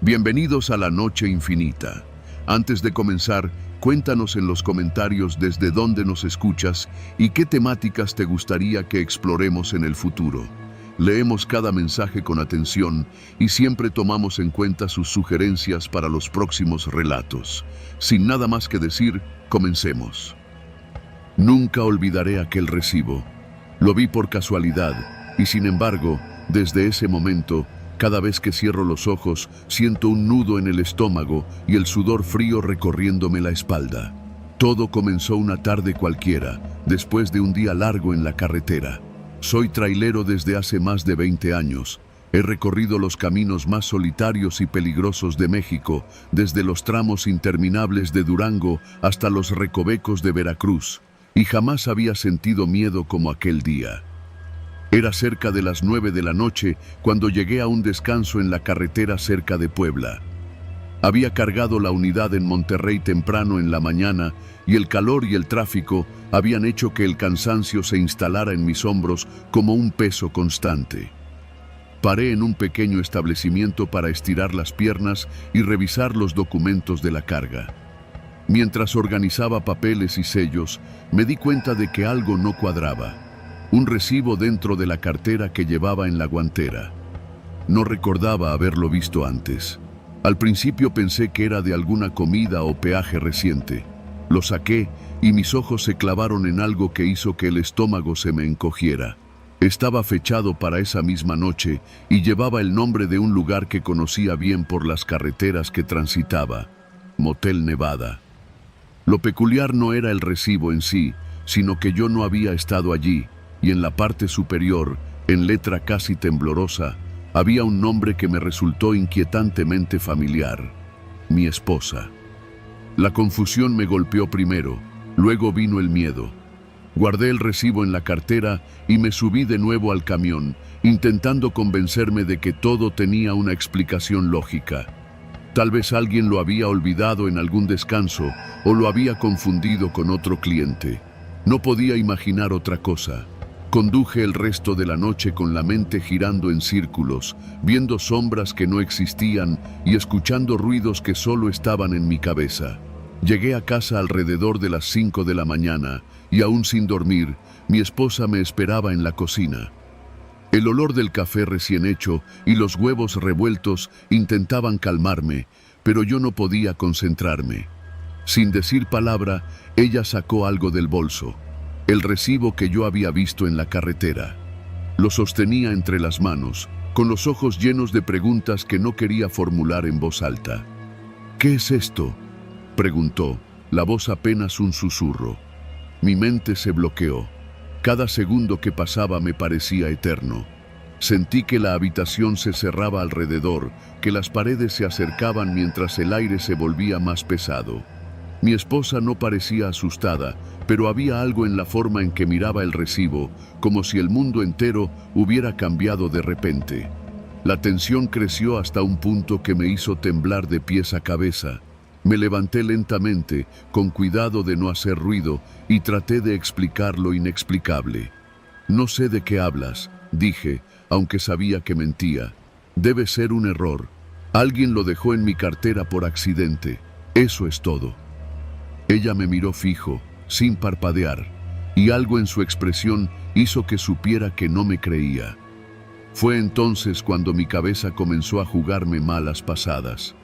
Bienvenidos a la Noche Infinita. Antes de comenzar, cuéntanos en los comentarios desde dónde nos escuchas y qué temáticas te gustaría que exploremos en el futuro. Leemos cada mensaje con atención y siempre tomamos en cuenta sus sugerencias para los próximos relatos. Sin nada más que decir, comencemos. Nunca olvidaré aquel recibo. Lo vi por casualidad y sin embargo, desde ese momento, cada vez que cierro los ojos, siento un nudo en el estómago y el sudor frío recorriéndome la espalda. Todo comenzó una tarde cualquiera, después de un día largo en la carretera. Soy trailero desde hace más de 20 años. He recorrido los caminos más solitarios y peligrosos de México, desde los tramos interminables de Durango hasta los recovecos de Veracruz, y jamás había sentido miedo como aquel día. Era cerca de las 9 de la noche cuando llegué a un descanso en la carretera cerca de Puebla. Había cargado la unidad en Monterrey temprano en la mañana y el calor y el tráfico habían hecho que el cansancio se instalara en mis hombros como un peso constante. Paré en un pequeño establecimiento para estirar las piernas y revisar los documentos de la carga. Mientras organizaba papeles y sellos, me di cuenta de que algo no cuadraba. Un recibo dentro de la cartera que llevaba en la guantera. No recordaba haberlo visto antes. Al principio pensé que era de alguna comida o peaje reciente. Lo saqué y mis ojos se clavaron en algo que hizo que el estómago se me encogiera. Estaba fechado para esa misma noche y llevaba el nombre de un lugar que conocía bien por las carreteras que transitaba, Motel Nevada. Lo peculiar no era el recibo en sí, sino que yo no había estado allí, y en la parte superior, en letra casi temblorosa, había un nombre que me resultó inquietantemente familiar: mi esposa. La confusión me golpeó primero, luego vino el miedo. Guardé el recibo en la cartera y me subí de nuevo al camión, intentando convencerme de que todo tenía una explicación lógica. Tal vez alguien lo había olvidado en algún descanso o lo había confundido con otro cliente. No podía imaginar otra cosa. Conduje el resto de la noche con la mente girando en círculos, viendo sombras que no existían y escuchando ruidos que solo estaban en mi cabeza. Llegué a casa alrededor de las 5 de la mañana y aún sin dormir, mi esposa me esperaba en la cocina. El olor del café recién hecho y los huevos revueltos intentaban calmarme, pero yo no podía concentrarme. Sin decir palabra, ella sacó algo del bolso. El recibo que yo había visto en la carretera. Lo sostenía entre las manos, con los ojos llenos de preguntas que no quería formular en voz alta. ¿Qué es esto?, preguntó, la voz apenas un susurro. Mi mente se bloqueó. Cada segundo que pasaba me parecía eterno. Sentí que la habitación se cerraba alrededor, que las paredes se acercaban mientras el aire se volvía más pesado. Mi esposa no parecía asustada, pero había algo en la forma en que miraba el recibo, como si el mundo entero hubiera cambiado de repente. La tensión creció hasta un punto que me hizo temblar de pies a cabeza. Me levanté lentamente, con cuidado de no hacer ruido, y traté de explicar lo inexplicable. No sé de qué hablas, dije, aunque sabía que mentía. Debe ser un error. Alguien lo dejó en mi cartera por accidente. Eso es todo. Ella me miró fijo, sin parpadear, y algo en su expresión hizo que supiera que no me creía. Fue entonces cuando mi cabeza comenzó a jugarme malas pasadas.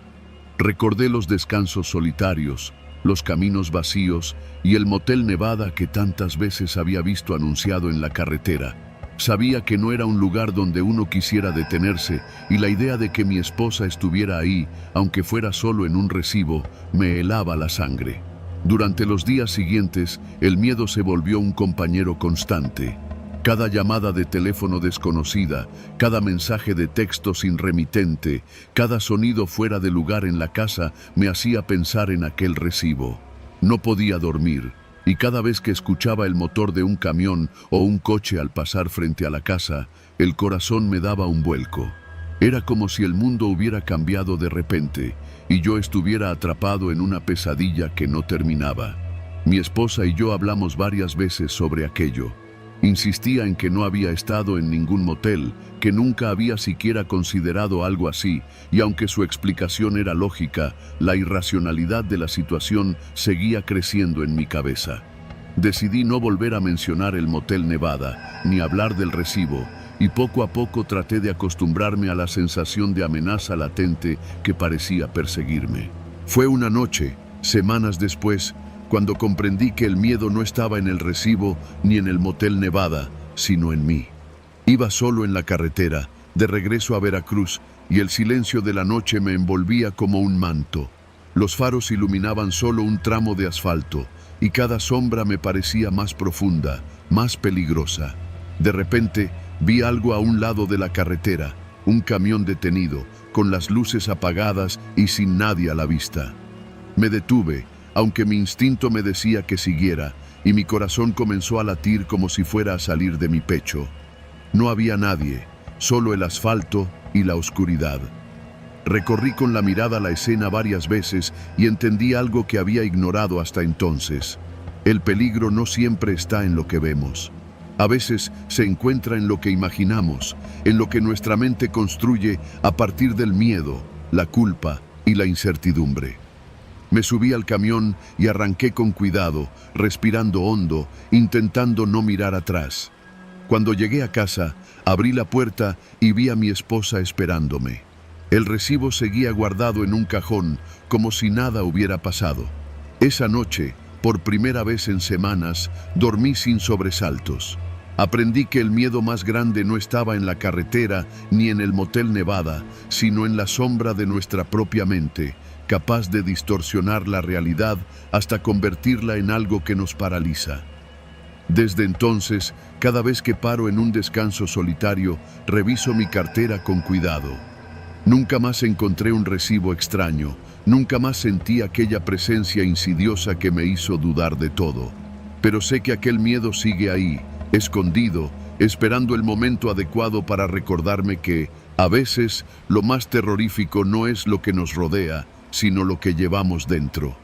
Recordé los descansos solitarios, los caminos vacíos y el Motel Nevada que tantas veces había visto anunciado en la carretera. Sabía que no era un lugar donde uno quisiera detenerse y la idea de que mi esposa estuviera ahí, aunque fuera solo en un recibo, me helaba la sangre. Durante los días siguientes, el miedo se volvió un compañero constante. Cada llamada de teléfono desconocida, cada mensaje de texto sin remitente, cada sonido fuera de lugar en la casa me hacía pensar en aquel recibo. No podía dormir, y cada vez que escuchaba el motor de un camión o un coche al pasar frente a la casa, el corazón me daba un vuelco. Era como si el mundo hubiera cambiado de repente, y yo estuviera atrapado en una pesadilla que no terminaba. Mi esposa y yo hablamos varias veces sobre aquello, Insistía en que no había estado en ningún motel, que nunca había siquiera considerado algo así, y aunque su explicación era lógica, la irracionalidad de la situación seguía creciendo en mi cabeza. Decidí no volver a mencionar el Motel Nevada, ni hablar del recibo, y poco a poco traté de acostumbrarme a la sensación de amenaza latente que parecía perseguirme. Fue una noche, semanas después, cuando comprendí que el miedo no estaba en el recibo ni en el Motel Nevada, sino en mí. Iba solo en la carretera, de regreso a Veracruz, y el silencio de la noche me envolvía como un manto. Los faros iluminaban solo un tramo de asfalto, y cada sombra me parecía más profunda, más peligrosa. De repente, vi algo a un lado de la carretera, un camión detenido, con las luces apagadas y sin nadie a la vista. Me detuve, aunque mi instinto me decía que siguiera, y mi corazón comenzó a latir como si fuera a salir de mi pecho. No había nadie, solo el asfalto y la oscuridad. Recorrí con la mirada la escena varias veces y entendí algo que había ignorado hasta entonces. El peligro no siempre está en lo que vemos. A veces se encuentra en lo que imaginamos, en lo que nuestra mente construye a partir del miedo, la culpa y la incertidumbre. Me subí al camión y arranqué con cuidado, respirando hondo, intentando no mirar atrás. Cuando llegué a casa, abrí la puerta y vi a mi esposa esperándome. El recibo seguía guardado en un cajón, como si nada hubiera pasado. Esa noche, por primera vez en semanas, dormí sin sobresaltos. Aprendí que el miedo más grande no estaba en la carretera ni en el Motel Nevada, sino en la sombra de nuestra propia mente, capaz de distorsionar la realidad hasta convertirla en algo que nos paraliza. Desde entonces, cada vez que paro en un descanso solitario, reviso mi cartera con cuidado. Nunca más encontré un recibo extraño, nunca más sentí aquella presencia insidiosa que me hizo dudar de todo. Pero sé que aquel miedo sigue ahí, escondido, esperando el momento adecuado para recordarme que, a veces, lo más terrorífico no es lo que nos rodea, sino lo que llevamos dentro.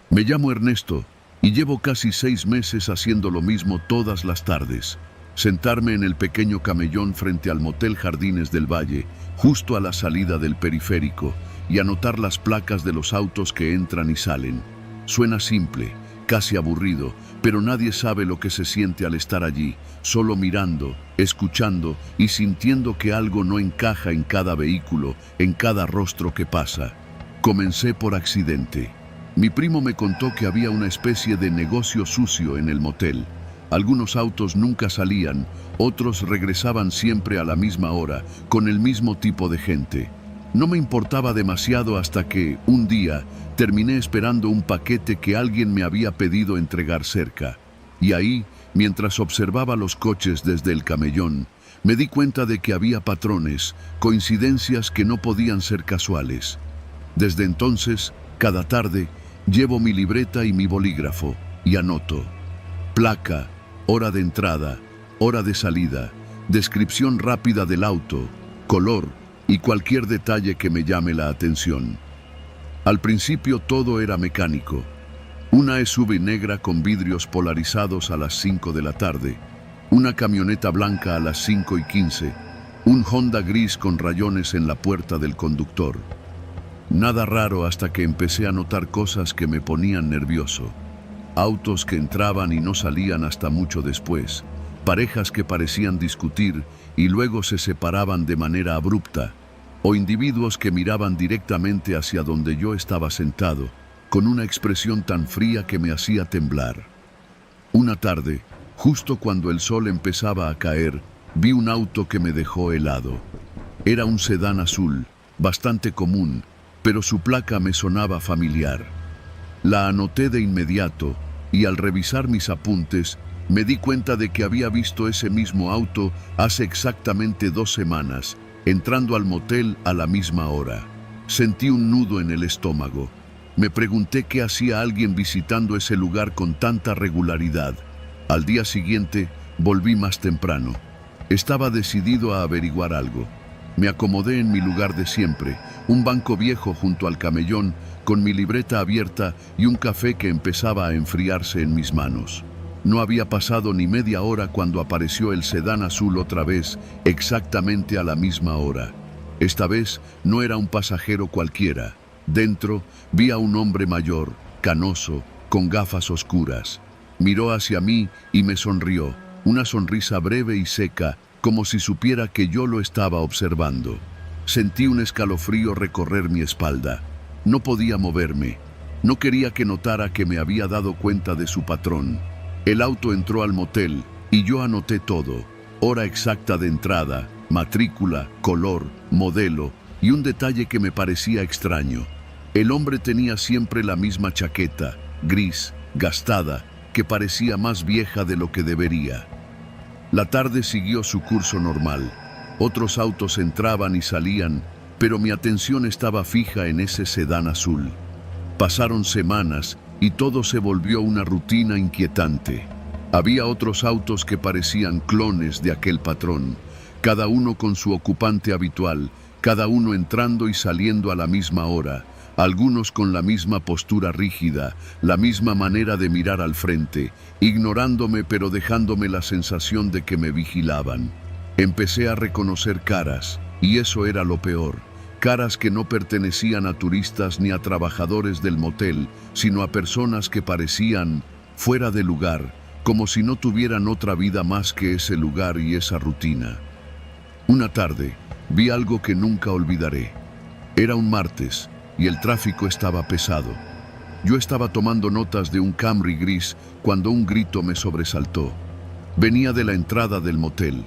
Me llamo Ernesto y llevo casi 6 meses haciendo lo mismo todas las tardes. Sentarme en el pequeño camellón frente al Motel Jardines del Valle, justo a la salida del periférico, y anotar las placas de los autos que entran y salen. Suena simple, casi aburrido, pero nadie sabe lo que se siente al estar allí, solo mirando, escuchando y sintiendo que algo no encaja en cada vehículo, en cada rostro que pasa. Comencé por accidente. Mi primo me contó que había una especie de negocio sucio en el motel. Algunos autos nunca salían, otros regresaban siempre a la misma hora, con el mismo tipo de gente. No me importaba demasiado hasta que, un día, terminé esperando un paquete que alguien me había pedido entregar cerca. Y ahí, mientras observaba los coches desde el camellón, me di cuenta de que había patrones, coincidencias que no podían ser casuales. Desde entonces, cada tarde, llevo mi libreta y mi bolígrafo y anoto. Placa, hora de entrada, hora de salida, descripción rápida del auto, color y cualquier detalle que me llame la atención. Al principio todo era mecánico. Una SUV negra con vidrios polarizados a las 5 de la tarde, una camioneta blanca a las 5:15, un Honda gris con rayones en la puerta del conductor. Nada raro hasta que empecé a notar cosas que me ponían nervioso. Autos que entraban y no salían hasta mucho después, parejas que parecían discutir y luego se separaban de manera abrupta, o individuos que miraban directamente hacia donde yo estaba sentado, con una expresión tan fría que me hacía temblar. Una tarde, justo cuando el sol empezaba a caer, vi un auto que me dejó helado. Era un sedán azul, bastante común, pero su placa me sonaba familiar. La anoté de inmediato y al revisar mis apuntes, me di cuenta de que había visto ese mismo auto hace exactamente 2 semanas, entrando al motel a la misma hora. Sentí un nudo en el estómago. Me pregunté qué hacía alguien visitando ese lugar con tanta regularidad. Al día siguiente, volví más temprano. Estaba decidido a averiguar algo. Me acomodé en mi lugar de siempre, un banco viejo junto al camellón, con mi libreta abierta y un café que empezaba a enfriarse en mis manos. No había pasado ni media hora cuando apareció el sedán azul otra vez, exactamente a la misma hora. Esta vez no era un pasajero cualquiera. Dentro vi a un hombre mayor, canoso, con gafas oscuras. Miró hacia mí y me sonrió, una sonrisa breve y seca, como si supiera que yo lo estaba observando. Sentí un escalofrío recorrer mi espalda. No podía moverme. No quería que notara que me había dado cuenta de su patrón. El auto entró al motel y yo anoté todo: hora exacta de entrada, matrícula, color, modelo y un detalle que me parecía extraño. El hombre tenía siempre la misma chaqueta, gris, gastada, que parecía más vieja de lo que debería. La tarde siguió su curso normal. Otros autos entraban y salían, pero mi atención estaba fija en ese sedán azul. Pasaron semanas y todo se volvió una rutina inquietante. Había otros autos que parecían clones de aquel patrón, cada uno con su ocupante habitual, cada uno entrando y saliendo a la misma hora, algunos con la misma postura rígida, la misma manera de mirar al frente, ignorándome pero dejándome la sensación de que me vigilaban. Empecé a reconocer caras, y eso era lo peor. Caras que no pertenecían a turistas ni a trabajadores del motel, sino a personas que parecían fuera de lugar, como si no tuvieran otra vida más que ese lugar y esa rutina. Una tarde, vi algo que nunca olvidaré. Era un martes, y el tráfico estaba pesado. Yo estaba tomando notas de un Camry gris cuando un grito me sobresaltó. Venía de la entrada del motel.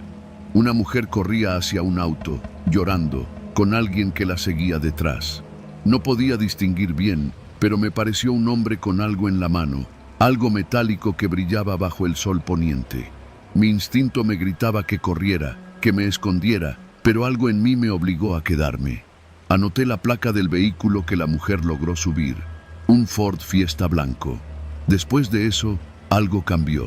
Una mujer corría hacia un auto, llorando, con alguien que la seguía detrás. No podía distinguir bien, pero me pareció un hombre con algo en la mano, algo metálico que brillaba bajo el sol poniente. Mi instinto me gritaba que corriera, que me escondiera, pero algo en mí me obligó a quedarme. Anoté la placa del vehículo que la mujer logró subir, un Ford Fiesta blanco. Después de eso, algo cambió.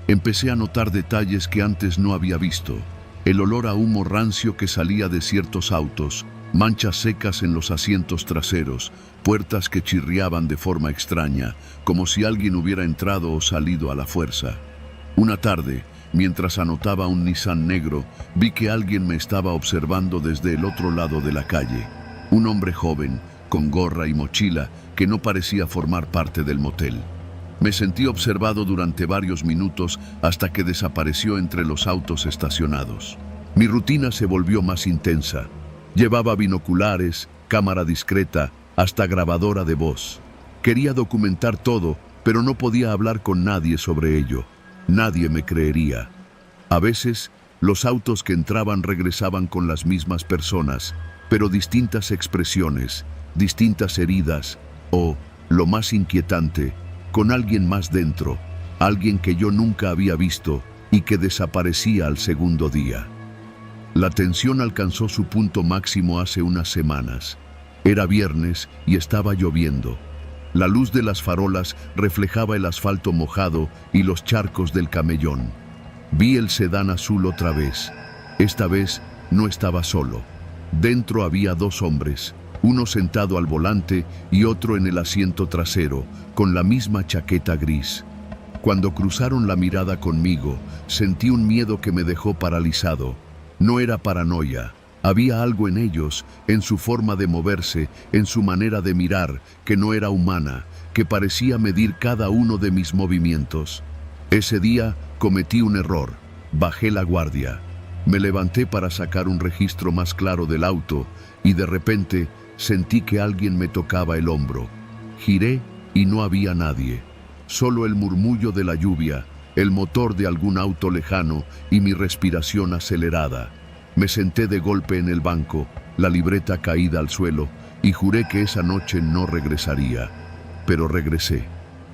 Empecé a notar detalles que antes no había visto. El olor a humo rancio que salía de ciertos autos, manchas secas en los asientos traseros, puertas que chirriaban de forma extraña, como si alguien hubiera entrado o salido a la fuerza. Una tarde, mientras anotaba un Nissan negro, vi que alguien me estaba observando desde el otro lado de la calle. Un hombre joven, con gorra y mochila, que no parecía formar parte del motel. Me sentí observado durante varios minutos hasta que desapareció entre los autos estacionados. Mi rutina se volvió más intensa. Llevaba binoculares, cámara discreta, hasta grabadora de voz. Quería documentar todo, pero no podía hablar con nadie sobre ello. Nadie me creería. A veces, los autos que entraban regresaban con las mismas personas, pero distintas expresiones, distintas heridas, o, lo más inquietante, con alguien más dentro, alguien que yo nunca había visto y que desaparecía al segundo día. La tensión alcanzó su punto máximo hace unas semanas. Era viernes y estaba lloviendo. La luz de las farolas reflejaba el asfalto mojado y los charcos del camellón. Vi el sedán azul otra vez. Esta vez no estaba solo. Dentro había dos hombres, uno sentado al volante y otro en el asiento trasero, con la misma chaqueta gris. Cuando cruzaron la mirada conmigo, sentí un miedo que me dejó paralizado. No era paranoia. Había algo en ellos, en su forma de moverse, en su manera de mirar, que no era humana, que parecía medir cada uno de mis movimientos. Ese día cometí un error. Bajé la guardia. Me levanté para sacar un registro más claro del auto y de repente sentí que alguien me tocaba el hombro. Giré y no había nadie. Solo el murmullo de la lluvia, el motor de algún auto lejano y mi respiración acelerada. Me senté de golpe en el banco, la libreta caída al suelo, y juré que esa noche no regresaría. Pero regresé,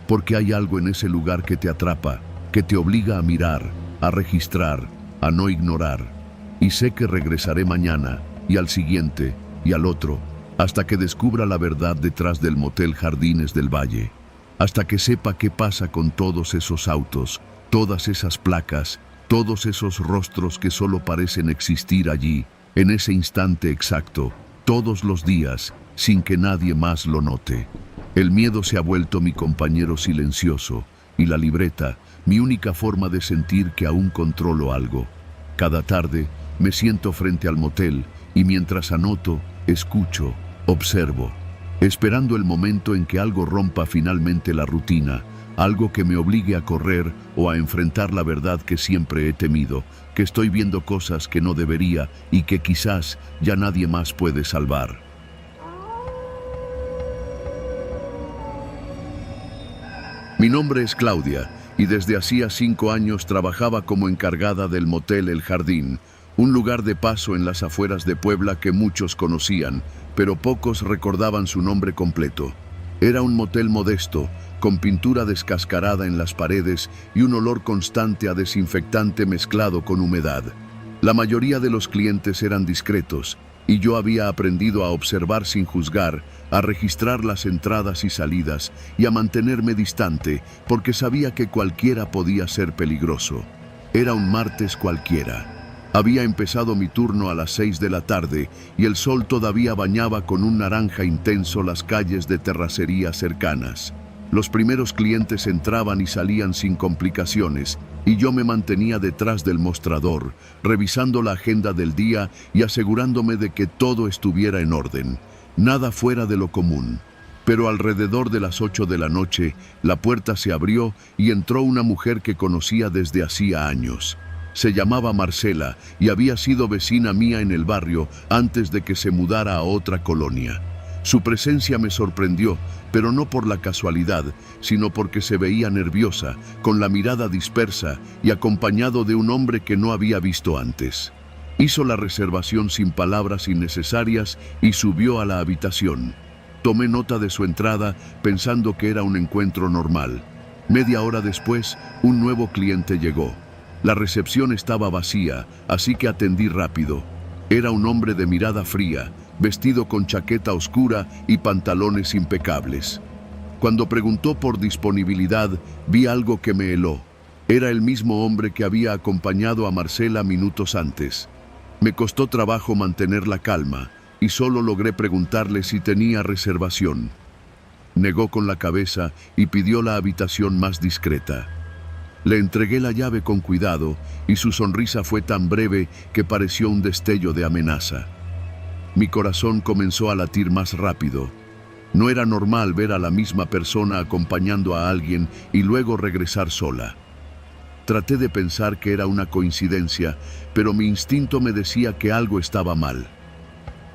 porque hay algo en ese lugar que te atrapa, que te obliga a mirar, a registrar, a no ignorar. Y sé que regresaré mañana, y al siguiente, y al otro, hasta que descubra la verdad detrás del motel Jardines del Valle, hasta que sepa qué pasa con todos esos autos, todas esas placas, todos esos rostros que solo parecen existir allí, en ese instante exacto, todos los días, sin que nadie más lo note. El miedo se ha vuelto mi compañero silencioso y la libreta, mi única forma de sentir que aún controlo algo. Cada tarde me siento frente al motel y mientras anoto, escucho, observo, esperando el momento en que algo rompa finalmente la rutina, algo que me obligue a correr o a enfrentar la verdad que siempre he temido, que estoy viendo cosas que no debería y que quizás ya nadie más puede salvar. Mi nombre es Claudia y desde hacía 5 años trabajaba como encargada del motel El Jardín, un lugar de paso en las afueras de Puebla que muchos conocían, pero pocos recordaban su nombre completo. Era un motel modesto, con pintura descascarada en las paredes y un olor constante a desinfectante mezclado con humedad. La mayoría de los clientes eran discretos, y yo había aprendido a observar sin juzgar, a registrar las entradas y salidas y a mantenerme distante, porque sabía que cualquiera podía ser peligroso. Era un martes cualquiera. Había empezado mi turno a las 6 de la tarde y el sol todavía bañaba con un naranja intenso las calles de terracería cercanas. Los primeros clientes entraban y salían sin complicaciones y yo me mantenía detrás del mostrador, revisando la agenda del día y asegurándome de que todo estuviera en orden, nada fuera de lo común. Pero alrededor de las 8 de la noche, la puerta se abrió y entró una mujer que conocía desde hacía años. Se llamaba Marcela y había sido vecina mía en el barrio antes de que se mudara a otra colonia. Su presencia me sorprendió, pero no por la casualidad, sino porque se veía nerviosa, con la mirada dispersa y acompañado de un hombre que no había visto antes. Hizo la reservación sin palabras innecesarias y subió a la habitación. Tomé nota de su entrada pensando que era un encuentro normal. Media hora después, un nuevo cliente llegó. La recepción estaba vacía, así que atendí rápido. Era un hombre de mirada fría, vestido con chaqueta oscura y pantalones impecables. Cuando preguntó por disponibilidad, vi algo que me heló. Era el mismo hombre que había acompañado a Marcela minutos antes. Me costó trabajo mantener la calma y solo logré preguntarle si tenía reservación. Negó con la cabeza y pidió la habitación más discreta. Le entregué la llave con cuidado y su sonrisa fue tan breve que pareció un destello de amenaza. Mi corazón comenzó a latir más rápido. No era normal ver a la misma persona acompañando a alguien y luego regresar sola. Traté de pensar que era una coincidencia, pero mi instinto me decía que algo estaba mal.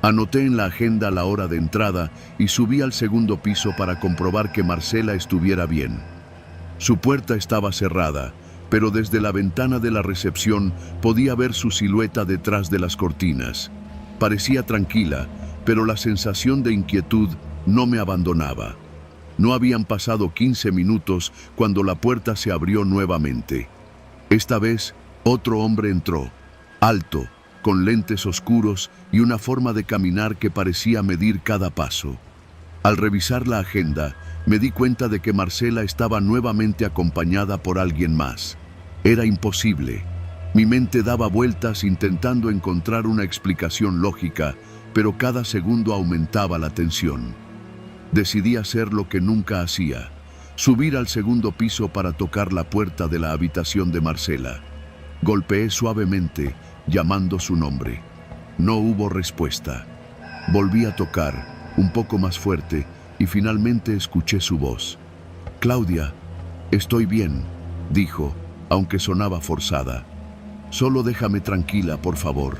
Anoté en la agenda la hora de entrada y subí al segundo piso para comprobar que Marcela estuviera bien. Su puerta estaba cerrada, pero desde la ventana de la recepción podía ver su silueta detrás de las cortinas. Parecía tranquila, pero la sensación de inquietud no me abandonaba. No habían pasado 15 minutos cuando la puerta se abrió nuevamente. Esta vez, otro hombre entró, alto, con lentes oscuros y una forma de caminar que parecía medir cada paso. Al revisar la agenda, me di cuenta de que Marcela estaba nuevamente acompañada por alguien más. Era imposible. Mi mente daba vueltas intentando encontrar una explicación lógica, pero cada segundo aumentaba la tensión. Decidí hacer lo que nunca hacía, subir al segundo piso para tocar la puerta de la habitación de Marcela. Golpeé suavemente, llamando su nombre. No hubo respuesta. Volví a tocar, un poco más fuerte, y finalmente escuché su voz. «Claudia, estoy bien», dijo, aunque sonaba forzada. «Solo déjame tranquila, por favor».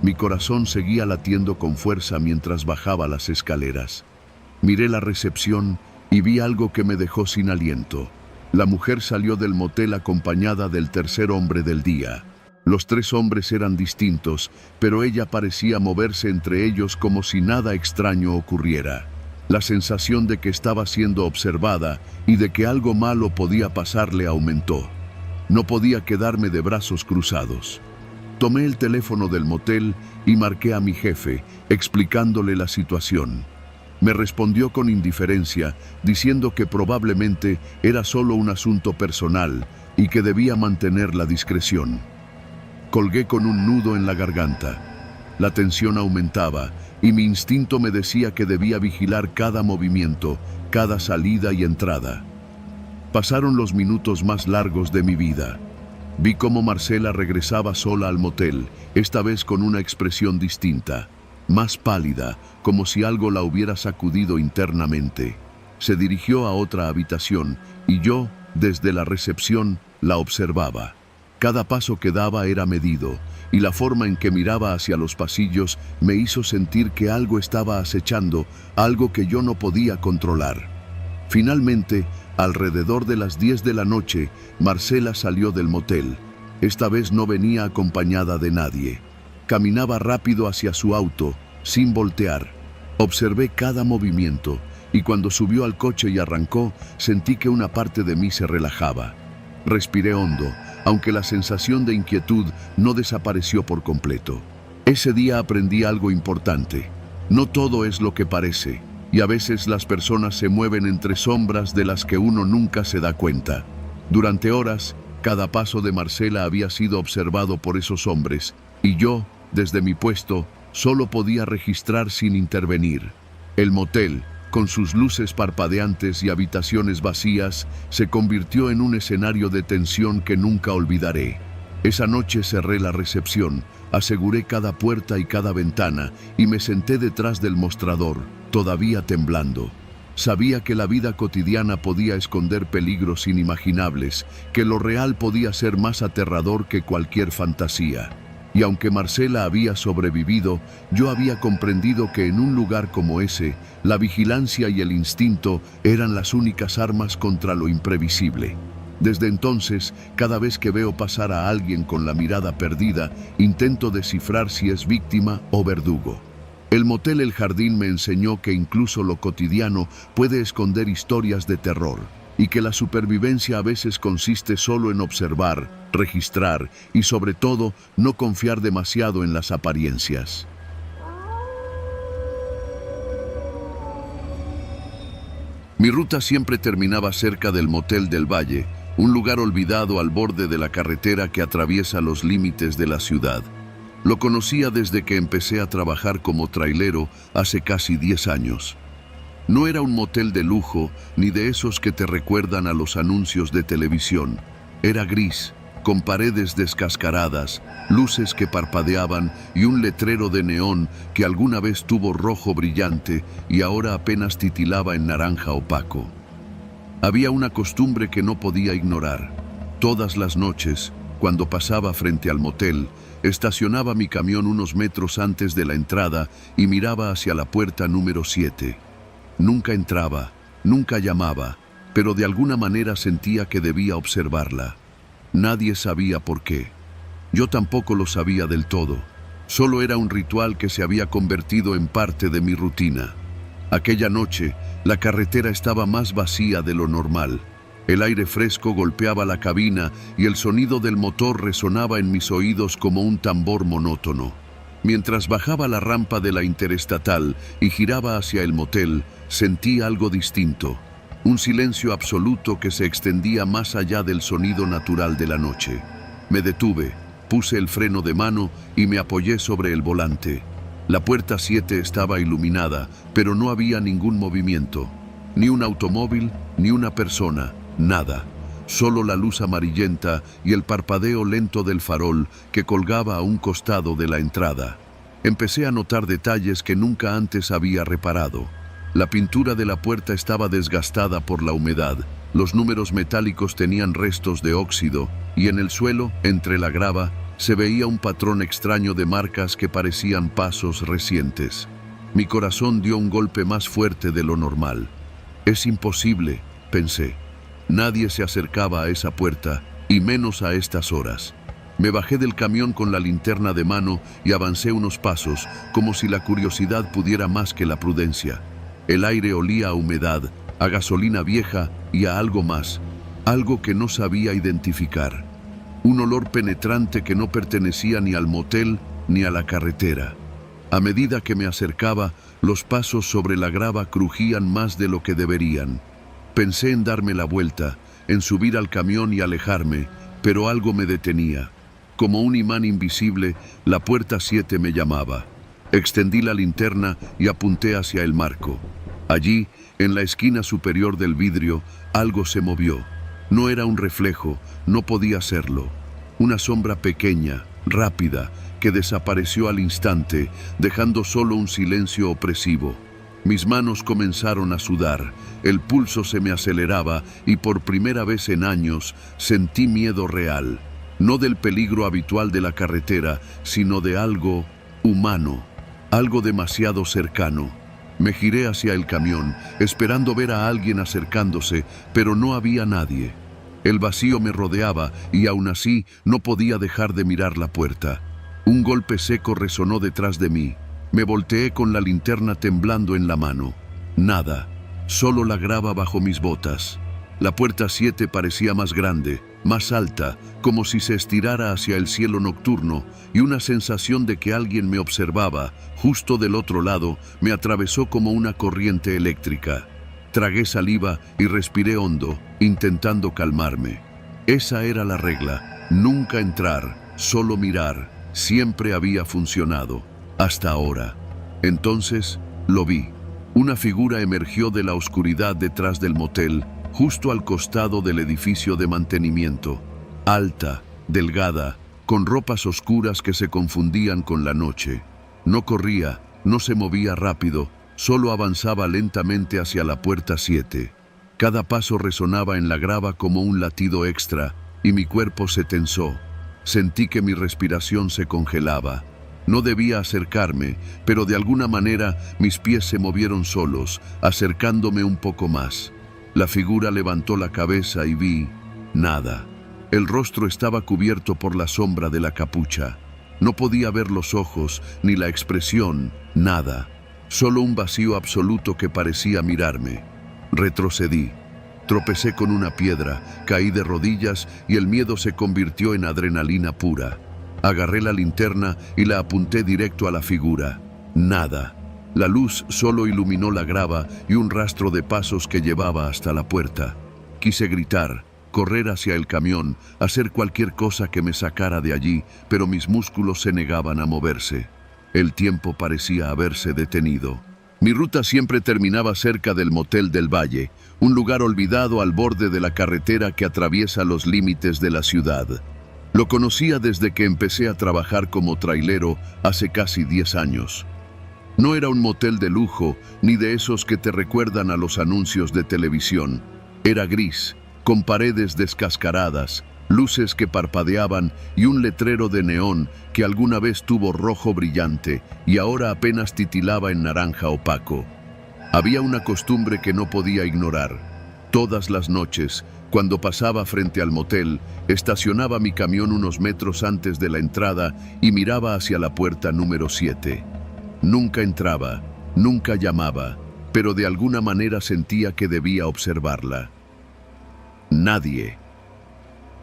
Mi corazón seguía latiendo con fuerza mientras bajaba las escaleras. Miré la recepción y vi algo que me dejó sin aliento. La mujer salió del motel acompañada del tercer hombre del día. Los 3 hombres eran distintos, pero ella parecía moverse entre ellos como si nada extraño ocurriera. La sensación de que estaba siendo observada y de que algo malo podía pasarle aumentó. No podía quedarme de brazos cruzados. Tomé el teléfono del motel y marqué a mi jefe, explicándole la situación. Me respondió con indiferencia, diciendo que probablemente era solo un asunto personal y que debía mantener la discreción. Colgué con un nudo en la garganta. La tensión aumentaba y mi instinto me decía que debía vigilar cada movimiento, cada salida y entrada. Pasaron los minutos más largos de mi vida. Vi cómo Marcela regresaba sola al motel, esta vez con una expresión distinta, más pálida, como si algo la hubiera sacudido internamente. Se dirigió a otra habitación y yo, desde la recepción, la observaba. Cada paso que daba era medido, y la forma en que miraba hacia los pasillos me hizo sentir que algo estaba acechando, algo que yo no podía controlar. Finalmente, alrededor de las 10 de la noche, Marcela salió del motel. Esta vez no venía acompañada de nadie. Caminaba rápido hacia su auto, sin voltear. Observé cada movimiento, y cuando subió al coche y arrancó, sentí que una parte de mí se relajaba. Respiré hondo, aunque la sensación de inquietud no desapareció por completo. Ese día aprendí algo importante. No todo es lo que parece, y a veces las personas se mueven entre sombras de las que uno nunca se da cuenta. Durante horas, cada paso de Marcela había sido observado por esos hombres, y yo, desde mi puesto, solo podía registrar sin intervenir. El motel, con sus luces parpadeantes y habitaciones vacías, se convirtió en un escenario de tensión que nunca olvidaré. Esa noche cerré la recepción, aseguré cada puerta y cada ventana y me senté detrás del mostrador, todavía temblando. Sabía que la vida cotidiana podía esconder peligros inimaginables, que lo real podía ser más aterrador que cualquier fantasía. Y aunque Marcela había sobrevivido, yo había comprendido que en un lugar como ese, la vigilancia y el instinto eran las únicas armas contra lo imprevisible. Desde entonces, cada vez que veo pasar a alguien con la mirada perdida, intento descifrar si es víctima o verdugo. El motel El Jardín me enseñó que incluso lo cotidiano puede esconder historias de terror, y que la supervivencia a veces consiste solo en observar, registrar y sobre todo no confiar demasiado en las apariencias. Mi ruta siempre terminaba cerca del Motel del Valle, un lugar olvidado al borde de la carretera que atraviesa los límites de la ciudad. Lo conocía desde que empecé a trabajar como trailero hace casi 10 años. No era un motel de lujo, ni de esos que te recuerdan a los anuncios de televisión. Era gris, con paredes descascaradas, luces que parpadeaban y un letrero de neón que alguna vez tuvo rojo brillante y ahora apenas titilaba en naranja opaco. Había una costumbre que no podía ignorar. Todas las noches, cuando pasaba frente al motel, estacionaba mi camión unos metros antes de la entrada y miraba hacia la puerta número 7. Nunca entraba, nunca llamaba, pero de alguna manera sentía que debía observarla. Nadie sabía por qué. Yo tampoco lo sabía del todo. Solo era un ritual que se había convertido en parte de mi rutina. Aquella noche, la carretera estaba más vacía de lo normal. El aire fresco golpeaba la cabina y el sonido del motor resonaba en mis oídos como un tambor monótono. Mientras bajaba la rampa de la interestatal y giraba hacia el motel, sentí algo distinto. Un silencio absoluto que se extendía más allá del sonido natural de la noche. Me detuve, puse el freno de mano y me apoyé sobre el volante. La puerta 7 estaba iluminada, pero no había ningún movimiento. Ni un automóvil, ni una persona, nada. Solo la luz amarillenta y el parpadeo lento del farol que colgaba a un costado de la entrada. Empecé a notar detalles que nunca antes había reparado. La pintura de la puerta estaba desgastada por la humedad, los números metálicos tenían restos de óxido y en el suelo, entre la grava, se veía un patrón extraño de marcas que parecían pasos recientes. Mi corazón dio un golpe más fuerte de lo normal. Es imposible, pensé. Nadie se acercaba a esa puerta, y menos a estas horas. Me bajé del camión con la linterna de mano y avancé unos pasos, como si la curiosidad pudiera más que la prudencia. El aire olía a humedad, a gasolina vieja y a algo más, algo que no sabía identificar. Un olor penetrante que no pertenecía ni al motel ni a la carretera. A medida que me acercaba, los pasos sobre la grava crujían más de lo que deberían. Pensé en darme la vuelta, en subir al camión y alejarme, pero algo me detenía. Como un imán invisible, la puerta 7 me llamaba. Extendí la linterna y apunté hacia el marco. Allí, en la esquina superior del vidrio, algo se movió. No era un reflejo, no podía serlo. Una sombra pequeña, rápida, que desapareció al instante, dejando solo un silencio opresivo. Mis manos comenzaron a sudar, el pulso se me aceleraba y por primera vez en años sentí miedo real. No del peligro habitual de la carretera, sino de algo humano, algo demasiado cercano. Me giré hacia el camión, esperando ver a alguien acercándose, pero no había nadie. El vacío me rodeaba y aún así no podía dejar de mirar la puerta. Un golpe seco resonó detrás de mí. Me volteé con la linterna temblando en la mano. Nada, solo la grava bajo mis botas. La puerta 7 parecía más grande, más alta, como si se estirara hacia el cielo nocturno, y una sensación de que alguien me observaba, justo del otro lado, me atravesó como una corriente eléctrica. Tragué saliva y respiré hondo, intentando calmarme. Esa era la regla, nunca entrar, solo mirar. Siempre había funcionado, hasta ahora. Entonces, lo vi. Una figura emergió de la oscuridad detrás del motel, justo al costado del edificio de mantenimiento. Alta, delgada, con ropas oscuras que se confundían con la noche. No corría, no se movía rápido, solo avanzaba lentamente hacia la puerta 7. Cada paso resonaba en la grava como un latido extra, y mi cuerpo se tensó. Sentí que mi respiración se congelaba. No debía acercarme, pero de alguna manera mis pies se movieron solos, acercándome un poco más. La figura levantó la cabeza y vi nada. El rostro estaba cubierto por la sombra de la capucha. No podía ver los ojos, ni la expresión, nada. Solo un vacío absoluto que parecía mirarme. Retrocedí. Tropecé con una piedra, caí de rodillas y el miedo se convirtió en adrenalina pura. Agarré la linterna y la apunté directo a la figura. Nada. La luz solo iluminó la grava y un rastro de pasos que llevaba hasta la puerta. Quise gritar, correr hacia el camión, hacer cualquier cosa que me sacara de allí, pero mis músculos se negaban a moverse. El tiempo parecía haberse detenido. Mi ruta siempre terminaba cerca del Motel del Valle, un lugar olvidado al borde de la carretera que atraviesa los límites de la ciudad. Lo conocía desde que empecé a trabajar como trailero hace casi 10 años. No era un motel de lujo, ni de esos que te recuerdan a los anuncios de televisión. Era gris, con paredes descascaradas, luces que parpadeaban y un letrero de neón que alguna vez tuvo rojo brillante y ahora apenas titilaba en naranja opaco. Había una costumbre que no podía ignorar. Todas las noches, cuando pasaba frente al motel, estacionaba mi camión unos metros antes de la entrada y miraba hacia la puerta número 7. Nunca entraba, nunca llamaba, pero de alguna manera sentía que debía observarla. Nadie.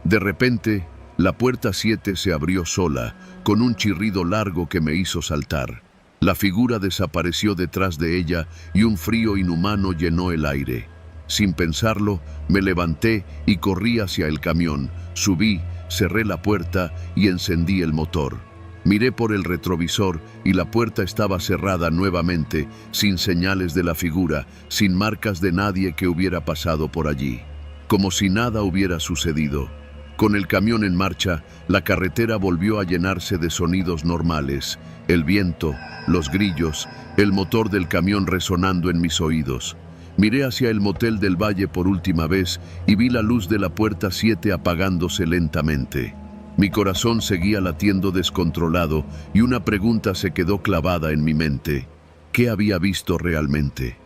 De repente, la puerta 7 se abrió sola, con un chirrido largo que me hizo saltar. La figura desapareció detrás de ella y un frío inhumano llenó el aire. Sin pensarlo, me levanté y corrí hacia el camión. Subí, cerré la puerta y encendí el motor. Miré por el retrovisor y la puerta estaba cerrada nuevamente, sin señales de la figura, sin marcas de nadie que hubiera pasado por allí. Como si nada hubiera sucedido. Con el camión en marcha, la carretera volvió a llenarse de sonidos normales. El viento, los grillos, el motor del camión resonando en mis oídos. Miré hacia el Motel del Valle por última vez y vi la luz de la puerta 7 apagándose lentamente. Mi corazón seguía latiendo descontrolado y una pregunta se quedó clavada en mi mente. ¿Qué había visto realmente?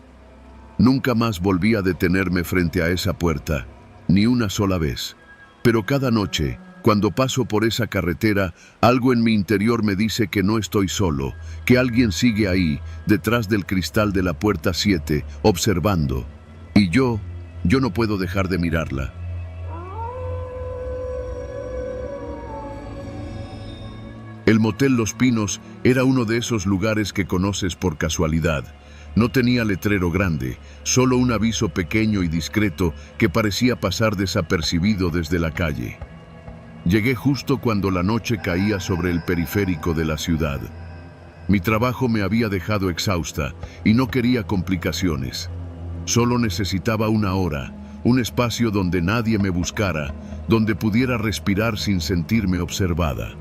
Nunca más volví a detenerme frente a esa puerta, ni una sola vez. Pero cada noche, cuando paso por esa carretera, algo en mi interior me dice que no estoy solo, que alguien sigue ahí, detrás del cristal de la puerta 7, observando. Y yo no puedo dejar de mirarla. El Motel Los Pinos era uno de esos lugares que conoces por casualidad. No tenía letrero grande, solo un aviso pequeño y discreto que parecía pasar desapercibido desde la calle. Llegué justo cuando la noche caía sobre el periférico de la ciudad. Mi trabajo me había dejado exhausta y no quería complicaciones. Solo necesitaba una hora, un espacio donde nadie me buscara, donde pudiera respirar sin sentirme observada.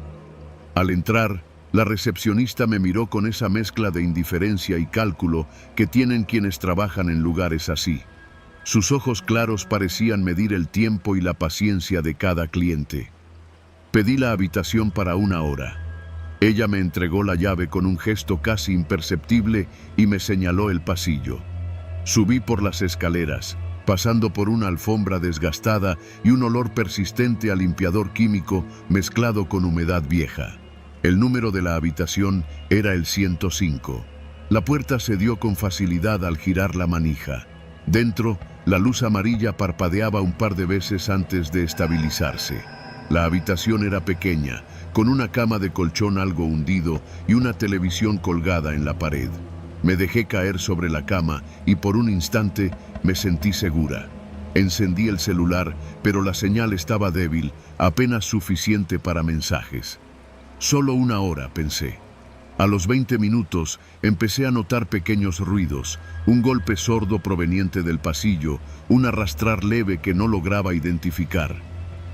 Al entrar, la recepcionista me miró con esa mezcla de indiferencia y cálculo que tienen quienes trabajan en lugares así. Sus ojos claros parecían medir el tiempo y la paciencia de cada cliente. Pedí la habitación para una hora. Ella me entregó la llave con un gesto casi imperceptible y me señaló el pasillo. Subí por las escaleras, pasando por una alfombra desgastada y un olor persistente a limpiador químico mezclado con humedad vieja. El número de la habitación era el 105. La puerta cedió con facilidad al girar la manija. Dentro, la luz amarilla parpadeaba un par de veces antes de estabilizarse. La habitación era pequeña, con una cama de colchón algo hundido y una televisión colgada en la pared. Me dejé caer sobre la cama y por un instante me sentí segura. Encendí el celular, pero la señal estaba débil, apenas suficiente para mensajes. Solo una hora, pensé. A los 20 minutos empecé a notar pequeños ruidos, un golpe sordo proveniente del pasillo, un arrastrar leve que no lograba identificar.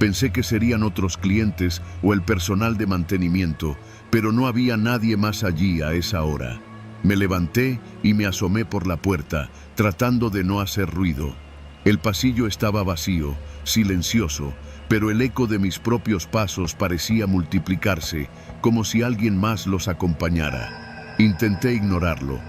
Pensé que serían otros clientes o el personal de mantenimiento, pero no había nadie más allí a esa hora. Me levanté y me asomé por la puerta, tratando de no hacer ruido. El pasillo estaba vacío, silencioso, pero el eco de mis propios pasos parecía multiplicarse, como si alguien más los acompañara. Intenté ignorarlo.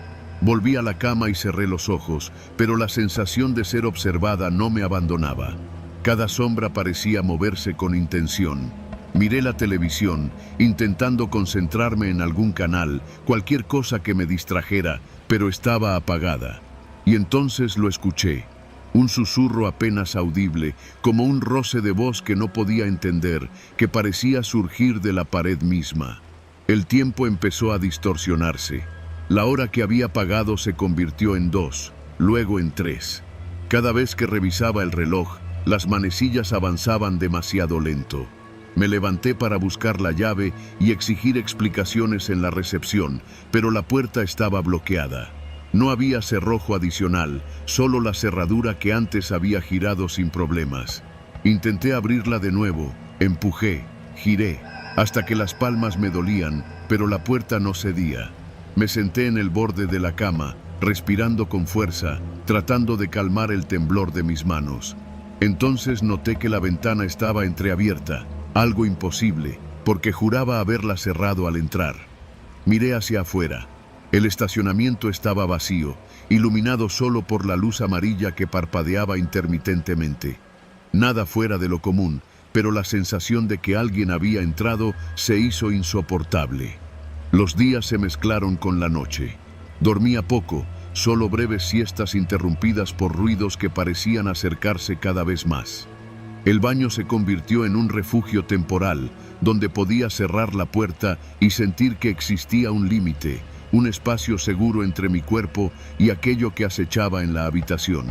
Volví a la cama y cerré los ojos, pero la sensación de ser observada no me abandonaba. Cada sombra parecía moverse con intención. Miré la televisión, intentando concentrarme en algún canal, cualquier cosa que me distrajera, pero estaba apagada. Y entonces lo escuché. Un susurro apenas audible, como un roce de voz que no podía entender, que parecía surgir de la pared misma. El tiempo empezó a distorsionarse. La hora que había pagado se convirtió en 2, luego en 3. Cada vez que revisaba el reloj, las manecillas avanzaban demasiado lento. Me levanté para buscar la llave y exigir explicaciones en la recepción, pero la puerta estaba bloqueada. No había cerrojo adicional, solo la cerradura que antes había girado sin problemas. Intenté abrirla de nuevo, empujé, giré, hasta que las palmas me dolían, pero la puerta no cedía. Me senté en el borde de la cama, respirando con fuerza, tratando de calmar el temblor de mis manos. Entonces noté que la ventana estaba entreabierta, algo imposible, porque juraba haberla cerrado al entrar. Miré hacia afuera. El estacionamiento estaba vacío, iluminado solo por la luz amarilla que parpadeaba intermitentemente. Nada fuera de lo común, pero la sensación de que alguien había entrado se hizo insoportable. Los días se mezclaron con la noche. Dormía poco, solo breves siestas interrumpidas por ruidos que parecían acercarse cada vez más. El baño se convirtió en un refugio temporal, donde podía cerrar la puerta y sentir que existía un límite, un espacio seguro entre mi cuerpo y aquello que acechaba en la habitación.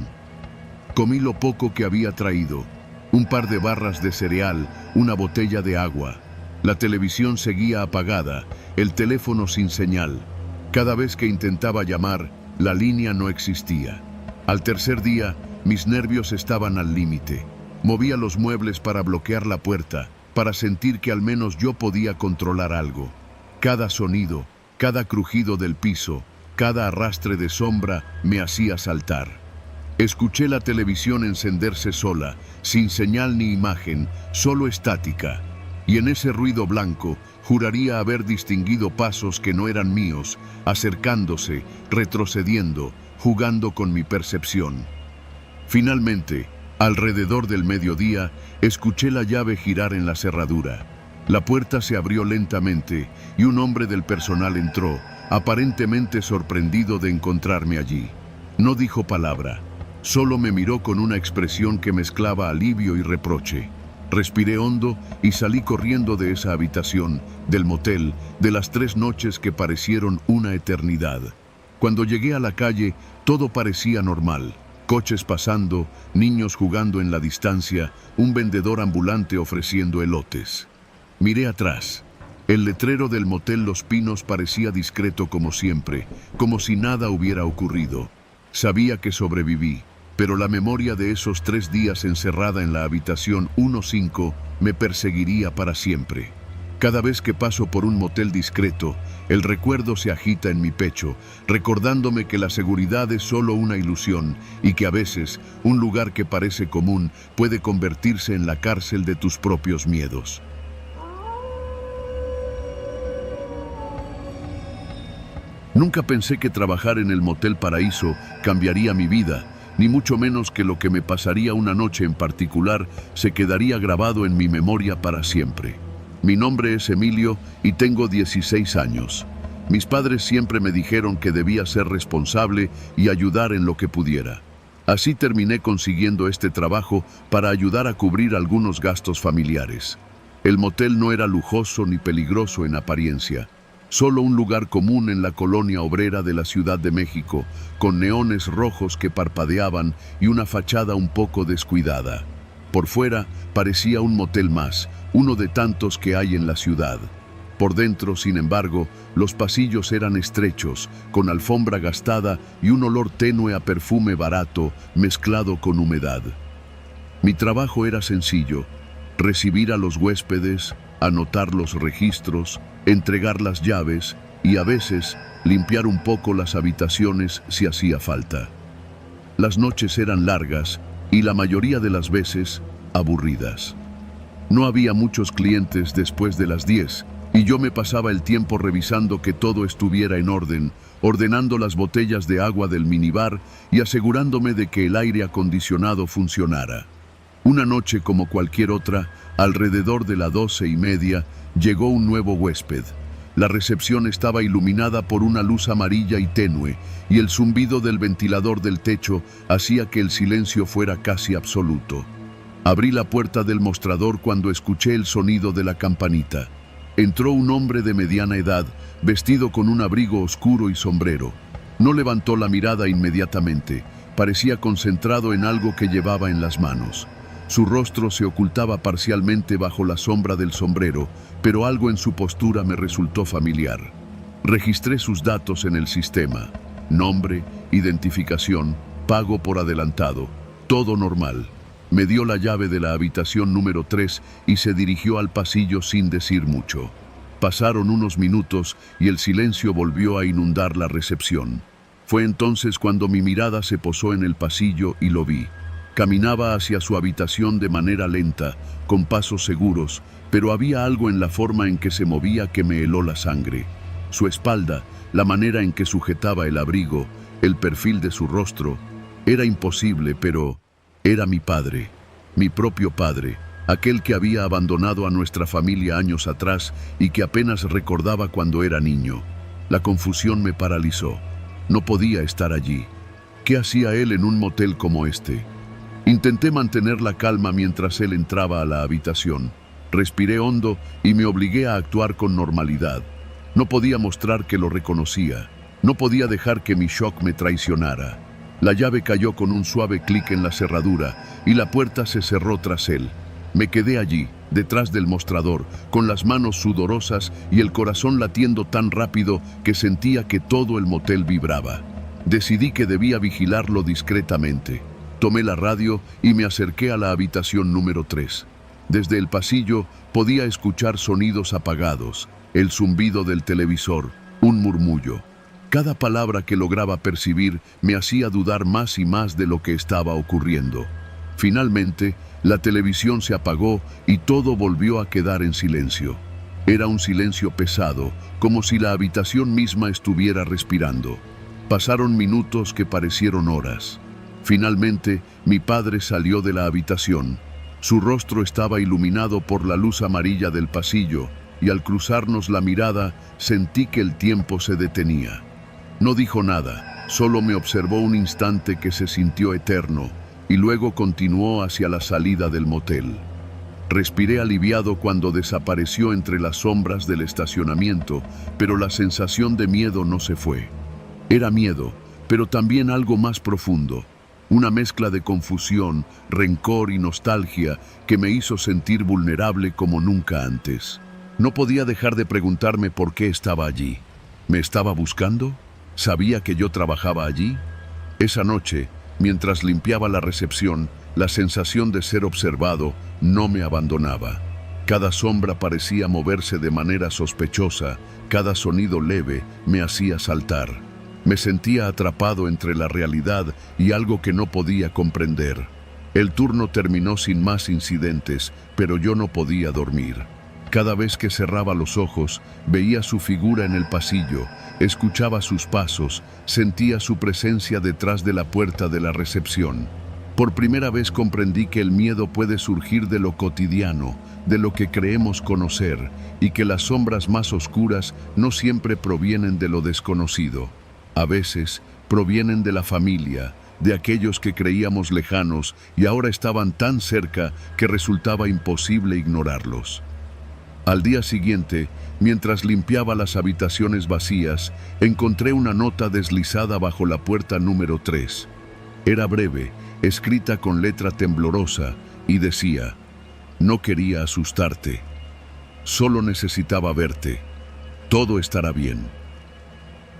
Comí lo poco que había traído, un par de barras de cereal, una botella de agua. La televisión seguía apagada, el teléfono sin señal. Cada vez que intentaba llamar, la línea no existía. Al tercer día, mis nervios estaban al límite. Movía los muebles para bloquear la puerta, para sentir que al menos yo podía controlar algo. Cada sonido, cada crujido del piso, cada arrastre de sombra me hacía saltar. Escuché la televisión encenderse sola, sin señal ni imagen, solo estática. Y en ese ruido blanco, juraría haber distinguido pasos que no eran míos, acercándose, retrocediendo, jugando con mi percepción. Finalmente, alrededor del mediodía, escuché la llave girar en la cerradura. La puerta se abrió lentamente y un hombre del personal entró, aparentemente sorprendido de encontrarme allí. No dijo palabra, solo me miró con una expresión que mezclaba alivio y reproche. Respiré hondo y salí corriendo de esa habitación, del motel, de las 3 noches que parecieron una eternidad. Cuando llegué a la calle, todo parecía normal. Coches pasando, niños jugando en la distancia, un vendedor ambulante ofreciendo elotes. Miré atrás. El letrero del motel Los Pinos parecía discreto como siempre, como si nada hubiera ocurrido. Sabía que sobreviví, pero la memoria de esos 3 días encerrada en la habitación 15 me perseguiría para siempre. Cada vez que paso por un motel discreto, el recuerdo se agita en mi pecho, recordándome que la seguridad es solo una ilusión y que a veces un lugar que parece común puede convertirse en la cárcel de tus propios miedos. Nunca pensé que trabajar en el Motel Paraíso cambiaría mi vida, ni mucho menos que lo que me pasaría una noche en particular se quedaría grabado en mi memoria para siempre. Mi nombre es Emilio y tengo 16 años. Mis padres siempre me dijeron que debía ser responsable y ayudar en lo que pudiera. Así terminé consiguiendo este trabajo para ayudar a cubrir algunos gastos familiares. El motel no era lujoso ni peligroso en apariencia. Solo un lugar común en la colonia obrera de la Ciudad de México, con neones rojos que parpadeaban y una fachada un poco descuidada. Por fuera parecía un motel más, uno de tantos que hay en la ciudad. Por dentro, sin embargo, los pasillos eran estrechos, con alfombra gastada y un olor tenue a perfume barato mezclado con humedad. Mi trabajo era sencillo: recibir a los huéspedes, anotar los registros, entregar las llaves y a veces limpiar un poco las habitaciones si hacía falta. Las noches eran largas y la mayoría de las veces aburridas. No había muchos clientes después de las 10 y yo me pasaba el tiempo revisando que todo estuviera en orden, ordenando las botellas de agua del minibar y asegurándome de que el aire acondicionado funcionara. Una noche como cualquier otra, alrededor de las 12:30, llegó un nuevo huésped. La recepción estaba iluminada por una luz amarilla y tenue, y el zumbido del ventilador del techo hacía que el silencio fuera casi absoluto. Abrí la puerta del mostrador cuando escuché el sonido de la campanita. Entró un hombre de mediana edad, vestido con un abrigo oscuro y sombrero. No levantó la mirada inmediatamente, parecía concentrado en algo que llevaba en las manos. Su rostro se ocultaba parcialmente bajo la sombra del sombrero, pero algo en su postura me resultó familiar. Registré sus datos en el sistema: nombre, identificación, pago por adelantado, todo normal. Me dio la llave de la habitación número 3 y se dirigió al pasillo sin decir mucho. Pasaron unos minutos y el silencio volvió a inundar la recepción. Fue entonces cuando mi mirada se posó en el pasillo y lo vi. Caminaba hacia su habitación de manera lenta, con pasos seguros, pero había algo en la forma en que se movía que me heló la sangre. Su espalda, la manera en que sujetaba el abrigo, el perfil de su rostro, era imposible, pero era mi padre, mi propio padre, aquel que había abandonado a nuestra familia años atrás y que apenas recordaba cuando era niño. La confusión me paralizó. No podía estar allí. ¿Qué hacía él en un motel como este? Intenté mantener la calma mientras él entraba a la habitación. Respiré hondo y me obligué a actuar con normalidad. No podía mostrar que lo reconocía. No podía dejar que mi shock me traicionara. La llave cayó con un suave clic en la cerradura y la puerta se cerró tras él. Me quedé allí, detrás del mostrador, con las manos sudorosas y el corazón latiendo tan rápido que sentía que todo el motel vibraba. Decidí que debía vigilarlo discretamente. Tomé la radio y me acerqué a la habitación número 3. Desde el pasillo podía escuchar sonidos apagados, el zumbido del televisor, un murmullo. Cada palabra que lograba percibir me hacía dudar más y más de lo que estaba ocurriendo. Finalmente, la televisión se apagó y todo volvió a quedar en silencio. Era un silencio pesado, como si la habitación misma estuviera respirando. Pasaron minutos que parecieron horas. Finalmente, mi padre salió de la habitación. Su rostro estaba iluminado por la luz amarilla del pasillo, y al cruzarnos la mirada, sentí que el tiempo se detenía. No dijo nada, solo me observó un instante que se sintió eterno, y luego continuó hacia la salida del motel. Respiré aliviado cuando desapareció entre las sombras del estacionamiento, pero la sensación de miedo no se fue. Era miedo, pero también algo más profundo. Una mezcla de confusión, rencor y nostalgia que me hizo sentir vulnerable como nunca antes. No podía dejar de preguntarme por qué estaba allí. ¿Me estaba buscando? ¿Sabía que yo trabajaba allí? Esa noche, mientras limpiaba la recepción, la sensación de ser observado no me abandonaba. Cada sombra parecía moverse de manera sospechosa, cada sonido leve me hacía saltar. Me sentía atrapado entre la realidad y algo que no podía comprender. El turno terminó sin más incidentes, pero yo no podía dormir. Cada vez que cerraba los ojos, veía su figura en el pasillo, escuchaba sus pasos, sentía su presencia detrás de la puerta de la recepción. Por primera vez comprendí que el miedo puede surgir de lo cotidiano, de lo que creemos conocer, y que las sombras más oscuras no siempre provienen de lo desconocido. A veces provienen de la familia, de aquellos que creíamos lejanos y ahora estaban tan cerca que resultaba imposible ignorarlos. Al día siguiente, mientras limpiaba las habitaciones vacías, encontré una nota deslizada bajo la puerta número 3. Era breve, escrita con letra temblorosa, y decía: «No quería asustarte. Solo necesitaba verte. Todo estará bien».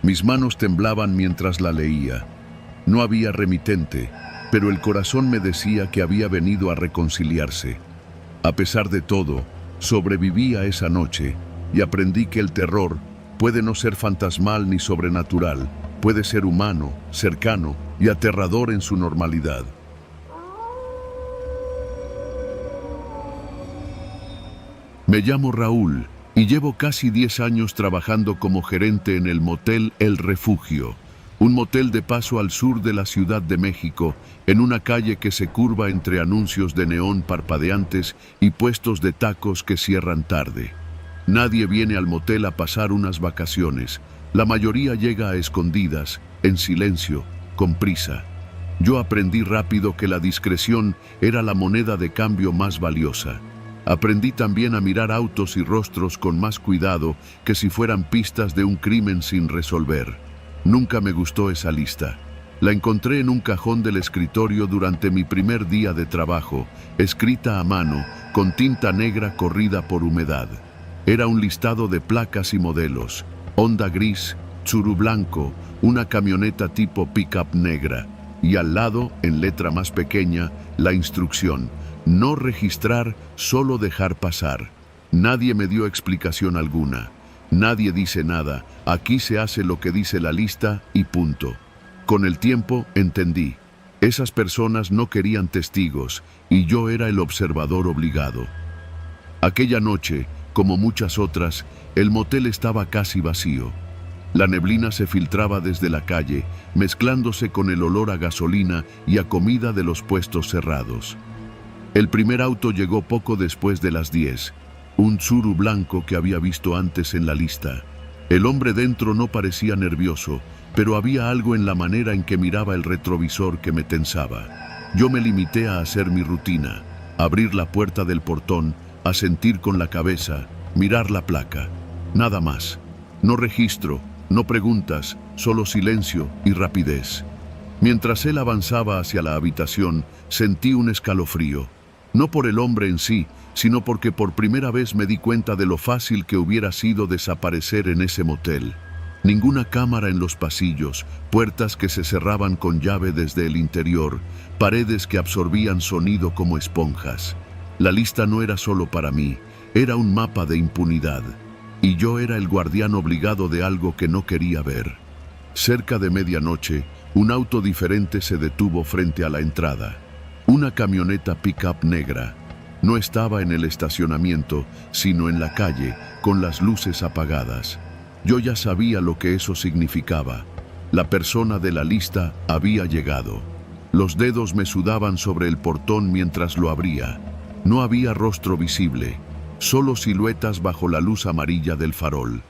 Mis manos temblaban mientras la leía. No había remitente, pero el corazón me decía que había venido a reconciliarse. A pesar de todo, sobreviví a esa noche y aprendí que el terror puede no ser fantasmal ni sobrenatural, puede ser humano, cercano y aterrador en su normalidad. Me llamo Raúl y llevo casi 10 años trabajando como gerente en el motel El Refugio, un motel de paso al sur de la Ciudad de México, en una calle que se curva entre anuncios de neón parpadeantes y puestos de tacos que cierran tarde. Nadie viene al motel a pasar unas vacaciones. La mayoría llega a escondidas, en silencio, con prisa. Yo aprendí rápido que la discreción era la moneda de cambio más valiosa. Aprendí también a mirar autos y rostros con más cuidado que si fueran pistas de un crimen sin resolver. Nunca me gustó esa lista. La encontré en un cajón del escritorio durante mi primer día de trabajo, escrita a mano, con tinta negra corrida por humedad. Era un listado de placas y modelos: Honda gris, Tsuru blanco, una camioneta tipo pickup negra. Y al lado, en letra más pequeña, la instrucción: no registrar, solo dejar pasar. Nadie me dio explicación alguna. Nadie dice nada, aquí se hace lo que dice la lista y punto. Con el tiempo entendí. Esas personas no querían testigos y yo era el observador obligado. Aquella noche, como muchas otras, el motel estaba casi vacío. La neblina se filtraba desde la calle, mezclándose con el olor a gasolina y a comida de los puestos cerrados. El primer auto llegó poco después de las 10. Un Tsuru blanco que había visto antes en la lista. El hombre dentro no parecía nervioso, pero había algo en la manera en que miraba el retrovisor que me tensaba. Yo me limité a hacer mi rutina: abrir la puerta del portón, asentir con la cabeza, mirar la placa. Nada más. No registro, no preguntas, solo silencio y rapidez. Mientras él avanzaba hacia la habitación, sentí un escalofrío. No por el hombre en sí, sino porque por primera vez me di cuenta de lo fácil que hubiera sido desaparecer en ese motel. Ninguna cámara en los pasillos, puertas que se cerraban con llave desde el interior, paredes que absorbían sonido como esponjas. La lista no era solo para mí, era un mapa de impunidad. Y yo era el guardián obligado de algo que no quería ver. Cerca de medianoche, un auto diferente se detuvo frente a la entrada. Una camioneta pickup negra. No estaba en el estacionamiento, sino en la calle, con las luces apagadas. Yo ya sabía lo que eso significaba. La persona de la lista había llegado. Los dedos me sudaban sobre el portón mientras lo abría. No había rostro visible, solo siluetas bajo la luz amarilla del farol.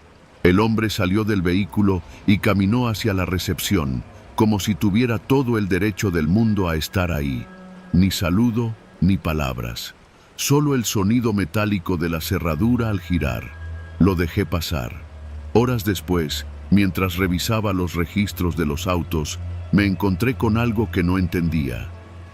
El hombre salió del vehículo y caminó hacia la recepción, como si tuviera todo el derecho del mundo a estar ahí. Ni saludo, ni palabras. Solo el sonido metálico de la cerradura al girar. Lo dejé pasar. Horas después, mientras revisaba los registros de los autos, me encontré con algo que no entendía.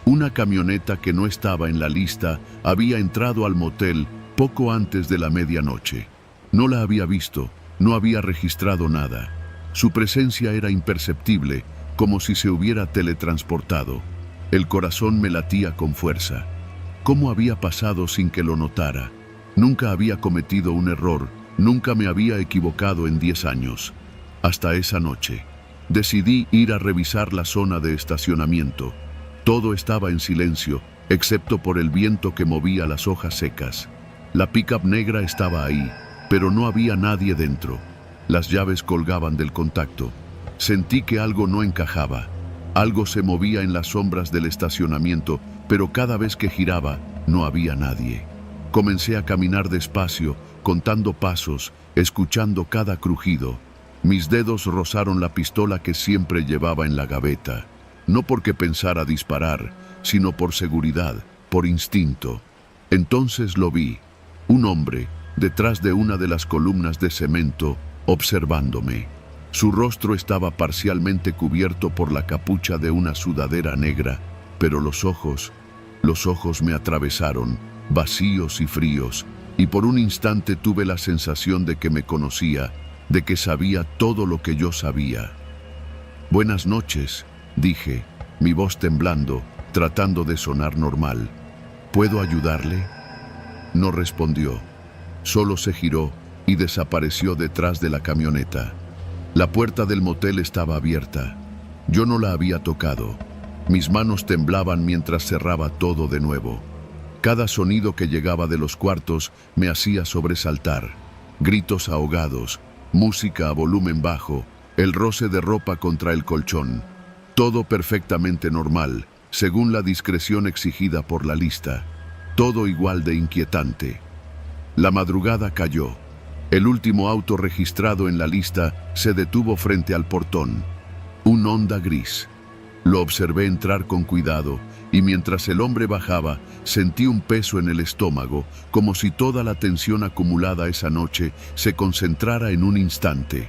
Una camioneta que no estaba en la lista había entrado al motel poco antes de la medianoche. No la había visto, no había registrado nada. Su presencia era imperceptible, como si se hubiera teletransportado. El corazón me latía con fuerza. ¿Cómo había pasado sin que lo notara? Nunca había cometido un error, nunca me había equivocado en 10 años. Hasta esa noche. Decidí ir a revisar la zona de estacionamiento. Todo estaba en silencio, excepto por el viento que movía las hojas secas. La pick-up negra estaba ahí, pero no había nadie dentro. Las llaves colgaban del contacto. Sentí que algo no encajaba. Algo se movía en las sombras del estacionamiento, pero cada vez que giraba, no había nadie. Comencé a caminar despacio, contando pasos, escuchando cada crujido. Mis dedos rozaron la pistola que siempre llevaba en la gaveta. No porque pensara disparar, sino por seguridad, por instinto. Entonces lo vi. Un hombre, detrás de una de las columnas de cemento, observándome. Su rostro estaba parcialmente cubierto por la capucha de una sudadera negra, pero los ojos me atravesaron, vacíos y fríos, y por un instante tuve la sensación de que me conocía, de que sabía todo lo que yo sabía. «Buenas noches», dije, mi voz temblando, tratando de sonar normal. «¿Puedo ayudarle?». No respondió. Solo se giró y desapareció detrás de la camioneta. La puerta del motel estaba abierta. Yo no la había tocado. Mis manos temblaban mientras cerraba todo de nuevo. Cada sonido que llegaba de los cuartos me hacía sobresaltar. Gritos ahogados, música a volumen bajo, el roce de ropa contra el colchón. Todo perfectamente normal, según la discreción exigida por la lista. Todo igual de inquietante. La madrugada cayó. El último auto registrado en la lista se detuvo frente al portón. Un Honda gris. Lo observé entrar con cuidado, y mientras el hombre bajaba, sentí un peso en el estómago, como si toda la tensión acumulada esa noche se concentrara en un instante.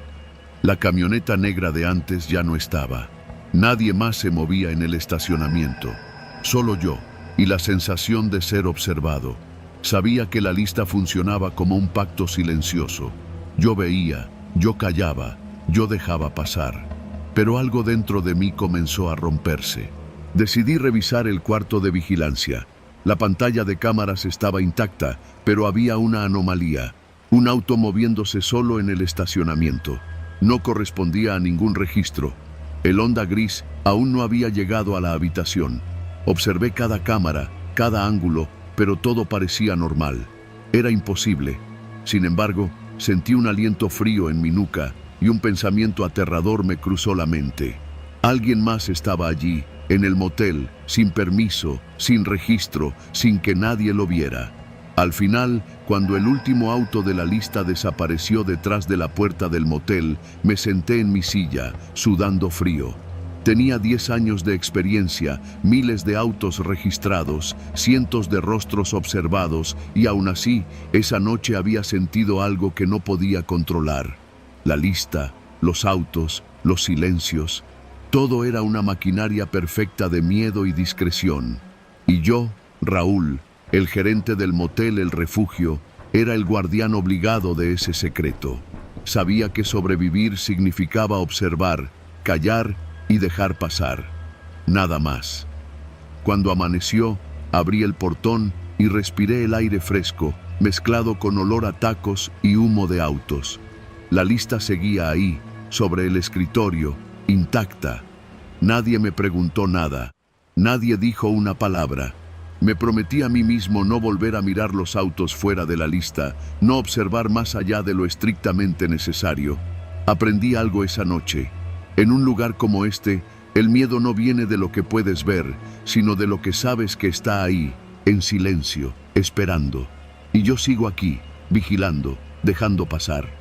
La camioneta negra de antes ya no estaba. Nadie más se movía en el estacionamiento. Solo yo, y la sensación de ser observado. Sabía que la lista funcionaba como un pacto silencioso. Yo veía, yo callaba, yo dejaba pasar. Pero algo dentro de mí comenzó a romperse. Decidí revisar el cuarto de vigilancia. La pantalla de cámaras estaba intacta, pero había una anomalía. Un auto moviéndose solo en el estacionamiento. No correspondía a ningún registro. El Honda gris aún no había llegado a la habitación. Observé cada cámara, cada ángulo, pero todo parecía normal. Era imposible. Sin embargo, sentí un aliento frío en mi nuca y un pensamiento aterrador me cruzó la mente. Alguien más estaba allí, en el motel, sin permiso, sin registro, sin que nadie lo viera. Al final, cuando el último auto de la lista desapareció detrás de la puerta del motel, me senté en mi silla, sudando frío. Tenía 10 años de experiencia, miles de autos registrados, cientos de rostros observados, y aún así, esa noche había sentido algo que no podía controlar. La lista, los autos, los silencios, todo era una maquinaria perfecta de miedo y discreción. Y yo, Raúl, el gerente del motel El Refugio, era el guardián obligado de ese secreto. Sabía que sobrevivir significaba observar, callar y dejar pasar. Nada más. Cuando amaneció, abrí el portón y respiré el aire fresco, mezclado con olor a tacos y humo de autos. La lista seguía ahí, sobre el escritorio, intacta. Nadie me preguntó nada. Nadie dijo una palabra. Me prometí a mí mismo no volver a mirar los autos fuera de la lista, no observar más allá de lo estrictamente necesario. Aprendí algo esa noche. En un lugar como este, el miedo no viene de lo que puedes ver, sino de lo que sabes que está ahí, en silencio, esperando. Y yo sigo aquí, vigilando, dejando pasar.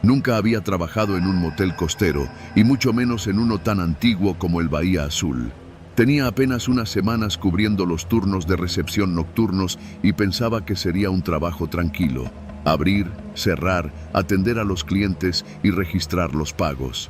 Nunca había trabajado en un motel costero, y mucho menos en uno tan antiguo como el Bahía Azul. Tenía apenas unas semanas cubriendo los turnos de recepción nocturnos y pensaba que sería un trabajo tranquilo. Abrir, cerrar, atender a los clientes y registrar los pagos.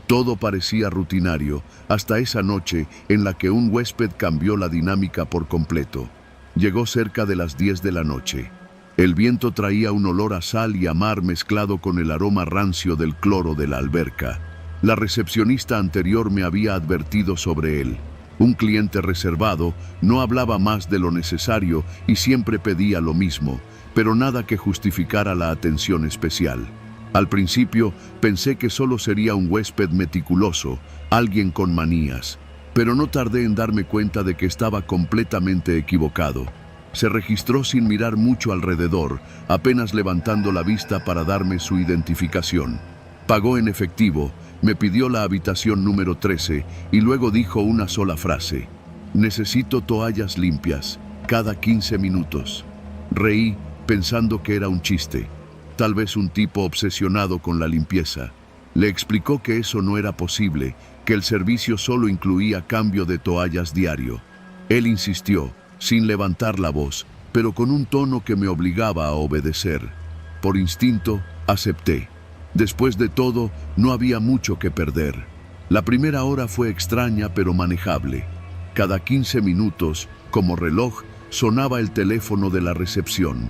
Todo parecía rutinario, hasta esa noche en la que un huésped cambió la dinámica por completo. Llegó cerca de las 10 de la noche. El viento traía un olor a sal y a mar mezclado con el aroma rancio del cloro de la alberca. La recepcionista anterior me había advertido sobre él. Un cliente reservado, no hablaba más de lo necesario y siempre pedía lo mismo, pero nada que justificara la atención especial. Al principio pensé que solo sería un huésped meticuloso, alguien con manías, pero no tardé en darme cuenta de que estaba completamente equivocado. Se registró sin mirar mucho alrededor, apenas levantando la vista para darme su identificación. Pagó en efectivo, me pidió la habitación número 13 y luego dijo una sola frase: necesito toallas limpias, cada 15 minutos. Reí pensando que era un chiste, tal vez un tipo obsesionado con la limpieza. Le explicó que eso no era posible, que el servicio solo incluía cambio de toallas diario. Él insistió, sin levantar la voz, pero con un tono que me obligaba a obedecer. Por instinto, acepté. Después de todo, no había mucho que perder. La primera hora fue extraña pero manejable. Cada 15 minutos, como reloj, sonaba el teléfono de la recepción.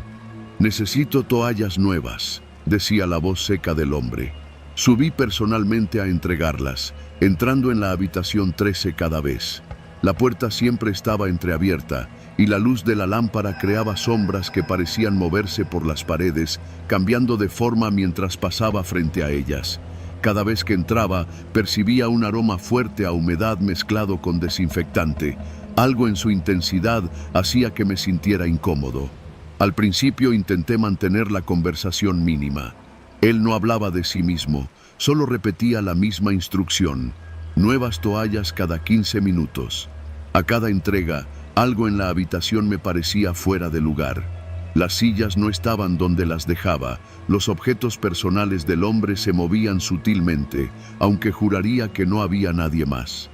Necesito toallas nuevas, decía la voz seca del hombre. Subí personalmente a entregarlas, entrando en la habitación 13 cada vez. La puerta siempre estaba entreabierta y la luz de la lámpara creaba sombras que parecían moverse por las paredes, cambiando de forma mientras pasaba frente a ellas. Cada vez que entraba, percibía un aroma fuerte a humedad mezclado con desinfectante. Algo en su intensidad hacía que me sintiera incómodo. Al principio intenté mantener la conversación mínima. Él no hablaba de sí mismo, solo repetía la misma instrucción: nuevas toallas cada 15 minutos. A cada entrega, algo en la habitación me parecía fuera de lugar. Las sillas no estaban donde las dejaba, los objetos personales del hombre se movían sutilmente, aunque juraría que no había nadie más.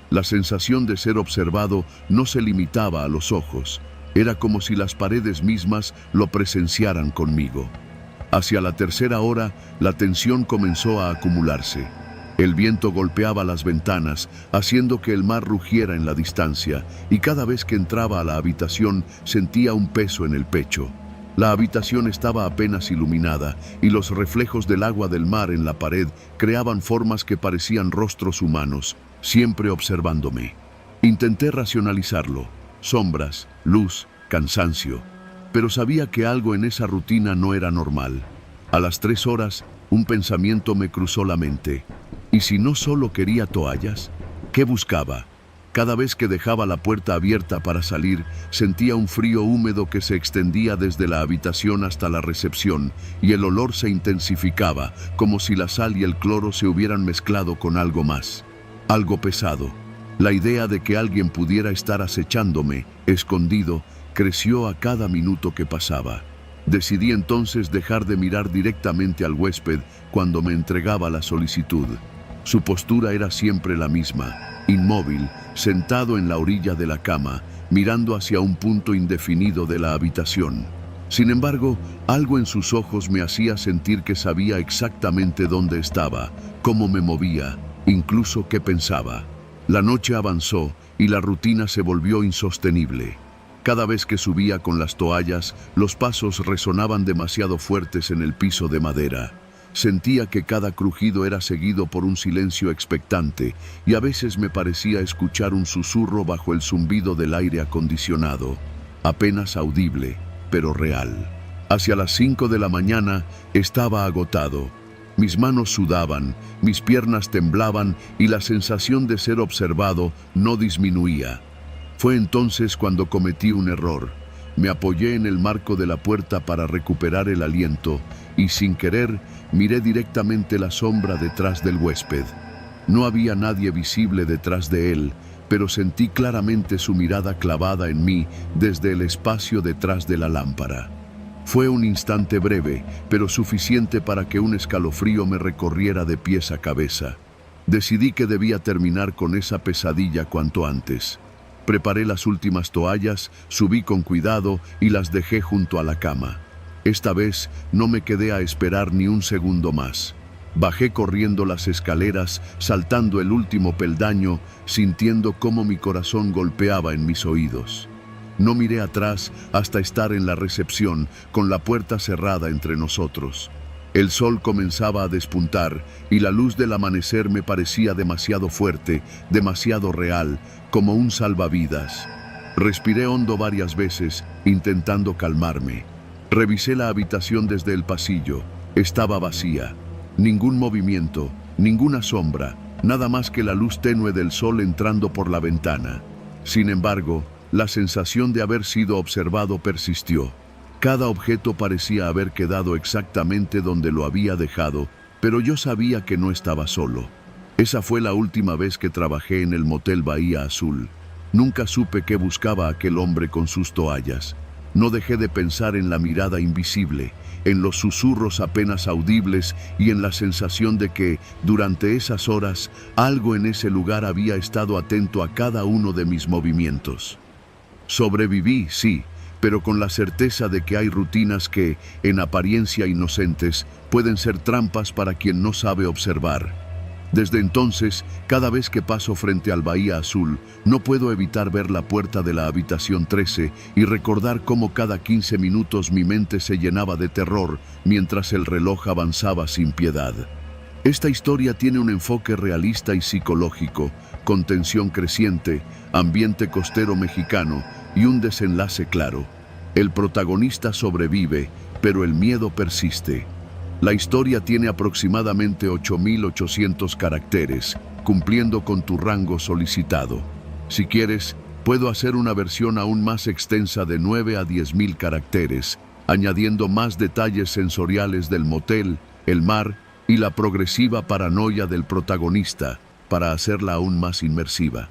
La sensación de ser observado no se limitaba a los ojos, era como si las paredes mismas lo presenciaran conmigo. Hacia la tercera hora, la tensión comenzó a acumularse. El viento golpeaba las ventanas, haciendo que el mar rugiera en la distancia, y cada vez que entraba a la habitación sentía un peso en el pecho. La habitación estaba apenas iluminada, y los reflejos del agua del mar en la pared creaban formas que parecían rostros humanos, siempre observándome. Intenté racionalizarlo: sombras, luz, cansancio. Pero sabía que algo en esa rutina no era normal. A las 3 horas, un pensamiento me cruzó la mente. ¿Y si no solo quería toallas? ¿Qué buscaba? Cada vez que dejaba la puerta abierta para salir, sentía un frío húmedo que se extendía desde la habitación hasta la recepción, y el olor se intensificaba, como si la sal y el cloro se hubieran mezclado con algo más. Algo pesado. La idea de que alguien pudiera estar acechándome, escondido, creció a cada minuto que pasaba. Decidí entonces dejar de mirar directamente al huésped cuando me entregaba la solicitud. Su postura era siempre la misma, inmóvil, sentado en la orilla de la cama, mirando hacia un punto indefinido de la habitación. Sin embargo, algo en sus ojos me hacía sentir que sabía exactamente dónde estaba, cómo me movía, incluso qué pensaba. La noche avanzó y la rutina se volvió insostenible. Cada vez que subía con las toallas, los pasos resonaban demasiado fuertes en el piso de madera. Sentía que cada crujido era seguido por un silencio expectante, y a veces me parecía escuchar un susurro bajo el zumbido del aire acondicionado, apenas audible, pero real. Hacia las 5 de la mañana estaba agotado. Mis manos sudaban, mis piernas temblaban y la sensación de ser observado no disminuía. Fue entonces cuando cometí un error. Me apoyé en el marco de la puerta para recuperar el aliento y, sin querer, miré directamente la sombra detrás del huésped. No había nadie visible detrás de él, pero sentí claramente su mirada clavada en mí desde el espacio detrás de la lámpara. Fue un instante breve, pero suficiente para que un escalofrío me recorriera de pies a cabeza. Decidí que debía terminar con esa pesadilla cuanto antes. Preparé las últimas toallas, subí con cuidado y las dejé junto a la cama. Esta vez no me quedé a esperar ni un segundo más. Bajé corriendo las escaleras, saltando el último peldaño, sintiendo cómo mi corazón golpeaba en mis oídos. No miré atrás hasta estar en la recepción, con la puerta cerrada entre nosotros. El sol comenzaba a despuntar y la luz del amanecer me parecía demasiado fuerte, demasiado real, como un salvavidas. Respiré hondo varias veces, intentando calmarme. Revisé la habitación desde el pasillo. Estaba vacía. Ningún movimiento, ninguna sombra, nada más que la luz tenue del sol entrando por la ventana. Sin embargo, la sensación de haber sido observado persistió. Cada objeto parecía haber quedado exactamente donde lo había dejado, pero yo sabía que no estaba solo. Esa fue la última vez que trabajé en el motel Bahía Azul. Nunca supe qué buscaba aquel hombre con sus toallas. No dejé de pensar en la mirada invisible, en los susurros apenas audibles y en la sensación de que, durante esas horas, algo en ese lugar había estado atento a cada uno de mis movimientos. Sobreviví, sí, pero con la certeza de que hay rutinas que, en apariencia inocentes, pueden ser trampas para quien no sabe observar. Desde entonces, cada vez que paso frente al Bahía Azul, no puedo evitar ver la puerta de la habitación 13 y recordar cómo cada 15 minutos mi mente se llenaba de terror mientras el reloj avanzaba sin piedad. Esta historia tiene un enfoque realista y psicológico, con tensión creciente, ambiente costero mexicano y un desenlace claro. El protagonista sobrevive, pero el miedo persiste. La historia tiene aproximadamente 8.800 caracteres, cumpliendo con tu rango solicitado. Si quieres, puedo hacer una versión aún más extensa de 9 a 10.000 caracteres, añadiendo más detalles sensoriales del motel, el mar y la progresiva paranoia del protagonista, para hacerla aún más inmersiva.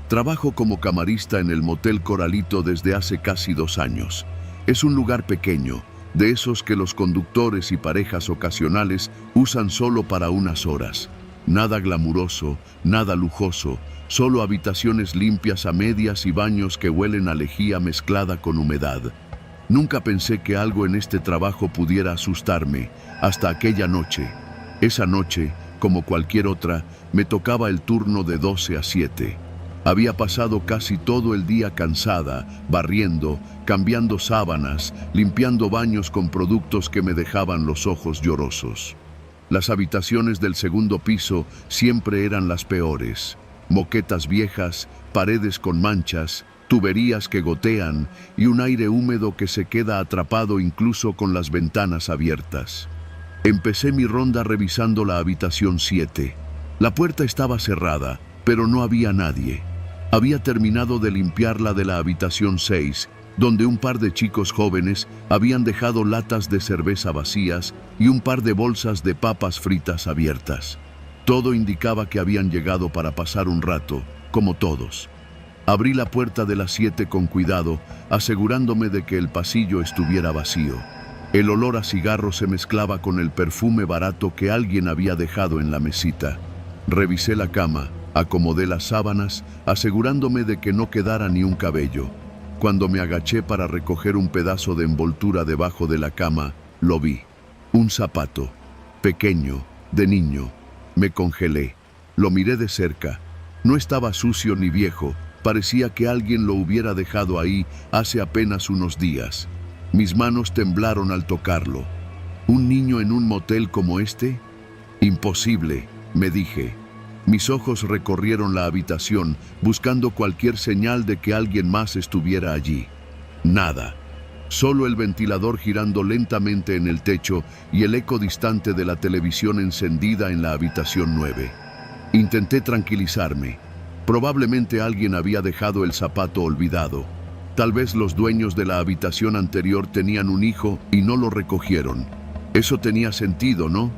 Trabajo como camarista en el Motel Coralito desde hace casi 2 años. Es un lugar pequeño, de esos que los conductores y parejas ocasionales usan solo para unas horas. Nada glamuroso, nada lujoso, solo habitaciones limpias a medias y baños que huelen a lejía mezclada con humedad. Nunca pensé que algo en este trabajo pudiera asustarme, hasta aquella noche. Esa noche, como cualquier otra, me tocaba el turno de 12 a 7. Había pasado casi todo el día cansada, barriendo, cambiando sábanas, limpiando baños con productos que me dejaban los ojos llorosos. Las habitaciones del segundo piso siempre eran las peores. Moquetas viejas, paredes con manchas, tuberías que gotean y un aire húmedo que se queda atrapado incluso con las ventanas abiertas. Empecé mi ronda revisando la habitación 7. La puerta estaba cerrada, pero no había nadie. Había terminado de limpiar la de la habitación 6, donde un par de chicos jóvenes habían dejado latas de cerveza vacías y un par de bolsas de papas fritas abiertas. Todo indicaba que habían llegado para pasar un rato, como todos. Abrí la puerta de la 7 con cuidado, asegurándome de que el pasillo estuviera vacío. El olor a cigarro se mezclaba con el perfume barato que alguien había dejado en la mesita. Revisé la cama, acomodé las sábanas, asegurándome de que no quedara ni un cabello. Cuando me agaché para recoger un pedazo de envoltura debajo de la cama, lo vi. Un zapato, pequeño, de niño. Me congelé. Lo miré de cerca. No estaba sucio ni viejo. Parecía que alguien lo hubiera dejado ahí hace apenas unos días. Mis manos temblaron al tocarlo. ¿Un niño en un motel como este? Imposible, me dije. Mis ojos recorrieron la habitación, buscando cualquier señal de que alguien más estuviera allí. Nada. Solo el ventilador girando lentamente en el techo y el eco distante de la televisión encendida en la habitación 9. Intenté tranquilizarme. Probablemente alguien había dejado el zapato olvidado. Tal vez los dueños de la habitación anterior tenían un hijo y no lo recogieron. Eso tenía sentido, ¿no?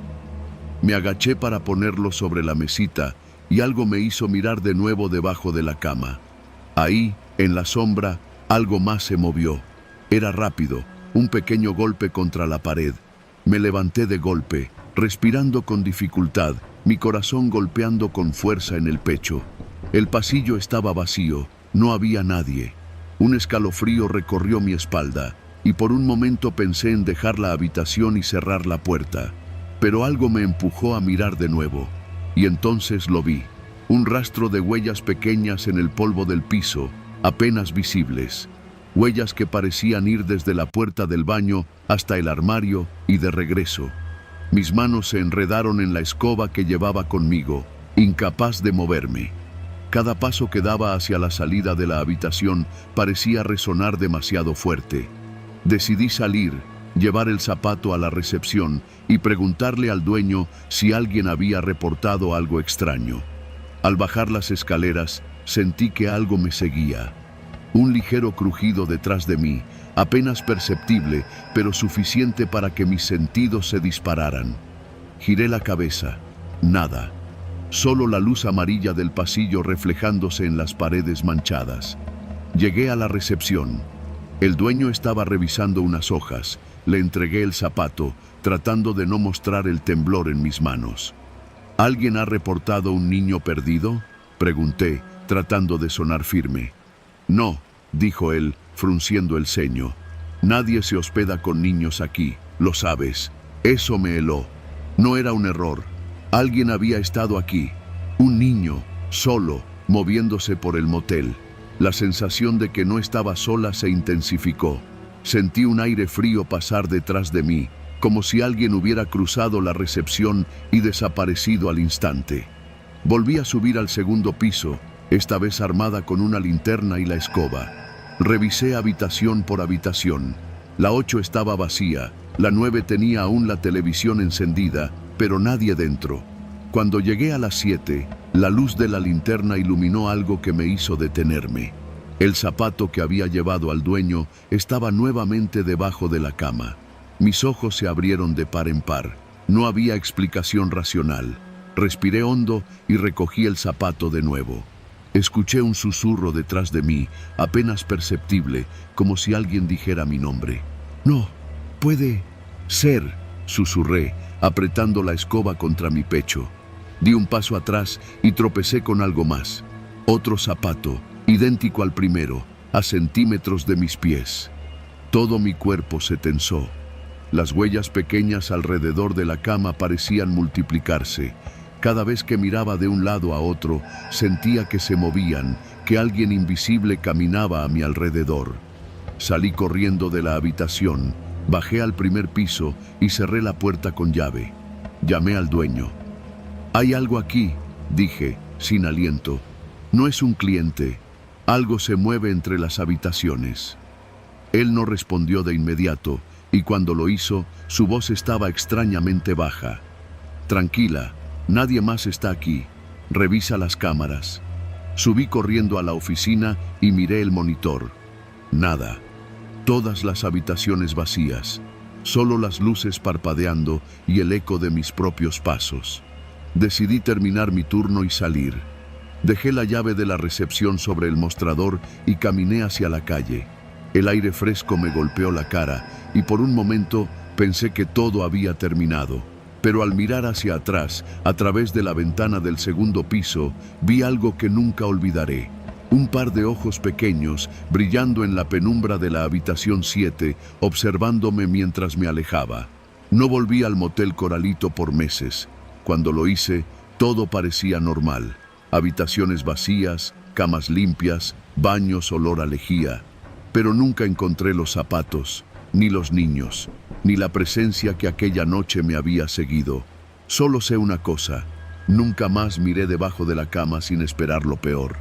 Me agaché para ponerlo sobre la mesita y algo me hizo mirar de nuevo debajo de la cama. Ahí, en la sombra, algo más se movió. Era rápido, un pequeño golpe contra la pared. Me levanté de golpe, respirando con dificultad, mi corazón golpeando con fuerza en el pecho. El pasillo estaba vacío, no había nadie. Un escalofrío recorrió mi espalda y por un momento pensé en dejar la habitación y cerrar la puerta. Pero algo me empujó a mirar de nuevo, y entonces lo vi. un rastro de huellas pequeñas en el polvo del piso, apenas visibles. Huellas que parecían ir desde la puerta del baño hasta el armario y de regreso. Mis manos se enredaron en la escoba que llevaba conmigo, incapaz de moverme. Cada paso que daba hacia la salida de la habitación parecía resonar demasiado fuerte. Decidí salir, llevar el zapato a la recepción y preguntarle al dueño si alguien había reportado algo extraño. Al bajar las escaleras, sentí que algo me seguía. Un ligero crujido detrás de mí, apenas perceptible, pero suficiente para que mis sentidos se dispararan. Giré la cabeza. Nada. Solo la luz amarilla del pasillo reflejándose en las paredes manchadas. Llegué a la recepción. El dueño estaba revisando unas hojas. Le entregué el zapato, tratando de no mostrar el temblor en mis manos. ¿Alguien ha reportado un niño perdido?, pregunté, tratando de sonar firme. No, dijo él, frunciendo el ceño. Nadie se hospeda con niños aquí, lo sabes. Eso me heló. No era un error. Alguien había estado aquí. Un niño, solo, moviéndose por el motel. La sensación de que no estaba sola se intensificó. Sentí un aire frío pasar detrás de mí, como si alguien hubiera cruzado la recepción y desaparecido al instante. Volví a subir al segundo piso, esta vez armada con una linterna y la escoba. Revisé habitación por habitación. La 8 estaba vacía, la 9 tenía aún la televisión encendida, pero nadie dentro. Cuando llegué a la 7, la luz de la linterna iluminó algo que me hizo detenerme. El zapato que había llevado al dueño estaba nuevamente debajo de la cama. Mis ojos se abrieron de par en par. No había explicación racional. Respiré hondo y recogí el zapato de nuevo. Escuché un susurro detrás de mí, apenas perceptible, como si alguien dijera mi nombre. «No, puede ser», susurré, apretando la escoba contra mi pecho. Di un paso atrás y tropecé con algo más. Otro zapato, idéntico al primero, a centímetros de mis pies. Todo mi cuerpo se tensó. Las huellas pequeñas alrededor de la cama parecían multiplicarse. Cada vez que miraba de un lado a otro, sentía que se movían, que alguien invisible caminaba a mi alrededor. Salí corriendo de la habitación, bajé al primer piso y cerré la puerta con llave. Llamé al dueño. «Hay algo aquí», dije, sin aliento. «No es un cliente. Algo se mueve entre las habitaciones». Él no respondió de inmediato, y cuando lo hizo, su voz estaba extrañamente baja. «Tranquila, nadie más está aquí. Revisa las cámaras». Subí corriendo a la oficina y miré el monitor. Nada. Todas las habitaciones vacías. Solo las luces parpadeando y el eco de mis propios pasos. Decidí terminar mi turno y salir. Dejé la llave de la recepción sobre el mostrador y caminé hacia la calle. El aire fresco me golpeó la cara y por un momento pensé que todo había terminado. Pero al mirar hacia atrás, a través de la ventana del segundo piso, vi algo que nunca olvidaré. Un par de ojos pequeños brillando en la penumbra de la habitación 7, observándome mientras me alejaba. No volví al motel Coralito por meses. Cuando lo hice, todo parecía normal. Habitaciones vacías, camas limpias, baños olor a lejía. Pero nunca encontré los zapatos, ni los niños, ni la presencia que aquella noche me había seguido. Solo sé una cosa, nunca más miré debajo de la cama sin esperar lo peor.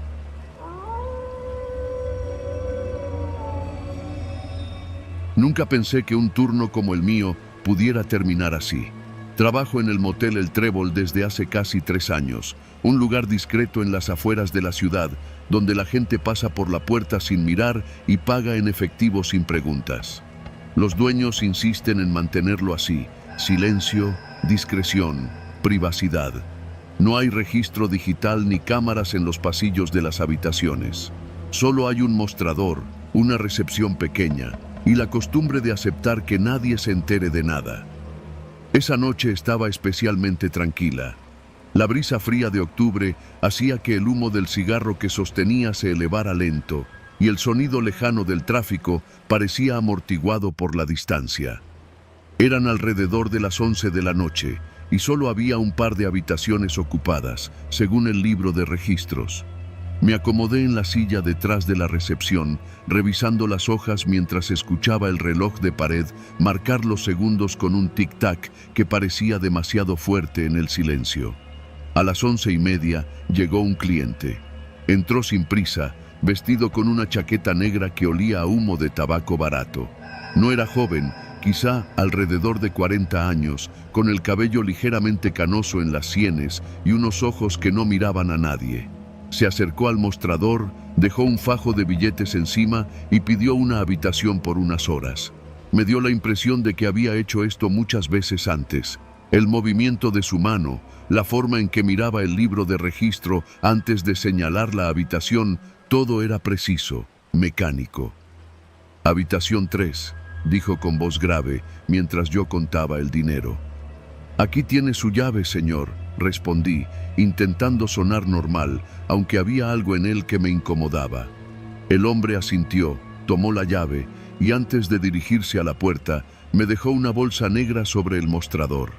Nunca pensé que un turno como el mío pudiera terminar así. Trabajo en el motel El Trébol desde hace casi 3 años, un lugar discreto en las afueras de la ciudad, donde la gente pasa por la puerta sin mirar y paga en efectivo sin preguntas. Los dueños insisten en mantenerlo así: silencio, discreción, privacidad. No hay registro digital ni cámaras en los pasillos de las habitaciones. Solo hay un mostrador, una recepción pequeña y la costumbre de aceptar que nadie se entere de nada. Esa noche estaba especialmente tranquila. La brisa fría de octubre hacía que el humo del cigarro que sostenía se elevara lento, y el sonido lejano del tráfico parecía amortiguado por la distancia. Eran alrededor de las 11 de la noche, y solo había un par de habitaciones ocupadas, según el libro de registros. Me acomodé en la silla detrás de la recepción, revisando las hojas mientras escuchaba el reloj de pared marcar los segundos con un tic-tac que parecía demasiado fuerte en el silencio. A las 11:30 llegó un cliente. Entró sin prisa, vestido con una chaqueta negra que olía a humo de tabaco barato. No era joven, quizá alrededor de 40 años, con el cabello ligeramente canoso en las sienes y unos ojos que no miraban a nadie. Se acercó al mostrador, dejó un fajo de billetes encima y pidió una habitación por unas horas. Me dio la impresión de que había hecho esto muchas veces antes. El movimiento de su mano, la forma en que miraba el libro de registro antes de señalar la habitación, todo era preciso, mecánico. «Habitación 3», dijo con voz grave mientras yo contaba el dinero. «Aquí tiene su llave, señor», respondí, intentando sonar normal, aunque había algo en él que me incomodaba. El hombre asintió, tomó la llave y antes de dirigirse a la puerta, me dejó una bolsa negra sobre el mostrador.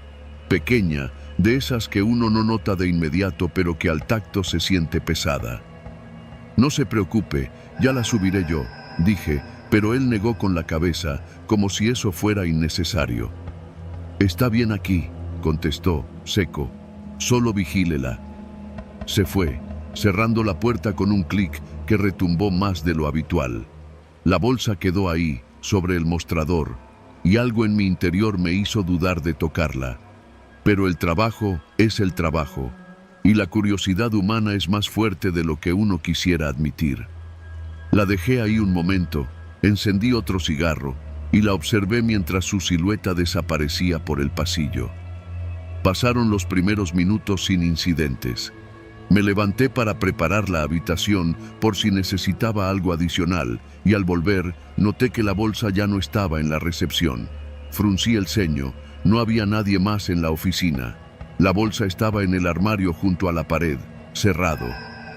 Pequeña, de esas que uno no nota de inmediato pero que al tacto se siente pesada. «No se preocupe, ya la subiré yo», dije, pero él negó con la cabeza, como si eso fuera innecesario. «Está bien aquí», contestó, seco. «Solo vigílela». Se fue, cerrando la puerta con un clic que retumbó más de lo habitual. La bolsa quedó ahí, sobre el mostrador, y algo en mi interior me hizo dudar de tocarla. Pero el trabajo es el trabajo, y la curiosidad humana es más fuerte de lo que uno quisiera admitir. La dejé ahí un momento, encendí otro cigarro, y la observé mientras su silueta desaparecía por el pasillo. Pasaron los primeros minutos sin incidentes. Me levanté para preparar la habitación por si necesitaba algo adicional, y al volver, noté que la bolsa ya no estaba en la recepción. Fruncí el ceño, no había nadie más en la oficina. La bolsa estaba en el armario junto a la pared, cerrado.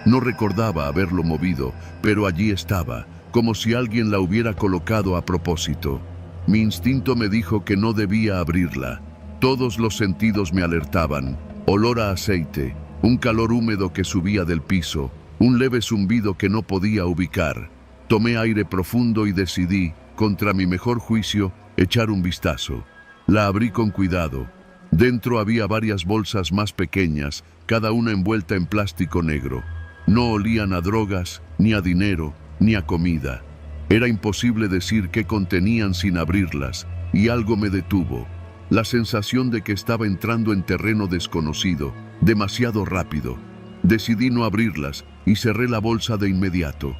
No recordaba haberlo movido, pero allí estaba, como si alguien la hubiera colocado a propósito. Mi instinto me dijo que no debía abrirla. Todos los sentidos me alertaban: olor a aceite, un calor húmedo que subía del piso, un leve zumbido que no podía ubicar. Tomé aire profundo y decidí, contra mi mejor juicio, echar un vistazo. La abrí con cuidado. Dentro había varias bolsas más pequeñas, cada una envuelta en plástico negro. No olían a drogas, ni a dinero, ni a comida. Era imposible decir qué contenían sin abrirlas, y algo me detuvo. La sensación de que estaba entrando en terreno desconocido, demasiado rápido. Decidí no abrirlas y cerré la bolsa de inmediato.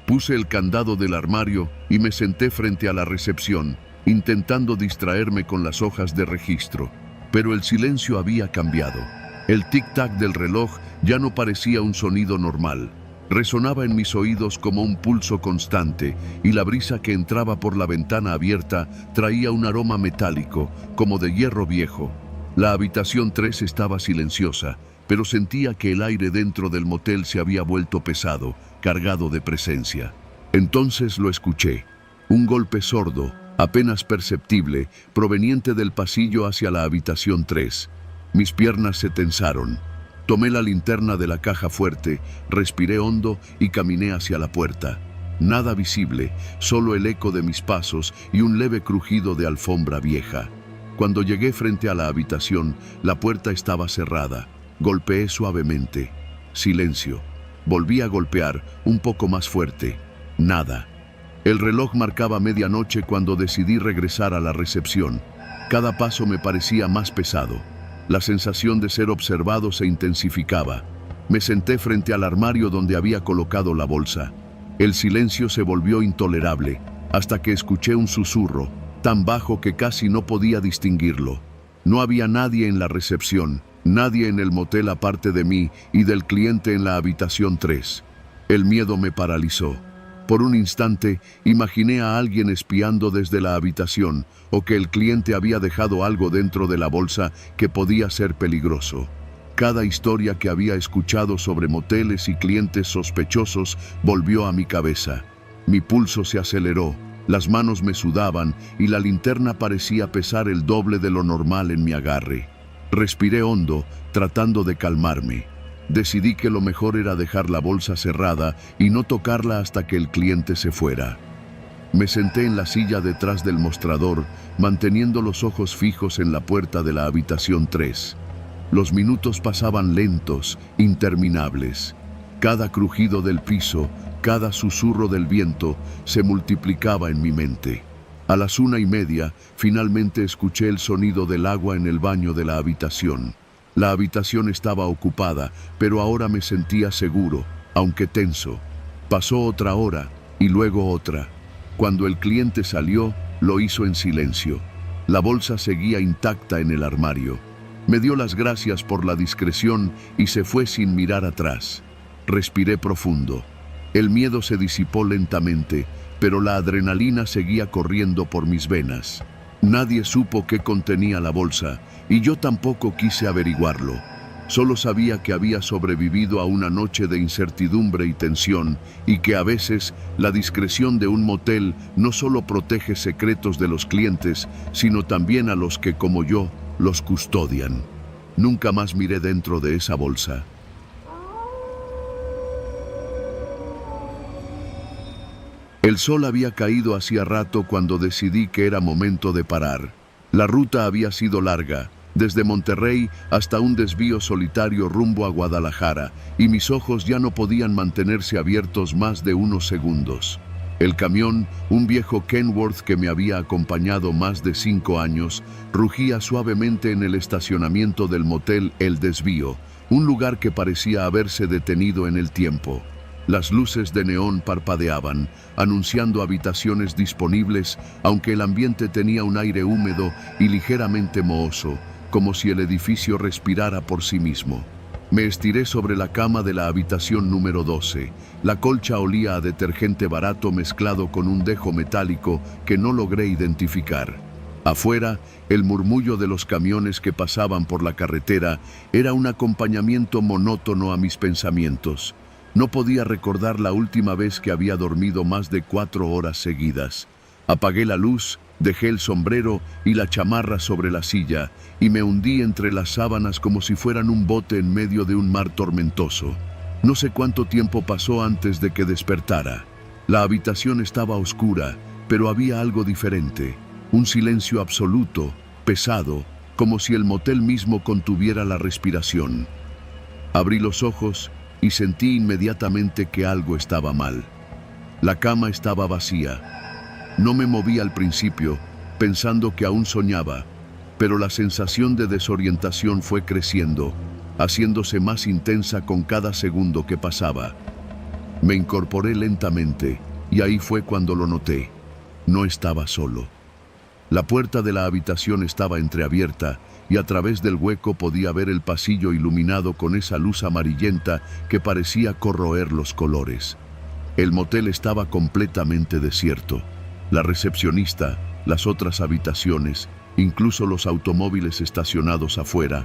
Puse el candado del armario y me senté frente a la recepción, intentando distraerme con las hojas de registro. Pero el silencio había cambiado. El tic-tac del reloj ya no parecía un sonido normal. Resonaba en mis oídos como un pulso constante, y la brisa que entraba por la ventana abierta traía un aroma metálico, como de hierro viejo. La habitación 3 estaba silenciosa, pero sentía que el aire dentro del motel se había vuelto pesado, cargado de presencia. Entonces lo escuché. Un golpe sordo, apenas perceptible, proveniente del pasillo hacia la habitación 3. Mis piernas se tensaron. Tomé la linterna de la caja fuerte, respiré hondo y caminé hacia la puerta. Nada visible, solo el eco de mis pasos y un leve crujido de alfombra vieja. Cuando llegué frente a la habitación, la puerta estaba cerrada. Golpeé suavemente. Silencio. Volví a golpear, un poco más fuerte. Nada. El reloj marcaba medianoche cuando decidí regresar a la recepción. Cada paso me parecía más pesado. La sensación de ser observado se intensificaba. Me senté frente al armario donde había colocado la bolsa. El silencio se volvió intolerable, hasta que escuché un susurro, tan bajo que casi no podía distinguirlo. No había nadie en la recepción, nadie en el motel aparte de mí y del cliente en la habitación 3. El miedo me paralizó. Por un instante, imaginé a alguien espiando desde la habitación, o que el cliente había dejado algo dentro de la bolsa que podía ser peligroso. Cada historia que había escuchado sobre moteles y clientes sospechosos volvió a mi cabeza. Mi pulso se aceleró, las manos me sudaban y la linterna parecía pesar el doble de lo normal en mi agarre. Respiré hondo, tratando de calmarme. Decidí que lo mejor era dejar la bolsa cerrada y no tocarla hasta que el cliente se fuera. Me senté en la silla detrás del mostrador, manteniendo los ojos fijos en la puerta de la habitación 3. Los minutos pasaban lentos, interminables. Cada crujido del piso, cada susurro del viento se multiplicaba en mi mente. A las 1:30, finalmente escuché el sonido del agua en el baño de la habitación. La habitación estaba ocupada, pero ahora me sentía seguro, aunque tenso. Pasó otra hora, y luego otra. Cuando el cliente salió, lo hizo en silencio. La bolsa seguía intacta en el armario. Me dio las gracias por la discreción y se fue sin mirar atrás. Respiré profundo. El miedo se disipó lentamente, pero la adrenalina seguía corriendo por mis venas. Nadie supo qué contenía la bolsa, y yo tampoco quise averiguarlo. Solo sabía que había sobrevivido a una noche de incertidumbre y tensión, y que a veces la discreción de un motel no solo protege secretos de los clientes, sino también a los que, como yo, los custodian. Nunca más miré dentro de esa bolsa. El sol había caído hacía rato cuando decidí que era momento de parar. La ruta había sido larga, desde Monterrey hasta un desvío solitario rumbo a Guadalajara, y mis ojos ya no podían mantenerse abiertos más de unos segundos. El camión, un viejo Kenworth que me había acompañado más de 5 años, rugía suavemente en el estacionamiento del motel El Desvío, un lugar que parecía haberse detenido en el tiempo. Las luces de neón parpadeaban, anunciando habitaciones disponibles, aunque el ambiente tenía un aire húmedo y ligeramente mohoso, como si el edificio respirara por sí mismo. Me estiré sobre la cama de la habitación número 12. La colcha olía a detergente barato mezclado con un dejo metálico que no logré identificar. Afuera, el murmullo de los camiones que pasaban por la carretera era un acompañamiento monótono a mis pensamientos. No podía recordar la última vez que había dormido más de 4 horas seguidas. Apagué la luz, dejé el sombrero y la chamarra sobre la silla y me hundí entre las sábanas como si fueran un bote en medio de un mar tormentoso. No sé cuánto tiempo pasó antes de que despertara. La habitación estaba oscura, pero había algo diferente. Un silencio absoluto, pesado, como si el motel mismo contuviera la respiración. Abrí los ojos y sentí inmediatamente que algo estaba mal. La cama estaba vacía. No me moví al principio, pensando que aún soñaba, pero la sensación de desorientación fue creciendo, haciéndose más intensa con cada segundo que pasaba. Me incorporé lentamente, y ahí fue cuando lo noté. No estaba solo. La puerta de la habitación estaba entreabierta, y a través del hueco podía ver el pasillo iluminado con esa luz amarillenta que parecía corroer los colores. El motel estaba completamente desierto. La recepcionista, las otras habitaciones, incluso los automóviles estacionados afuera,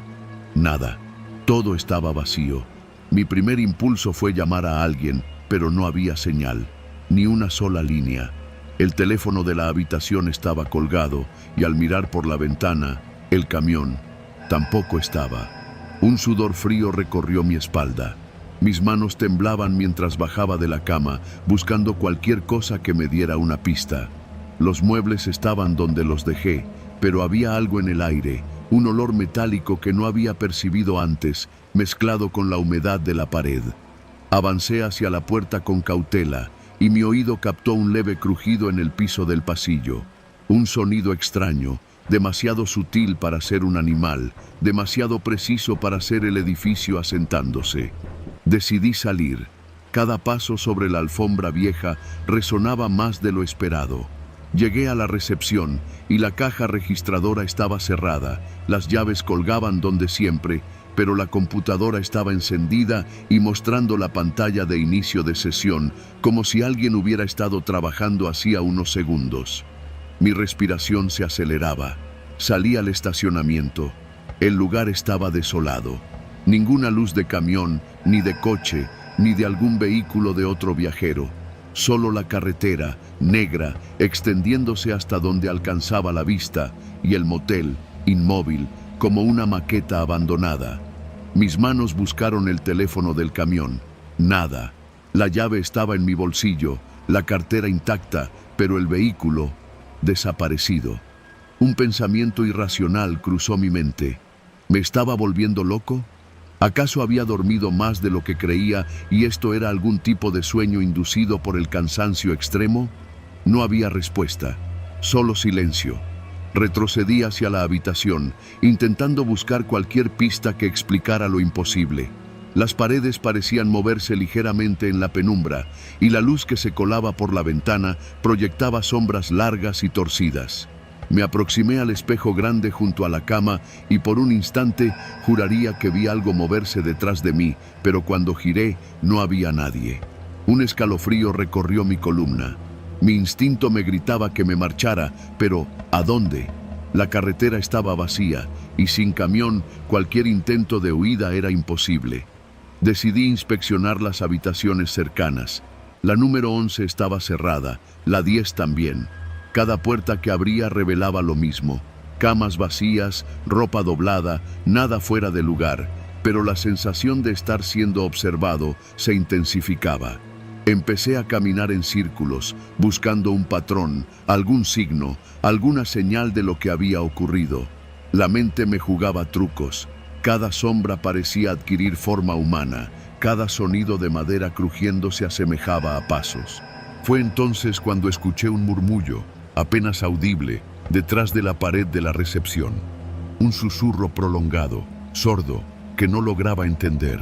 nada. Todo estaba vacío. Mi primer impulso fue llamar a alguien, pero no había señal, ni una sola línea. El teléfono de la habitación estaba colgado y al mirar por la ventana, el camión tampoco estaba. Un sudor frío recorrió mi espalda. Mis manos temblaban mientras bajaba de la cama, buscando cualquier cosa que me diera una pista. Los muebles estaban donde los dejé, pero había algo en el aire, un olor metálico que no había percibido antes, mezclado con la humedad de la pared. Avancé hacia la puerta con cautela, y mi oído captó un leve crujido en el piso del pasillo. Un sonido extraño, demasiado sutil para ser un animal, demasiado preciso para ser el edificio asentándose. Decidí salir. Cada paso sobre la alfombra vieja resonaba más de lo esperado. Llegué a la recepción y la caja registradora estaba cerrada, las llaves colgaban donde siempre, pero la computadora estaba encendida y mostrando la pantalla de inicio de sesión, como si alguien hubiera estado trabajando hacía unos segundos. Mi respiración se aceleraba. Salí al estacionamiento. El lugar estaba desolado. Ninguna luz de camión, ni de coche, ni de algún vehículo de otro viajero. Solo la carretera, negra, extendiéndose hasta donde alcanzaba la vista, y el motel, inmóvil, como una maqueta abandonada. Mis manos buscaron el teléfono del camión. Nada. La llave estaba en mi bolsillo, la cartera intacta, pero el vehículo desaparecido. Un pensamiento irracional cruzó mi mente. ¿Me estaba volviendo loco? ¿Acaso había dormido más de lo que creía y esto era algún tipo de sueño inducido por el cansancio extremo? No había respuesta, solo silencio. Retrocedí hacia la habitación, intentando buscar cualquier pista que explicara lo imposible. Las paredes parecían moverse ligeramente en la penumbra y la luz que se colaba por la ventana proyectaba sombras largas y torcidas. Me aproximé al espejo grande junto a la cama y por un instante juraría que vi algo moverse detrás de mí, pero cuando giré no había nadie. Un escalofrío recorrió mi columna. Mi instinto me gritaba que me marchara, pero ¿a dónde? La carretera estaba vacía y sin camión cualquier intento de huida era imposible. Decidí inspeccionar las habitaciones cercanas. La número 11 estaba cerrada, la 10 también. Cada puerta que abría revelaba lo mismo. Camas vacías, ropa doblada, nada fuera de lugar, pero la sensación de estar siendo observado se intensificaba. Empecé a caminar en círculos, buscando un patrón, algún signo, alguna señal de lo que había ocurrido. La mente me jugaba trucos. Cada sombra parecía adquirir forma humana, cada sonido de madera crujiendo se asemejaba a pasos. Fue entonces cuando escuché un murmullo, apenas audible, detrás de la pared de la recepción. Un susurro prolongado, sordo, que no lograba entender.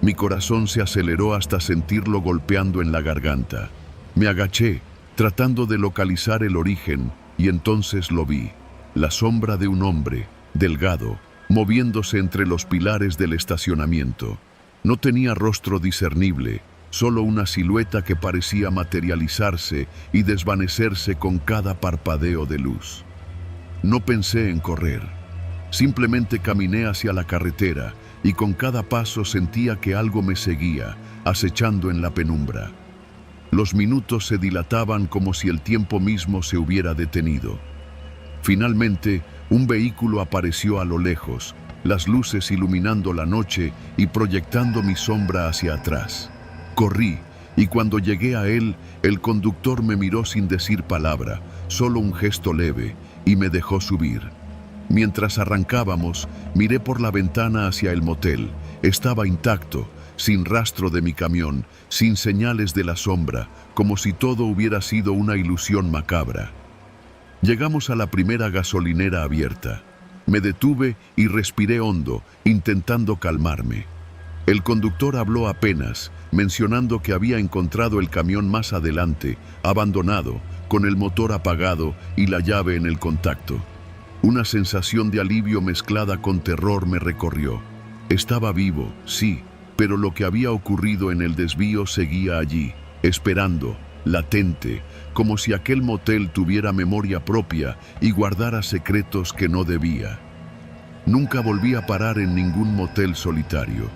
Mi corazón se aceleró hasta sentirlo golpeando en la garganta. Me agaché, tratando de localizar el origen, y entonces lo vi. La sombra de un hombre, delgado, moviéndose entre los pilares del estacionamiento. No tenía rostro discernible, solo una silueta que parecía materializarse y desvanecerse con cada parpadeo de luz. No pensé en correr. Simplemente caminé hacia la carretera y con cada paso sentía que algo me seguía, acechando en la penumbra. Los minutos se dilataban como si el tiempo mismo se hubiera detenido. Finalmente, un vehículo apareció a lo lejos, las luces iluminando la noche y proyectando mi sombra hacia atrás. Corrí, y cuando llegué a él, el conductor me miró sin decir palabra, solo un gesto leve, y me dejó subir. Mientras arrancábamos, miré por la ventana hacia el motel. Estaba intacto, sin rastro de mi camión, sin señales de la sombra, como si todo hubiera sido una ilusión macabra. Llegamos a la primera gasolinera abierta. Me detuve y respiré hondo, intentando calmarme. El conductor habló apenas, mencionando que había encontrado el camión más adelante, abandonado, con el motor apagado y la llave en el contacto. Una sensación de alivio mezclada con terror me recorrió. Estaba vivo, sí, pero lo que había ocurrido en el desvío seguía allí, esperando, latente, como si aquel motel tuviera memoria propia y guardara secretos que no debía. Nunca volví a parar en ningún motel solitario.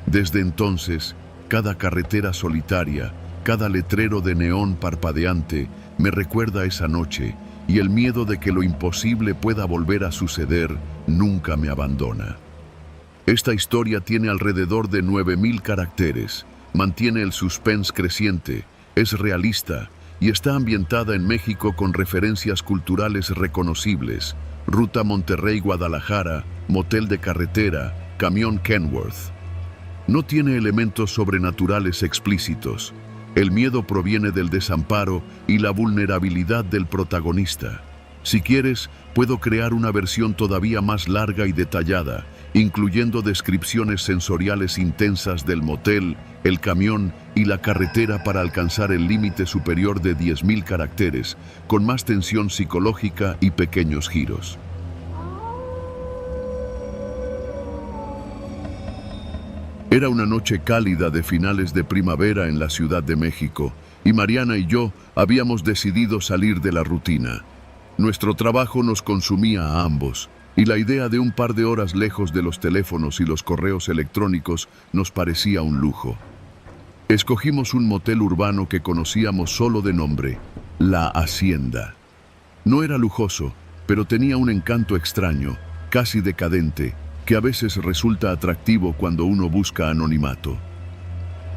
Desde entonces, cada carretera solitaria, cada letrero de neón parpadeante me recuerda esa noche, y el miedo de que lo imposible pueda volver a suceder nunca me abandona. Esta historia tiene alrededor de 9.000 caracteres, mantiene el suspense creciente, es realista y está ambientada en México con referencias culturales reconocibles: Ruta Monterrey-Guadalajara, motel de carretera, camión Kenworth. No tiene elementos sobrenaturales explícitos. El miedo proviene del desamparo y la vulnerabilidad del protagonista. Si quieres, puedo crear una versión todavía más larga y detallada, incluyendo descripciones sensoriales intensas del motel, el camión y la carretera para alcanzar el límite superior de 10.000 caracteres, con más tensión psicológica y pequeños giros. Era una noche cálida de finales de primavera en la Ciudad de México, y Mariana y yo habíamos decidido salir de la rutina. Nuestro trabajo nos consumía a ambos, y la idea de un par de horas lejos de los teléfonos y los correos electrónicos nos parecía un lujo. Escogimos un motel urbano que conocíamos solo de nombre, La Hacienda. No era lujoso, pero tenía un encanto extraño. casi decadente, que a veces resulta atractivo cuando uno busca anonimato.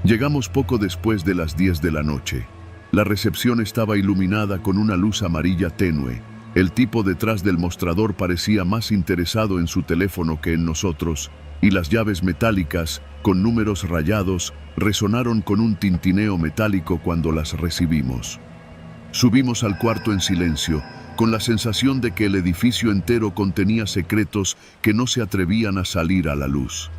Llegamos poco después de las 10 de la noche. La recepción estaba iluminada con una luz amarilla tenue. El tipo detrás del mostrador parecía más interesado en su teléfono que en nosotros, y las llaves metálicas, con números rayados, resonaron con un tintineo metálico cuando las recibimos. Subimos al cuarto en silencio, con la sensación de que el edificio entero contenía secretos que no se atrevían a salir a la luz.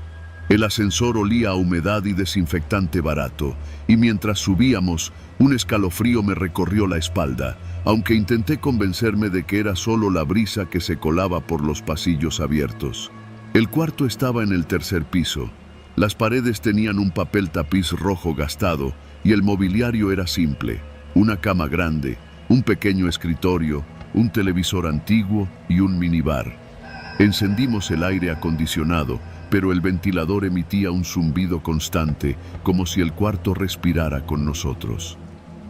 El ascensor olía a humedad y desinfectante barato, y mientras subíamos, un escalofrío me recorrió la espalda, aunque intenté convencerme de que era solo la brisa que se colaba por los pasillos abiertos. El cuarto estaba en el tercer piso. Las paredes tenían un papel tapiz rojo gastado, y el mobiliario era simple: una cama grande, un pequeño escritorio, un televisor antiguo y un minibar. Encendimos el aire acondicionado, pero el ventilador emitía un zumbido constante, como si el cuarto respirara con nosotros.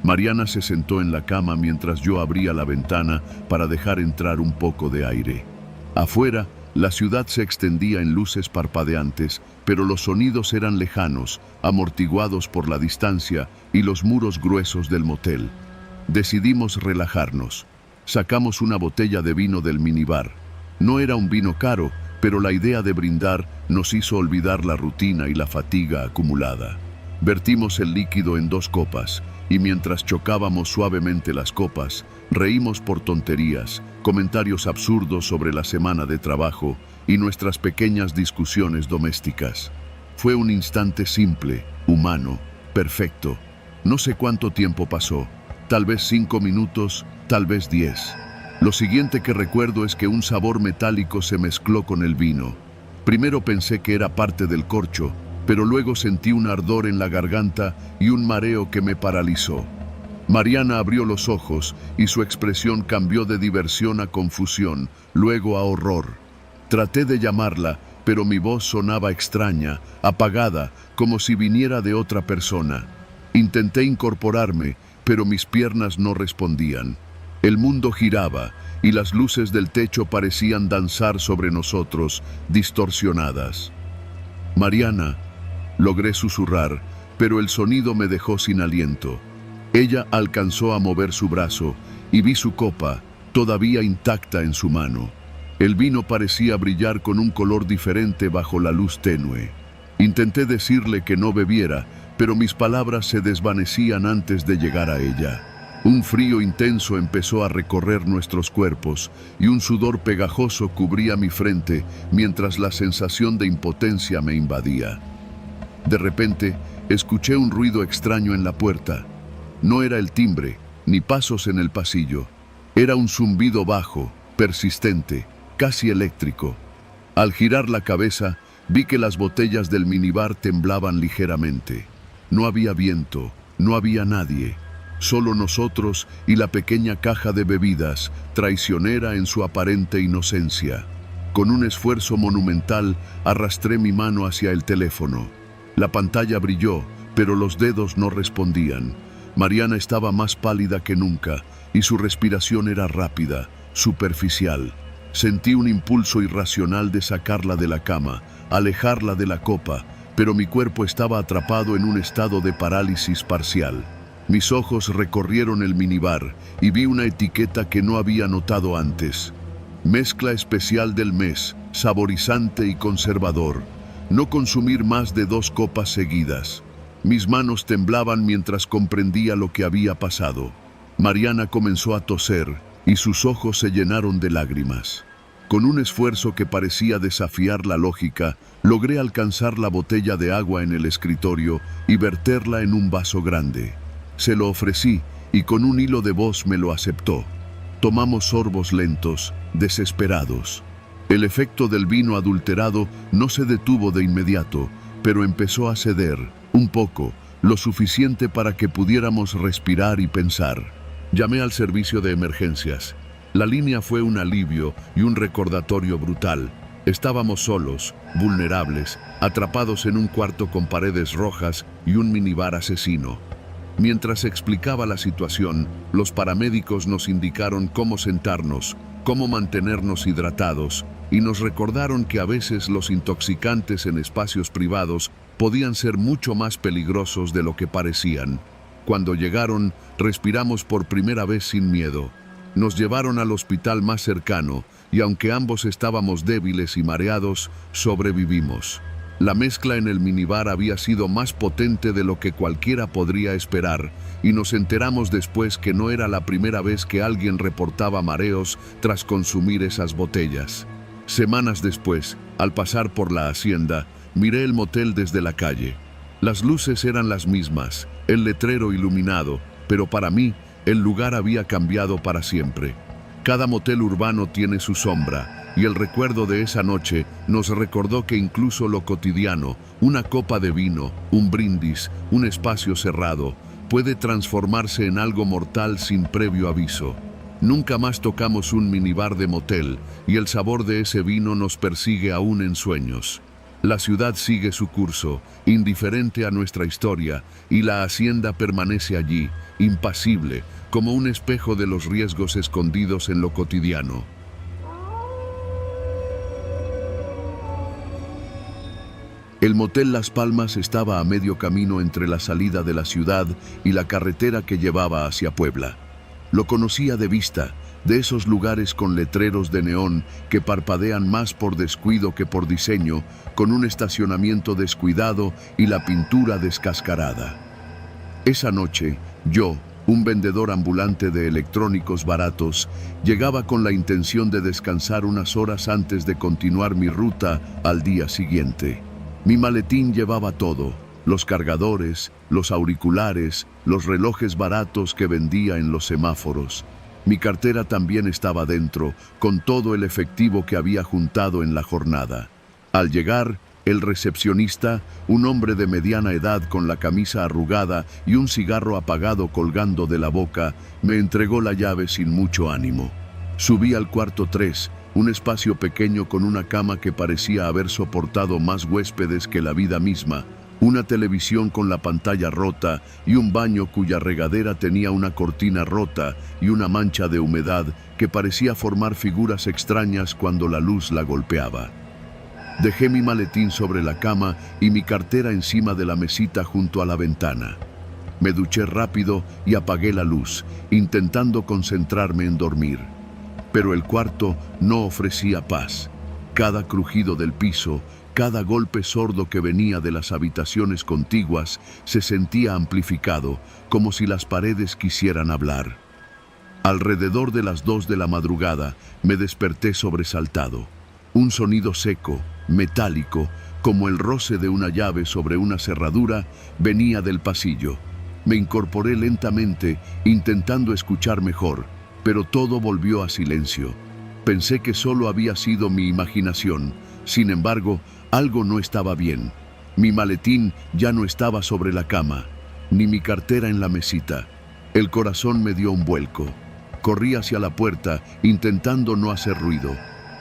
Mariana se sentó en la cama mientras yo abría la ventana para dejar entrar un poco de aire. Afuera, la ciudad se extendía en luces parpadeantes, pero los sonidos eran lejanos, amortiguados por la distancia y los muros gruesos del motel. Decidimos relajarnos. Sacamos una botella de vino del minibar. No era un vino caro, pero la idea de brindar nos hizo olvidar la rutina y la fatiga acumulada. Vertimos el líquido en 2 copas, y mientras chocábamos suavemente las copas, reímos por tonterías, comentarios absurdos sobre la semana de trabajo y nuestras pequeñas discusiones domésticas. Fue un instante simple, humano, perfecto. No sé cuánto tiempo pasó, tal vez 5 minutos, tal vez 10. Lo siguiente que recuerdo es que un sabor metálico se mezcló con el vino. Primero pensé que era parte del corcho, pero luego sentí un ardor en la garganta y un mareo que me paralizó. Mariana abrió los ojos y su expresión cambió de diversión a confusión, luego a horror. Traté de llamarla, pero mi voz sonaba extraña, apagada, como si viniera de otra persona. Intenté incorporarme, pero mis piernas no respondían. El mundo giraba y las luces del techo parecían danzar sobre nosotros, distorsionadas. «Mariana», logré susurrar, pero el sonido me dejó sin aliento. Ella alcanzó a mover su brazo y vi su copa, todavía intacta en su mano. El vino parecía brillar con un color diferente bajo la luz tenue. Intenté decirle que no bebiera, pero mis palabras se desvanecían antes de llegar a ella. Un frío intenso empezó a recorrer nuestros cuerpos y un sudor pegajoso cubría mi frente mientras la sensación de impotencia me invadía. De repente, escuché un ruido extraño en la puerta. No era el timbre, ni pasos en el pasillo. Era un zumbido bajo, persistente, casi eléctrico. Al girar la cabeza, vi que las botellas del minibar temblaban ligeramente. No había viento, no había nadie. Solo nosotros y la pequeña caja de bebidas, traicionera en su aparente inocencia. Con un esfuerzo monumental, arrastré mi mano hacia el teléfono. La pantalla brilló, pero los dedos no respondían. Mariana estaba más pálida que nunca, y su respiración era rápida, superficial. Sentí un impulso irracional de sacarla de la cama, alejarla de la copa, pero mi cuerpo estaba atrapado en un estado de parálisis parcial. Mis ojos recorrieron el minibar y vi una etiqueta que no había notado antes. Mezcla especial del mes, saborizante y conservador. No consumir más de 2 copas seguidas. Mis manos temblaban mientras comprendía lo que había pasado. Mariana comenzó a toser y sus ojos se llenaron de lágrimas. Con un esfuerzo que parecía desafiar la lógica, logré alcanzar la botella de agua en el escritorio y verterla en un vaso grande. Se lo ofrecí y con un hilo de voz me lo aceptó. Tomamos sorbos lentos, desesperados. El efecto del vino adulterado no se detuvo de inmediato, pero empezó a ceder, un poco, lo suficiente para que pudiéramos respirar y pensar. Llamé al servicio de emergencias. La línea fue un alivio y un recordatorio brutal. Estábamos solos, vulnerables, atrapados en un cuarto con paredes rojas y un minibar asesino. Mientras explicaba la situación, los paramédicos nos indicaron cómo sentarnos, cómo mantenernos hidratados, y nos recordaron que a veces los intoxicantes en espacios privados podían ser mucho más peligrosos de lo que parecían. Cuando llegaron, respiramos por primera vez sin miedo. Nos llevaron al hospital más cercano, y aunque ambos estábamos débiles y mareados, sobrevivimos. La mezcla en el minibar había sido más potente de lo que cualquiera podría esperar, y nos enteramos después que no era la primera vez que alguien reportaba mareos tras consumir esas botellas. Semanas después, al pasar por la hacienda, miré el motel desde la calle. Las luces eran las mismas, el letrero iluminado, pero para mí, el lugar había cambiado para siempre. Cada motel urbano tiene su sombra, y el recuerdo de esa noche nos recordó que incluso lo cotidiano, una copa de vino, un brindis, un espacio cerrado, puede transformarse en algo mortal sin previo aviso. Nunca más tocamos un minibar de motel, y el sabor de ese vino nos persigue aún en sueños. La ciudad sigue su curso, indiferente a nuestra historia, y la hacienda permanece allí, impasible, como un espejo de los riesgos escondidos en lo cotidiano. El motel Las Palmas estaba a medio camino entre la salida de la ciudad y la carretera que llevaba hacia Puebla. Lo conocía de vista, de esos lugares con letreros de neón que parpadean más por descuido que por diseño, con un estacionamiento descuidado y la pintura descascarada. Esa noche, yo, un vendedor ambulante de electrónicos baratos, llegaba con la intención de descansar unas horas antes de continuar mi ruta al día siguiente. Mi maletín llevaba todo: los cargadores, los auriculares, los relojes baratos que vendía en los semáforos. Mi cartera también estaba dentro, con todo el efectivo que había juntado en la jornada. Al llegar, el recepcionista, un hombre de mediana edad con la camisa arrugada y un cigarro apagado colgando de la boca, me entregó la llave sin mucho ánimo. Subí al cuarto 3, un espacio pequeño con una cama que parecía haber soportado más huéspedes que la vida misma, una televisión con la pantalla rota y un baño cuya regadera tenía una cortina rota y una mancha de humedad que parecía formar figuras extrañas cuando la luz la golpeaba. Dejé mi maletín sobre la cama y mi cartera encima de la mesita junto a la ventana. Me duché rápido y apagué la luz, intentando concentrarme en dormir. Pero el cuarto no ofrecía paz. Cada crujido del piso, cada golpe sordo que venía de las habitaciones contiguas se sentía amplificado, como si las paredes quisieran hablar. Alrededor de las 2 de la madrugada me desperté sobresaltado. Un sonido seco, metálico, como el roce de una llave sobre una cerradura, venía del pasillo. Me incorporé lentamente, intentando escuchar mejor, pero todo volvió a silencio. Pensé que solo había sido mi imaginación. Sin embargo, algo no estaba bien. Mi maletín ya no estaba sobre la cama, ni mi cartera en la mesita. El corazón me dio un vuelco. Corrí hacia la puerta, intentando no hacer ruido.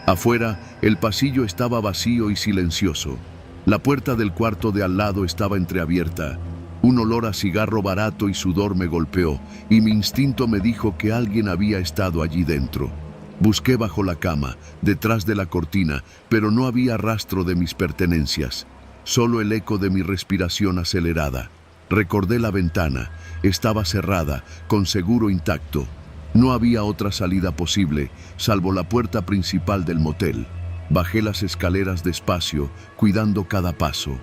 Afuera, el pasillo estaba vacío y silencioso. La puerta del cuarto de al lado estaba entreabierta. Un olor a cigarro barato y sudor me golpeó, y mi instinto me dijo que alguien había estado allí dentro. Busqué bajo la cama, detrás de la cortina, pero no había rastro de mis pertenencias. Solo el eco de mi respiración acelerada. Recordé la ventana. Estaba cerrada, con seguro intacto. No había otra salida posible, salvo la puerta principal del motel. Bajé las escaleras despacio, cuidando cada paso.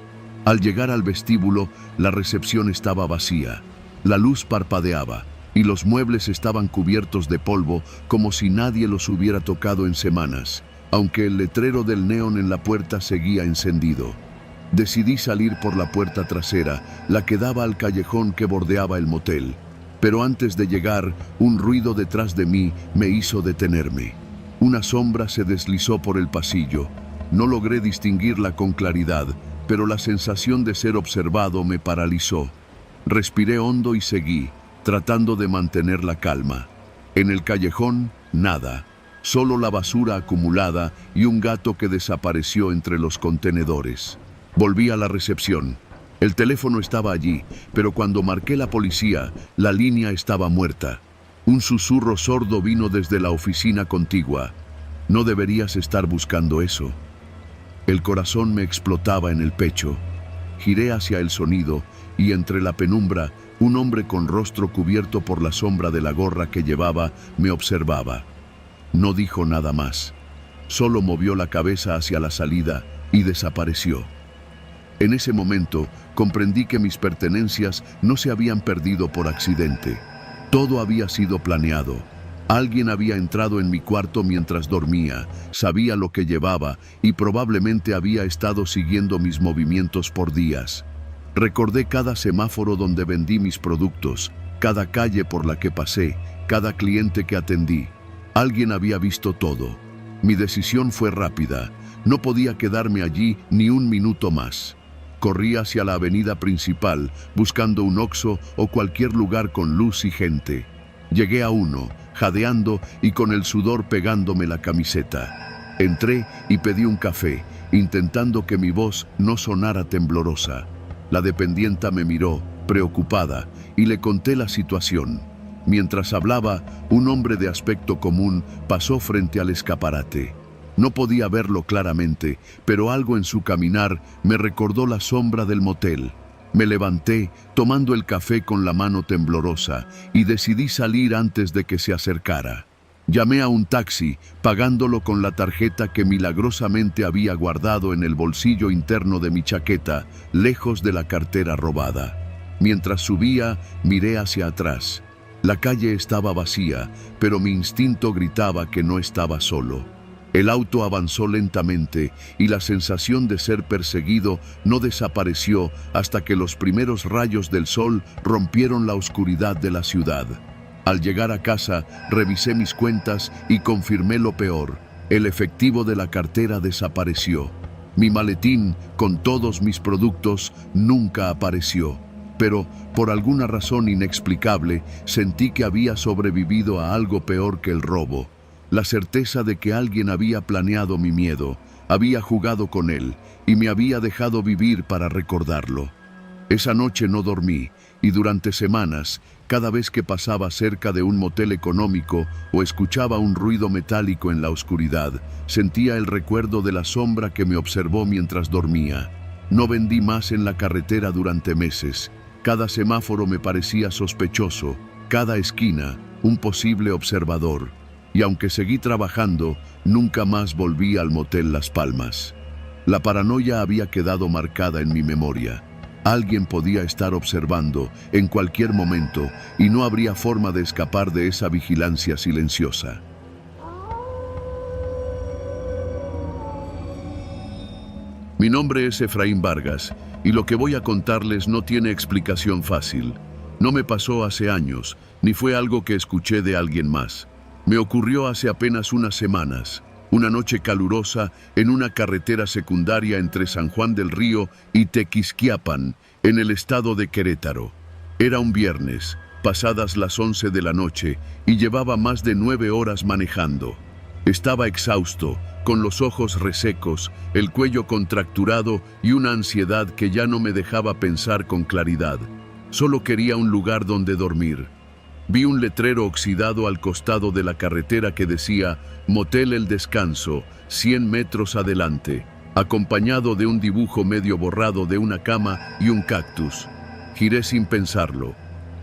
Al llegar al vestíbulo, la recepción estaba vacía. La luz parpadeaba, y los muebles estaban cubiertos de polvo como si nadie los hubiera tocado en semanas, aunque el letrero del neón en la puerta seguía encendido. Decidí salir por la puerta trasera, la que daba al callejón que bordeaba el motel. Pero antes de llegar, un ruido detrás de mí me hizo detenerme. Una sombra se deslizó por el pasillo. No logré distinguirla con claridad, pero la sensación de ser observado me paralizó. Respiré hondo y seguí, tratando de mantener la calma. En el callejón, nada. Solo la basura acumulada y un gato que desapareció entre los contenedores. Volví a la recepción. El teléfono estaba allí, pero cuando marqué la policía, la línea estaba muerta. Un susurro sordo vino desde la oficina contigua. No deberías estar buscando eso. El corazón me explotaba en el pecho. Giré hacia el sonido y entre la penumbra, un hombre con rostro cubierto por la sombra de la gorra que llevaba me observaba. No dijo nada más. Solo movió la cabeza hacia la salida y desapareció. En ese momento comprendí que mis pertenencias no se habían perdido por accidente. Todo había sido planeado. Alguien había entrado en mi cuarto mientras dormía, sabía lo que llevaba y probablemente había estado siguiendo mis movimientos por días. Recordé cada semáforo donde vendí mis productos, cada calle por la que pasé, cada cliente que atendí. Alguien había visto todo. Mi decisión fue rápida. No podía quedarme allí ni un minuto más. Corrí hacia la avenida principal, buscando un Oxxo o cualquier lugar con luz y gente. Llegué a uno, jadeando y con el sudor pegándome la camiseta. Entré y pedí un café, intentando que mi voz no sonara temblorosa. La dependienta me miró, preocupada, y le conté la situación. Mientras hablaba, un hombre de aspecto común pasó frente al escaparate. No podía verlo claramente, pero algo en su caminar me recordó la sombra del motel. Me levanté, tomando el café con la mano temblorosa, y decidí salir antes de que se acercara. Llamé a un taxi, pagándolo con la tarjeta que milagrosamente había guardado en el bolsillo interno de mi chaqueta, lejos de la cartera robada. Mientras subía, miré hacia atrás. La calle estaba vacía, pero mi instinto gritaba que no estaba solo. El auto avanzó lentamente y la sensación de ser perseguido no desapareció hasta que los primeros rayos del sol rompieron la oscuridad de la ciudad. Al llegar a casa, revisé mis cuentas y confirmé lo peor. El efectivo de la cartera desapareció. Mi maletín, con todos mis productos, nunca apareció. Pero, por alguna razón inexplicable, sentí que había sobrevivido a algo peor que el robo. La certeza de que alguien había planeado mi miedo, había jugado con él y me había dejado vivir para recordarlo. Esa noche no dormí y durante semanas, cada vez que pasaba cerca de un motel económico o escuchaba un ruido metálico en la oscuridad, sentía el recuerdo de la sombra que me observó mientras dormía. No vendí más en la carretera durante meses. Cada semáforo me parecía sospechoso, cada esquina un posible observador. Y aunque seguí trabajando, nunca más volví al motel Las Palmas. La paranoia había quedado marcada en mi memoria. Alguien podía estar observando en cualquier momento y no habría forma de escapar de esa vigilancia silenciosa. Mi nombre es Efraín Vargas y lo que voy a contarles no tiene explicación fácil. No me pasó hace años, ni fue algo que escuché de alguien más. Me ocurrió hace apenas unas semanas, una noche calurosa en una carretera secundaria entre San Juan del Río y Tequisquiapan, en el estado de Querétaro. Era un viernes, pasadas las 11 de la noche, y llevaba más de 9 horas manejando. Estaba exhausto, con los ojos resecos, el cuello contracturado y una ansiedad que ya no me dejaba pensar con claridad. Solo quería un lugar donde dormir. Vi un letrero oxidado al costado de la carretera que decía Motel El Descanso, 100 metros adelante, acompañado de un dibujo medio borrado de una cama y un cactus. Giré sin pensarlo.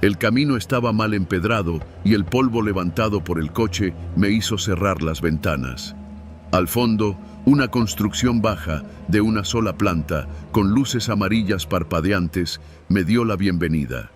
El camino estaba mal empedrado y el polvo levantado por el coche me hizo cerrar las ventanas. Al fondo, una construcción baja de una sola planta, con luces amarillas parpadeantes, me dio la bienvenida.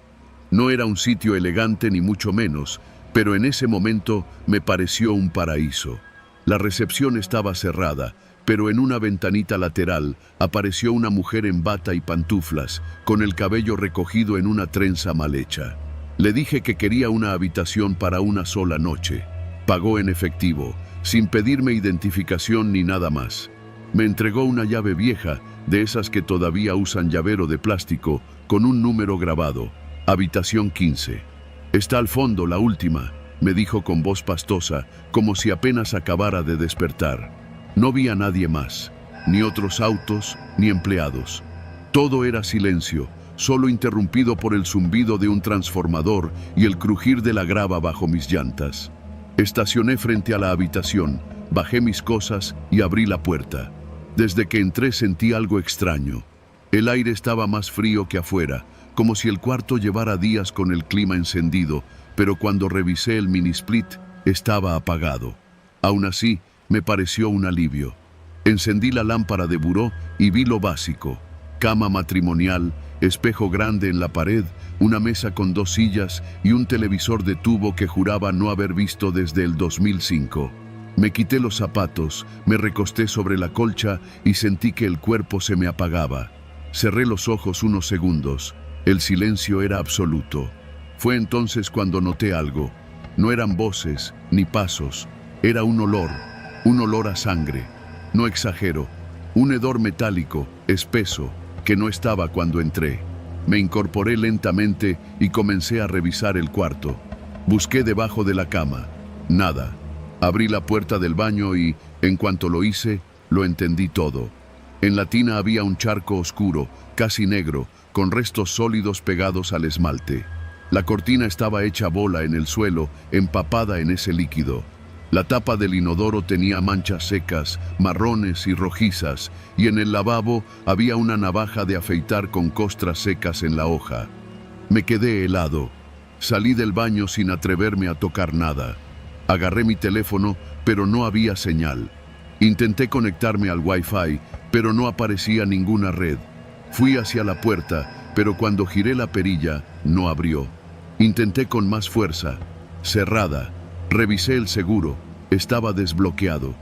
No era un sitio elegante ni mucho menos, pero en ese momento me pareció un paraíso. La recepción estaba cerrada, pero en una ventanita lateral apareció una mujer en bata y pantuflas, con el cabello recogido en una trenza mal hecha. Le dije que quería una habitación para una sola noche. Pagó en efectivo, sin pedirme identificación ni nada más. Me entregó una llave vieja, de esas que todavía usan llavero de plástico, con un número grabado. Habitación 15. Está al fondo, la última, me dijo con voz pastosa, como si apenas acabara de despertar. No vi a nadie más, ni otros autos, ni empleados. Todo era silencio, solo interrumpido por el zumbido de un transformador y el crujir de la grava bajo mis llantas. Estacioné frente a la habitación, bajé mis cosas y abrí la puerta. Desde que entré sentí algo extraño. El aire estaba más frío que afuera, como si el cuarto llevara días con el clima encendido, pero cuando revisé el mini-split, estaba apagado. Aún así, me pareció un alivio. Encendí la lámpara de buró y vi lo básico: cama matrimonial, espejo grande en la pared, una mesa con 2 sillas y un televisor de tubo que juraba no haber visto desde el 2005. Me quité los zapatos, me recosté sobre la colcha y sentí que el cuerpo se me apagaba. Cerré los ojos unos segundos. El silencio era absoluto. Fue entonces cuando noté algo. No eran voces ni pasos. Era un olor a sangre. No exagero, un hedor metálico, espeso, que no estaba cuando entré. Me incorporé lentamente y comencé a revisar el cuarto. Busqué debajo de la cama. Nada. Abrí la puerta del baño y, en cuanto lo hice, lo entendí todo. En la tina había un charco oscuro, casi negro, con restos sólidos pegados al esmalte. La cortina estaba hecha bola en el suelo, empapada en ese líquido. La tapa del inodoro tenía manchas secas, marrones y rojizas, y en el lavabo había una navaja de afeitar con costras secas en la hoja. Me quedé helado. Salí del baño sin atreverme a tocar nada. Agarré mi teléfono, pero no había señal. Intenté conectarme al Wi-Fi, pero no aparecía ninguna red. Fui hacia la puerta, pero cuando giré la perilla, no abrió. Intenté con más fuerza. Cerrada. Revisé el seguro. Estaba desbloqueado.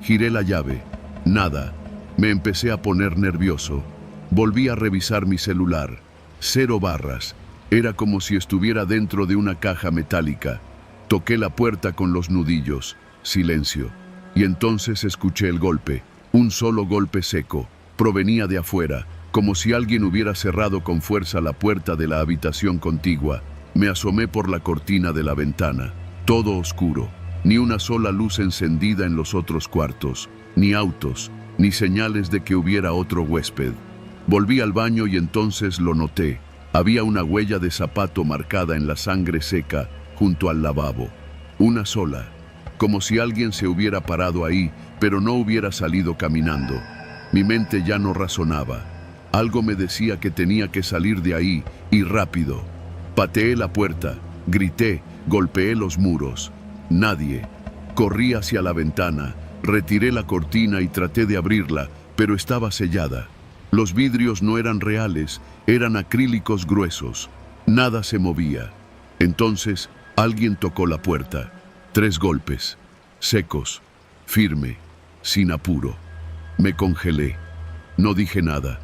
Giré la llave. Nada. Me empecé a poner nervioso. Volví a revisar mi celular. 0 barras. Era como si estuviera dentro de una caja metálica. Toqué la puerta con los nudillos. Silencio. Y entonces escuché el golpe. Un solo golpe seco. Provenía de afuera, como si alguien hubiera cerrado con fuerza la puerta de la habitación contigua. Me asomé por la cortina de la ventana. Todo oscuro. Ni una sola luz encendida en los otros cuartos. Ni autos, ni señales de que hubiera otro huésped. Volví al baño y entonces lo noté. Había una huella de zapato marcada en la sangre seca junto al lavabo. Una sola. Como si alguien se hubiera parado ahí, pero no hubiera salido caminando. Mi mente ya no razonaba. Algo me decía que tenía que salir de ahí, y rápido. Pateé la puerta, grité, golpeé los muros. Nadie. Corrí hacia la ventana, retiré la cortina y traté de abrirla, pero estaba sellada. Los vidrios no eran reales, eran acrílicos gruesos. Nada se movía. Entonces, alguien tocó la puerta. 3 golpes. Secos. Firme. Sin apuro. Me congelé. No dije nada.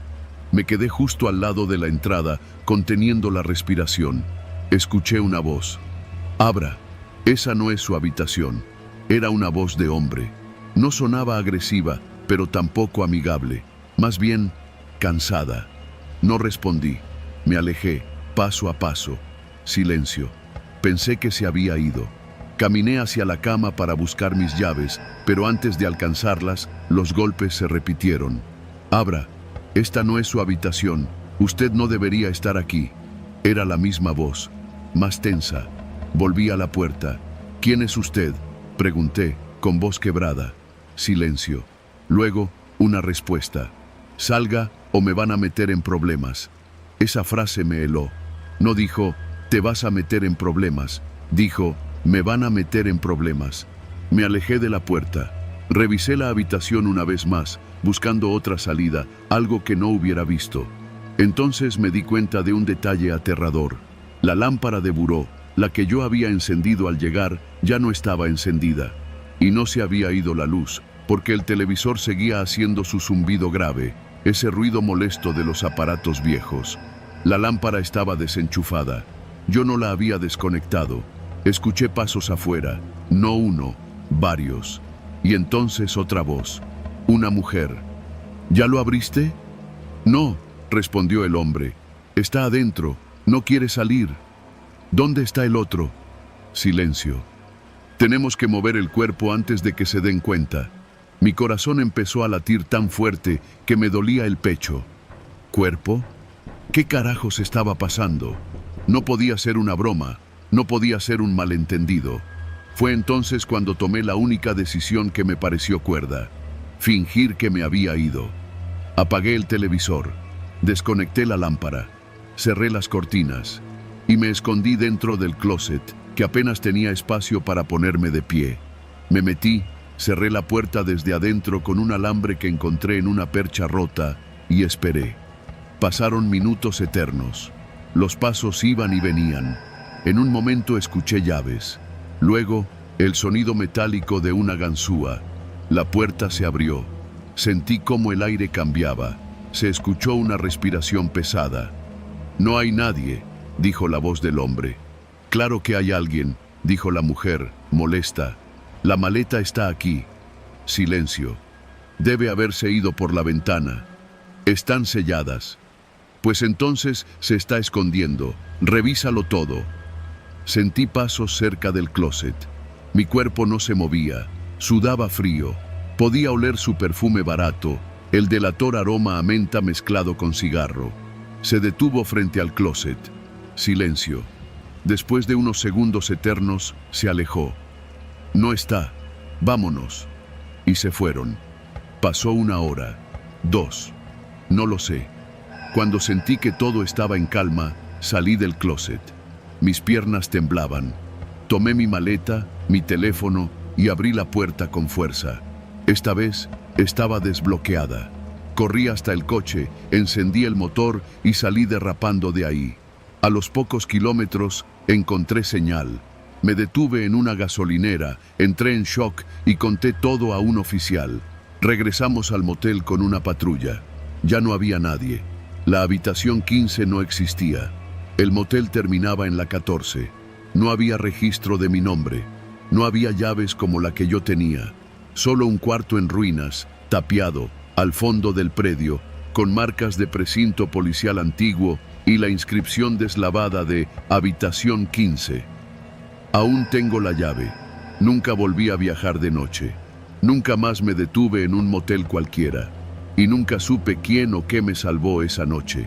Me quedé justo al lado de la entrada, conteniendo la respiración. Escuché una voz. «Abra». Esa no es su habitación. Era una voz de hombre. No sonaba agresiva, pero tampoco amigable. Más bien, cansada. No respondí. Me alejé, paso a paso. Silencio. Pensé que se había ido. Caminé hacia la cama para buscar mis llaves, pero antes de alcanzarlas, los golpes se repitieron. «Abra, esta no es su habitación. Usted no debería estar aquí». Era la misma voz, más tensa. Volví a la puerta. «¿Quién es usted?», pregunté, con voz quebrada. Silencio. Luego, una respuesta. «Salga o me van a meter en problemas». Esa frase me heló. No dijo, «Te vas a meter en problemas». Dijo, «Me van a meter en problemas». Me alejé de la puerta. Revisé la habitación una vez más, buscando otra salida, algo que no hubiera visto. Entonces me di cuenta de un detalle aterrador. La lámpara de buró, la que yo había encendido al llegar, ya no estaba encendida. Y no se había ido la luz, porque el televisor seguía haciendo su zumbido grave, ese ruido molesto de los aparatos viejos. La lámpara estaba desenchufada. Yo no la había desconectado. Escuché pasos afuera, no uno, varios. Y entonces otra voz. Una mujer. «¿Ya lo abriste?». «No», respondió el hombre. «Está adentro. No quiere salir». «¿Dónde está el otro?». Silencio. «Tenemos que mover el cuerpo antes de que se den cuenta». Mi corazón empezó a latir tan fuerte que me dolía el pecho. ¿Cuerpo? ¿Qué carajos estaba pasando? No podía ser una broma, no podía ser un malentendido. Fue entonces cuando tomé la única decisión que me pareció cuerda: fingir que me había ido. Apagué el televisor, desconecté la lámpara, cerré las cortinas y me escondí dentro del closet, que apenas tenía espacio para ponerme de pie. Me metí, cerré la puerta desde adentro con un alambre que encontré en una percha rota y esperé. Pasaron minutos eternos. Los pasos iban y venían. En un momento escuché llaves. Luego, el sonido metálico de una ganzúa. La puerta se abrió. Sentí cómo el aire cambiaba. Se escuchó una respiración pesada. «No hay nadie», dijo la voz del hombre. «Claro que hay alguien», dijo la mujer, molesta. «La maleta está aquí». Silencio. «Debe haberse ido por la ventana». «Están selladas». «Pues entonces se está escondiendo. Revísalo todo». Sentí pasos cerca del closet. Mi cuerpo no se movía. Sudaba frío. Podía oler su perfume barato, el delator aroma a menta mezclado con cigarro. Se detuvo frente al closet. Silencio. Después de unos segundos eternos, se alejó. «No está. Vámonos». Y se fueron. Pasó 1 hora, 2. No lo sé. Cuando sentí que todo estaba en calma, salí del closet. Mis piernas temblaban. Tomé mi maleta, mi teléfono y abrí la puerta con fuerza. Esta vez estaba desbloqueada. Corrí hasta el coche, encendí el motor y salí derrapando de ahí. A los pocos kilómetros encontré señal. Me detuve en una gasolinera, entré en shock y conté todo a un oficial. Regresamos al motel con una patrulla. Ya no había nadie. La habitación 15 no existía. El motel terminaba en la 14. No había registro de mi nombre. No había llaves como la que yo tenía. Solo un cuarto en ruinas, tapiado, al fondo del predio, con marcas de precinto policial antiguo y la inscripción deslavada de Habitación 15. Aún tengo la llave. Nunca volví a viajar de noche. Nunca más me detuve en un motel cualquiera. Y nunca supe quién o qué me salvó esa noche.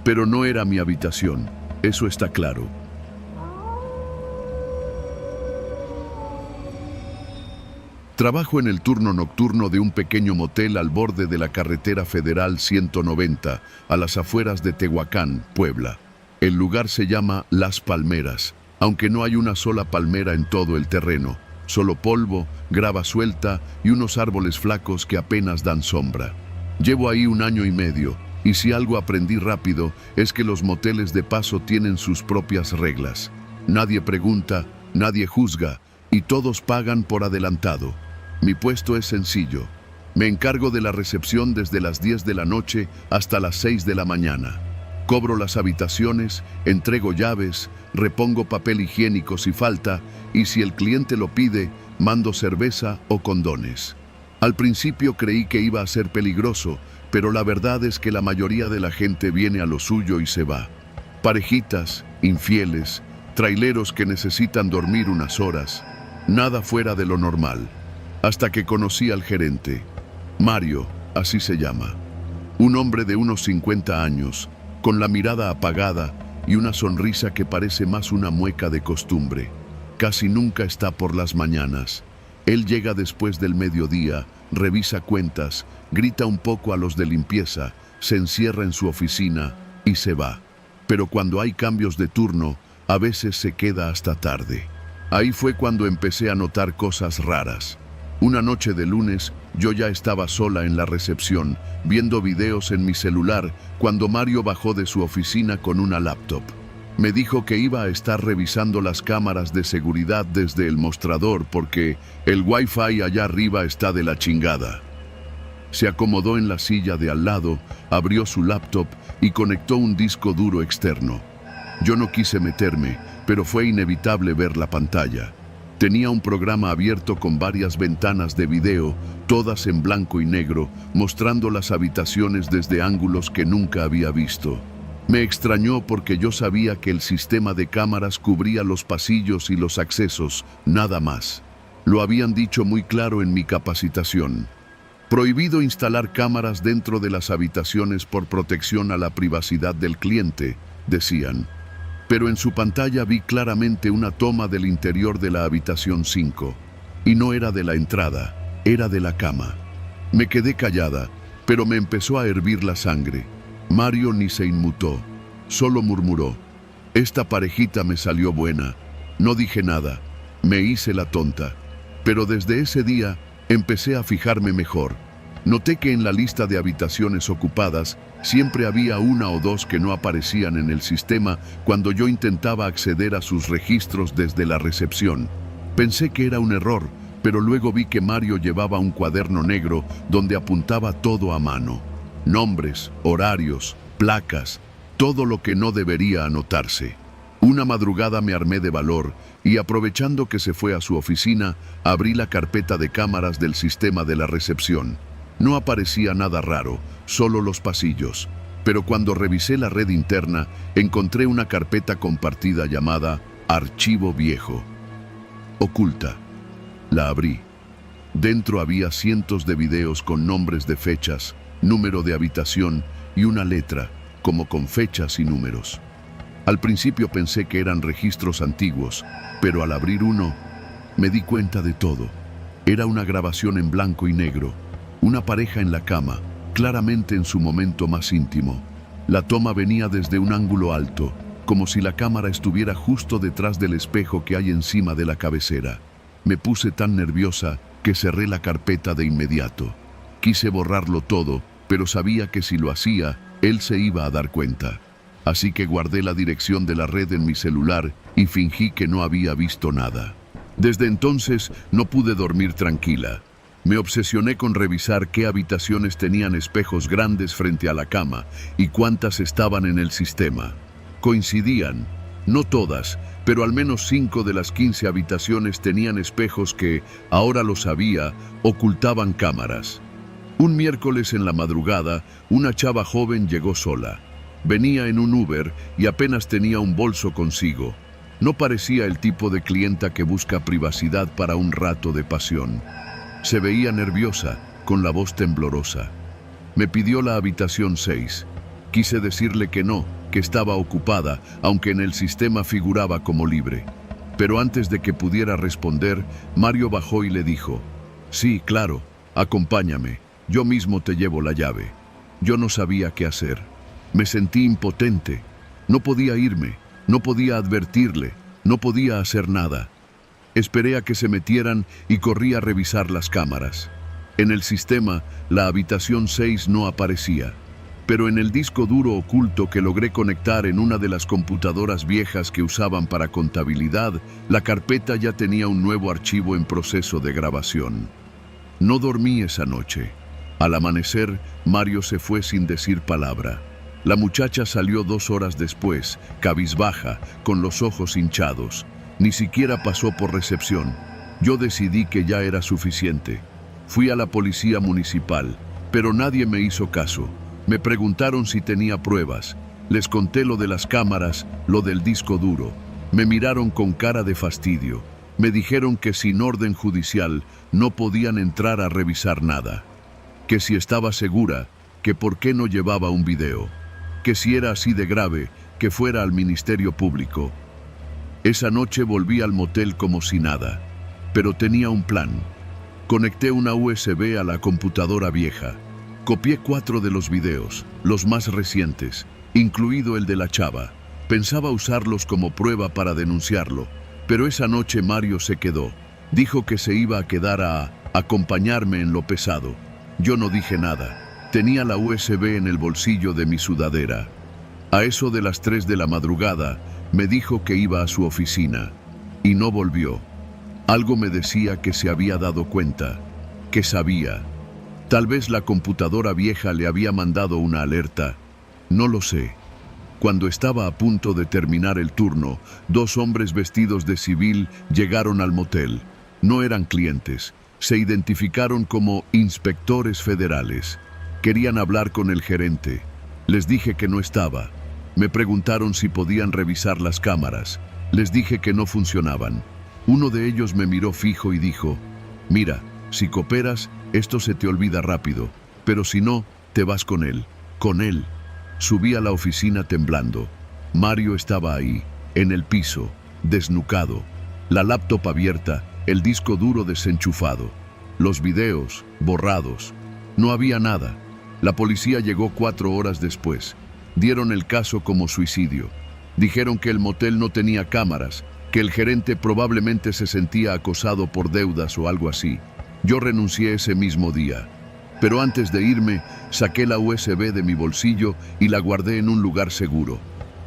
Pero no era mi habitación, eso está claro. Trabajo en el turno nocturno de un pequeño motel al borde de la carretera federal 190, a las afueras de Tehuacán, Puebla. El lugar se llama Las Palmeras, aunque no hay una sola palmera en todo el terreno, solo polvo, grava suelta y unos árboles flacos que apenas dan sombra. Llevo ahí 1 año y medio, y si algo aprendí rápido es que los moteles de paso tienen sus propias reglas. Nadie pregunta, nadie juzga, y todos pagan por adelantado. Mi puesto es sencillo. Me encargo de la recepción desde las 10 de la noche hasta las 6 de la mañana. Cobro las habitaciones, entrego llaves, repongo papel higiénico si falta, y si el cliente lo pide, mando cerveza o condones. Al principio creí que iba a ser peligroso, pero la verdad es que la mayoría de la gente viene a lo suyo y se va. Parejitas, infieles, traileros que necesitan dormir unas horas, nada fuera de lo normal. Hasta que conocí al gerente. Mario, así se llama. Un hombre de unos 50 años, con la mirada apagada y una sonrisa que parece más una mueca de costumbre. Casi nunca está por las mañanas. Él llega después del mediodía, revisa cuentas, grita un poco a los de limpieza, se encierra en su oficina y se va. Pero cuando hay cambios de turno, a veces se queda hasta tarde. Ahí fue cuando empecé a notar cosas raras. Una noche de lunes, yo ya estaba sola en la recepción, viendo videos en mi celular, cuando Mario bajó de su oficina con una laptop. Me dijo que iba a estar revisando las cámaras de seguridad desde el mostrador porque el Wi-Fi allá arriba está de la chingada. Se acomodó en la silla de al lado, abrió su laptop y conectó un disco duro externo. Yo no quise meterme, pero fue inevitable ver la pantalla. Tenía un programa abierto con varias ventanas de video, todas en blanco y negro, mostrando las habitaciones desde ángulos que nunca había visto. Me extrañó porque yo sabía que el sistema de cámaras cubría los pasillos y los accesos, nada más. Lo habían dicho muy claro en mi capacitación. Prohibido instalar cámaras dentro de las habitaciones por protección a la privacidad del cliente, decían. Pero en su pantalla vi claramente una toma del interior de la habitación 5. Y no era de la entrada, era de la cama. Me quedé callada, pero me empezó a hervir la sangre. Mario ni se inmutó, solo murmuró: esta parejita me salió buena. No dije nada, me hice la tonta. Pero desde ese día empecé a fijarme mejor. Noté que en la lista de habitaciones ocupadas siempre había una o dos que no aparecían en el sistema cuando yo intentaba acceder a sus registros desde la recepción. Pensé que era un error, pero luego vi que Mario llevaba un cuaderno negro donde apuntaba todo a mano. Nombres, horarios, placas, todo lo que no debería anotarse. Una madrugada me armé de valor y, aprovechando que se fue a su oficina, abrí la carpeta de cámaras del sistema de la recepción. No aparecía nada raro, solo los pasillos. Pero cuando revisé la red interna, encontré una carpeta compartida llamada Archivo Viejo. Oculta. La abrí. Dentro había cientos de videos con nombres de fechas, número de habitación y una letra, como con fechas y números. Al principio pensé que eran registros antiguos, pero al abrir uno, me di cuenta de todo. Era una grabación en blanco y negro, una pareja en la cama, claramente en su momento más íntimo. La toma venía desde un ángulo alto, como si la cámara estuviera justo detrás del espejo que hay encima de la cabecera. Me puse tan nerviosa que cerré la carpeta de inmediato. Quise borrarlo todo, pero sabía que si lo hacía, él se iba a dar cuenta. Así que guardé la dirección de la red en mi celular y fingí que no había visto nada. Desde entonces no pude dormir tranquila. Me obsesioné con revisar qué habitaciones tenían espejos grandes frente a la cama y cuántas estaban en el sistema. Coincidían, no todas, pero al menos 5 de las 15 habitaciones tenían espejos que, ahora lo sabía, ocultaban cámaras. Un miércoles en la madrugada, una chava joven llegó sola. Venía en un Uber y apenas tenía un bolso consigo. No parecía el tipo de clienta que busca privacidad para un rato de pasión. Se veía nerviosa, con la voz temblorosa. Me pidió la habitación 6. Quise decirle que no, que estaba ocupada, aunque en el sistema figuraba como libre. Pero antes de que pudiera responder, Mario bajó y le dijo: sí, claro, acompáñame, yo mismo te llevo la llave. Yo no sabía qué hacer. Me sentí impotente. No podía irme, no podía advertirle, no podía hacer nada. Esperé a que se metieran y corrí a revisar las cámaras. En el sistema, la habitación 6 no aparecía. Pero en el disco duro oculto que logré conectar en una de las computadoras viejas que usaban para contabilidad, la carpeta ya tenía un nuevo archivo en proceso de grabación. No dormí esa noche. Al amanecer, Mario se fue sin decir palabra. La muchacha salió 2 horas después, cabizbaja, con los ojos hinchados. Ni siquiera pasó por recepción. Yo decidí que ya era suficiente. Fui a la policía municipal, pero nadie me hizo caso. Me preguntaron si tenía pruebas. Les conté lo de las cámaras, lo del disco duro. Me miraron con cara de fastidio. Me dijeron que sin orden judicial no podían entrar a revisar nada. Que si estaba segura, que por qué no llevaba un video. Que si era así de grave, que fuera al Ministerio Público. Esa noche volví al motel como si nada, pero tenía un plan. Conecté una USB a la computadora vieja. Copié 4 de los videos, los más recientes, incluido el de la chava. Pensaba usarlos como prueba para denunciarlo, pero esa noche Mario se quedó. Dijo que se iba a quedar a acompañarme en lo pesado. Yo no dije nada. Tenía la USB en el bolsillo de mi sudadera. A eso de las 3 de la madrugada, me dijo que iba a su oficina. Y no volvió. Algo me decía que se había dado cuenta, que sabía. Tal vez la computadora vieja le había mandado una alerta. No lo sé. Cuando estaba a punto de terminar el turno, 2 hombres vestidos de civil llegaron al motel. No eran clientes. Se identificaron como inspectores federales. Querían hablar con el gerente. Les dije que no estaba. Me preguntaron si podían revisar las cámaras. Les dije que no funcionaban. Uno de ellos me miró fijo y dijo: mira, Si cooperas, esto se te olvida rápido, pero si no, te vas con él. Con él. Subí a la oficina temblando. Mario estaba ahí, en el piso, desnucado, la laptop abierta, el disco duro desenchufado, los videos borrados. No había nada. La policía llegó 4 horas después. Dieron el caso como suicidio. Dijeron que el motel no tenía cámaras, que el gerente probablemente se sentía acosado por deudas o algo así. Yo renuncié ese mismo día. Pero antes de irme, saqué la USB de mi bolsillo y la guardé en un lugar seguro.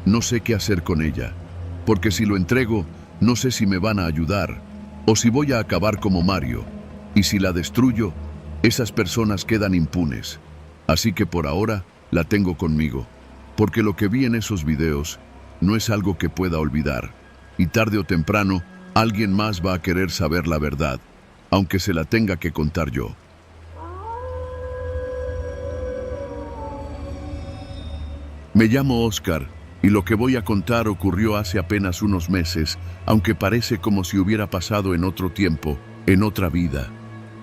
No sé qué hacer con ella, porque si lo entrego, no sé si me van a ayudar o si voy a acabar como Mario. Y si la destruyo, esas personas quedan impunes. Así que por ahora la tengo conmigo, porque lo que vi en esos videos no es algo que pueda olvidar. Y tarde o temprano, alguien más va a querer saber la verdad, aunque se la tenga que contar yo. Me llamo Oscar, y lo que voy a contar ocurrió hace apenas unos meses, aunque parece como si hubiera pasado en otro tiempo, en otra vida.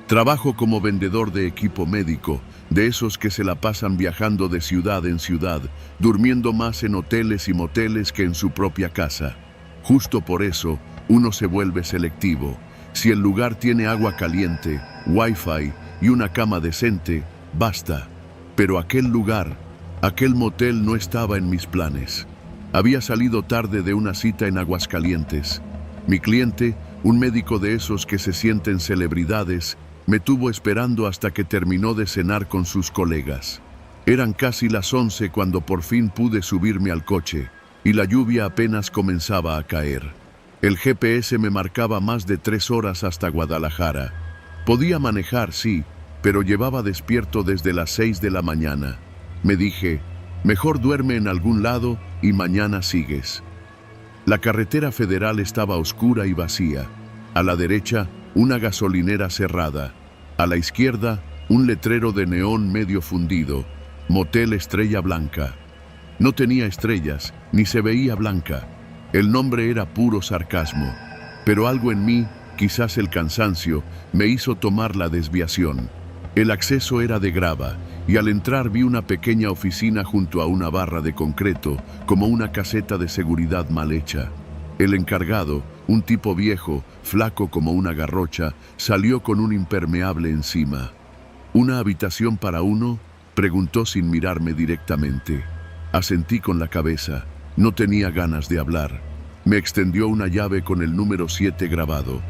Trabajo como vendedor de equipo médico, de esos que se la pasan viajando de ciudad en ciudad, durmiendo más en hoteles y moteles que en su propia casa. Justo por eso, uno se vuelve selectivo. Si el lugar tiene agua caliente, wifi y una cama decente, basta. Pero aquel lugar, aquel motel no estaba en mis planes. Había salido tarde de una cita en Aguascalientes. Mi cliente, un médico de esos que se sienten celebridades, me tuvo esperando hasta que terminó de cenar con sus colegas. Eran casi las 11 cuando por fin pude subirme al coche, y la lluvia apenas comenzaba a caer. El GPS me marcaba más de 3 horas hasta Guadalajara. Podía manejar, sí, pero llevaba despierto desde las 6 de la mañana. Me dije, mejor duerme en algún lado y mañana sigues. La carretera federal estaba oscura y vacía. A la derecha, una gasolinera cerrada. A la izquierda, un letrero de neón medio fundido. Motel Estrella Blanca. No tenía estrellas, ni se veía blanca. El nombre era puro sarcasmo. Pero algo en mí, quizás el cansancio, me hizo tomar la desviación. El acceso era de grava, y al entrar vi una pequeña oficina junto a una barra de concreto, como una caseta de seguridad mal hecha. El encargado, un tipo viejo, flaco como una garrocha, salió con un impermeable encima. ¿Una habitación para uno?, preguntó sin mirarme directamente. Asentí con la cabeza. No tenía ganas de hablar. Me extendió una llave con el número 7 grabado.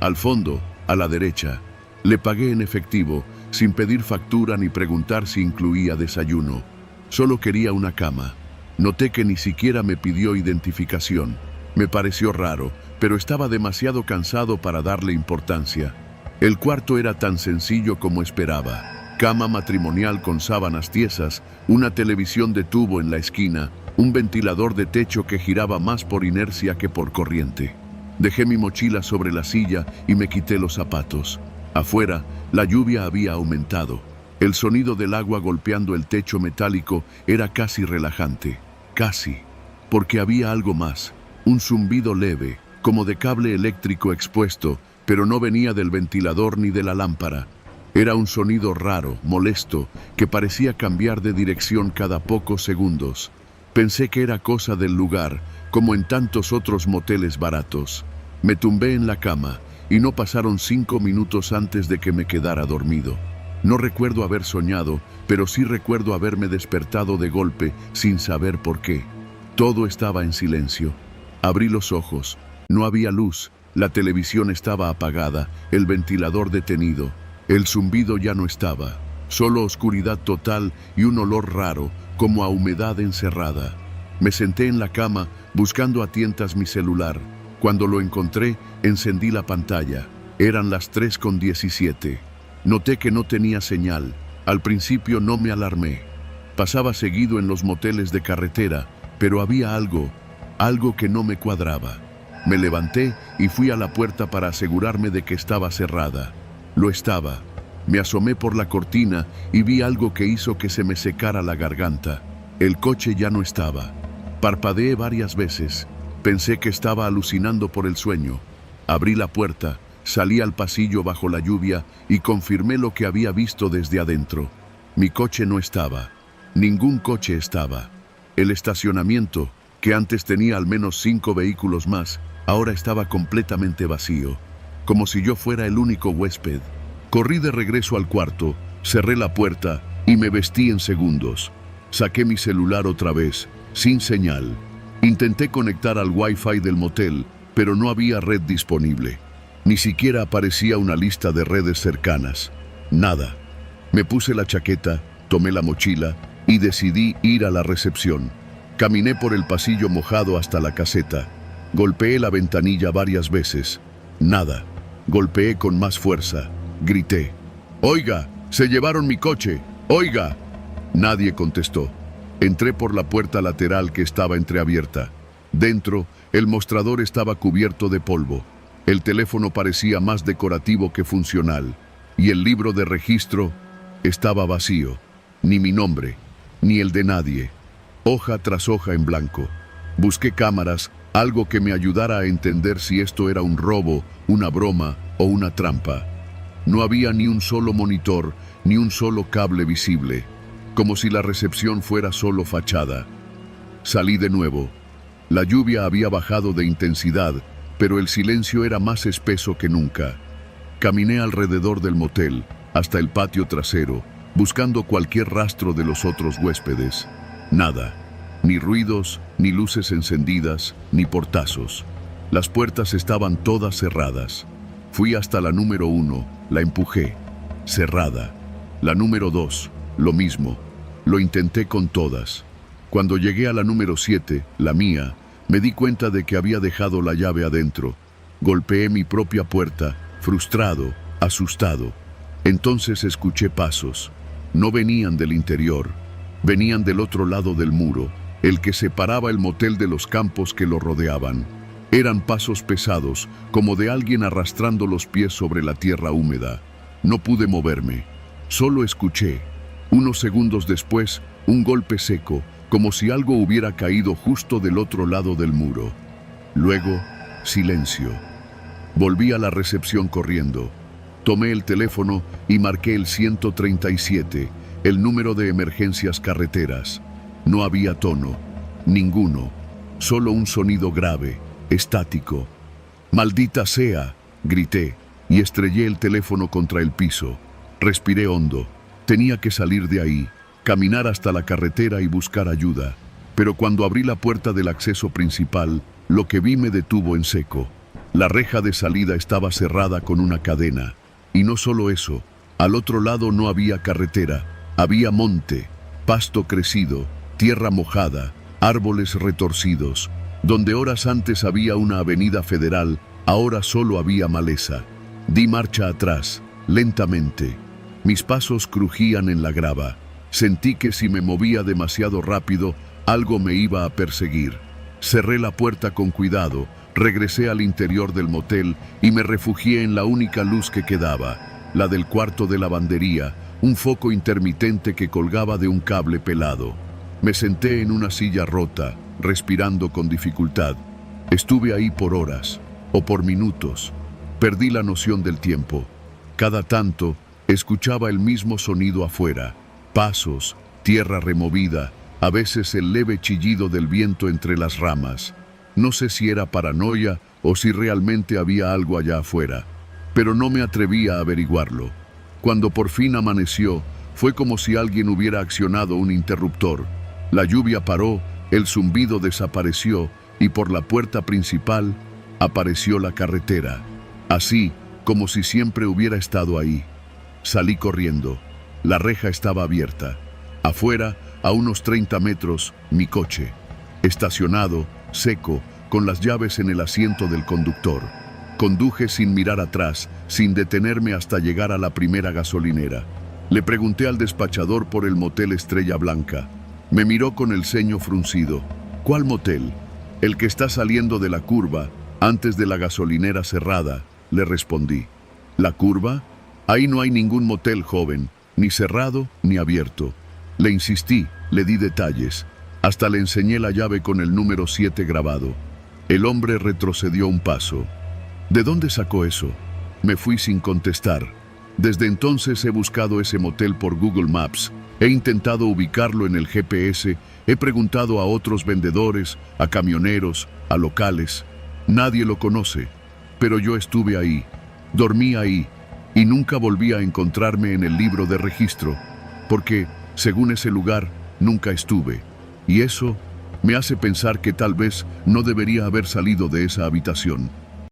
Al fondo, a la derecha. Le pagué en efectivo, sin pedir factura ni preguntar si incluía desayuno. Solo quería una cama. Noté que ni siquiera me pidió identificación. Me pareció raro, pero estaba demasiado cansado para darle importancia. El cuarto era tan sencillo como esperaba. Cama matrimonial con sábanas tiesas, una televisión de tubo en la esquina, un ventilador de techo que giraba más por inercia que por corriente. Dejé mi mochila sobre la silla y me quité los zapatos. Afuera, la lluvia había aumentado. El sonido del agua golpeando el techo metálico era casi relajante. Casi. Porque había algo más. Un zumbido leve, como de cable eléctrico expuesto, pero no venía del ventilador ni de la lámpara. Era un sonido raro, molesto, que parecía cambiar de dirección cada pocos segundos. Pensé que era cosa del lugar, como en tantos otros moteles baratos. Me tumbé en la cama, y no pasaron 5 minutos antes de que me quedara dormido. No recuerdo haber soñado, pero sí recuerdo haberme despertado de golpe, sin saber por qué. Todo estaba en silencio. Abrí los ojos. No había luz, la televisión estaba apagada, el ventilador detenido. El zumbido ya no estaba, solo oscuridad total y un olor raro, como a humedad encerrada. Me senté en la cama, buscando a tientas mi celular. Cuando lo encontré, encendí la pantalla. Eran las 3:17. Noté que no tenía señal. Al principio no me alarmé. Pasaba seguido en los moteles de carretera, pero había algo que no me cuadraba. Me levanté y fui a la puerta para asegurarme de que estaba cerrada. Lo estaba. Me asomé por la cortina y vi algo que hizo que se me secara la garganta. El coche ya no estaba. Parpadeé varias veces. Pensé que estaba alucinando por el sueño. Abrí la puerta. Salí al pasillo bajo la lluvia y confirmé lo que había visto desde adentro. Mi coche no estaba. Ningún coche estaba. El estacionamiento, que antes tenía al menos 5 vehículos más, ahora estaba completamente vacío, como si yo fuera el único huésped. Corrí de regreso al cuarto, cerré la puerta y me vestí en segundos. Saqué mi celular otra vez, sin señal. Intenté conectar al Wi-Fi del motel, pero no había red disponible. Ni siquiera aparecía una lista de redes cercanas. Nada. Me puse la chaqueta, tomé la mochila y decidí ir a la recepción. Caminé por el pasillo mojado hasta la caseta. Golpeé la ventanilla varias veces. Nada. Golpeé con más fuerza. Grité: «¡Oiga! ¡Se llevaron mi coche! ¡Oiga!». Nadie contestó. Entré por la puerta lateral que estaba entreabierta. Dentro, el mostrador estaba cubierto de polvo. El teléfono parecía más decorativo que funcional. Y el libro de registro estaba vacío. Ni mi nombre, ni el de nadie. Hoja tras hoja en blanco. Busqué cámaras, algo que me ayudara a entender si esto era un robo, una broma o una trampa. No había ni un solo monitor, ni un solo cable visible, como si la recepción fuera solo fachada. Salí de nuevo. La lluvia había bajado de intensidad, pero el silencio era más espeso que nunca. Caminé alrededor del motel, hasta el patio trasero, buscando cualquier rastro de los otros huéspedes. Nada. Ni ruidos, ni luces encendidas, ni portazos. Las puertas estaban todas cerradas. Fui hasta la número 1, la empujé. Cerrada. La número 2, lo mismo. Lo intenté con todas. Cuando llegué a la número 7, la mía, me di cuenta de que había dejado la llave adentro. Golpeé mi propia puerta, frustrado, asustado. Entonces escuché pasos. No venían del interior. Venían del otro lado del muro, el que separaba el motel de los campos que lo rodeaban. Eran pasos pesados, como de alguien arrastrando los pies sobre la tierra húmeda. No pude moverme. Solo escuché. Unos segundos después, un golpe seco, como si algo hubiera caído justo del otro lado del muro. Luego, silencio. Volví a la recepción corriendo. Tomé el teléfono y marqué el 137, el número de emergencias carreteras. No había tono, ninguno, solo un sonido grave, estático. «¡Maldita sea!», grité, y estrellé el teléfono contra el piso. Respiré hondo. Tenía que salir de ahí, caminar hasta la carretera y buscar ayuda. Pero cuando abrí la puerta del acceso principal, lo que vi me detuvo en seco. La reja de salida estaba cerrada con una cadena. Y no solo eso, al otro lado no había carretera, había monte, pasto crecido, tierra mojada, árboles retorcidos. Donde horas antes había una avenida federal, ahora solo había maleza. Di marcha atrás, lentamente. Mis pasos crujían en la grava. Sentí que si me movía demasiado rápido, algo me iba a perseguir. Cerré la puerta con cuidado, regresé al interior del motel y me refugié en la única luz que quedaba, la del cuarto de lavandería, un foco intermitente que colgaba de un cable pelado. Me senté en una silla rota, respirando con dificultad. Estuve ahí por horas, o por minutos. Perdí la noción del tiempo. Cada tanto, escuchaba el mismo sonido afuera. Pasos, tierra removida, a veces el leve chillido del viento entre las ramas. No sé si era paranoia o si realmente había algo allá afuera, pero no me atreví a averiguarlo. Cuando por fin amaneció, fue como si alguien hubiera accionado un interruptor. La lluvia paró, el zumbido desapareció y por la puerta principal apareció la carretera, así como si siempre hubiera estado ahí. Salí corriendo. La reja estaba abierta. Afuera, a unos 30 metros, mi coche. Estacionado, seco, con las llaves en el asiento del conductor. Conduje sin mirar atrás, sin detenerme hasta llegar a la primera gasolinera. Le pregunté al despachador por el motel Estrella Blanca. Me miró con el ceño fruncido. «¿Cuál motel?» «El que está saliendo de la curva, antes de la gasolinera cerrada», le respondí. «¿La curva? Ahí no hay ningún motel, joven, ni cerrado ni abierto». Le insistí, le di detalles. Hasta le enseñé la llave con el número 7 grabado. El hombre retrocedió un paso. «¿De dónde sacó eso?» Me fui sin contestar. Desde entonces he buscado ese motel por Google Maps. He intentado ubicarlo en el GPS. He preguntado a otros vendedores, a camioneros, a locales. Nadie lo conoce. Pero yo estuve ahí. Dormí ahí. Y nunca volví a encontrarme en el libro de registro. Porque, según ese lugar, nunca estuve. Y eso me hace pensar que tal vez no debería haber salido de esa habitación.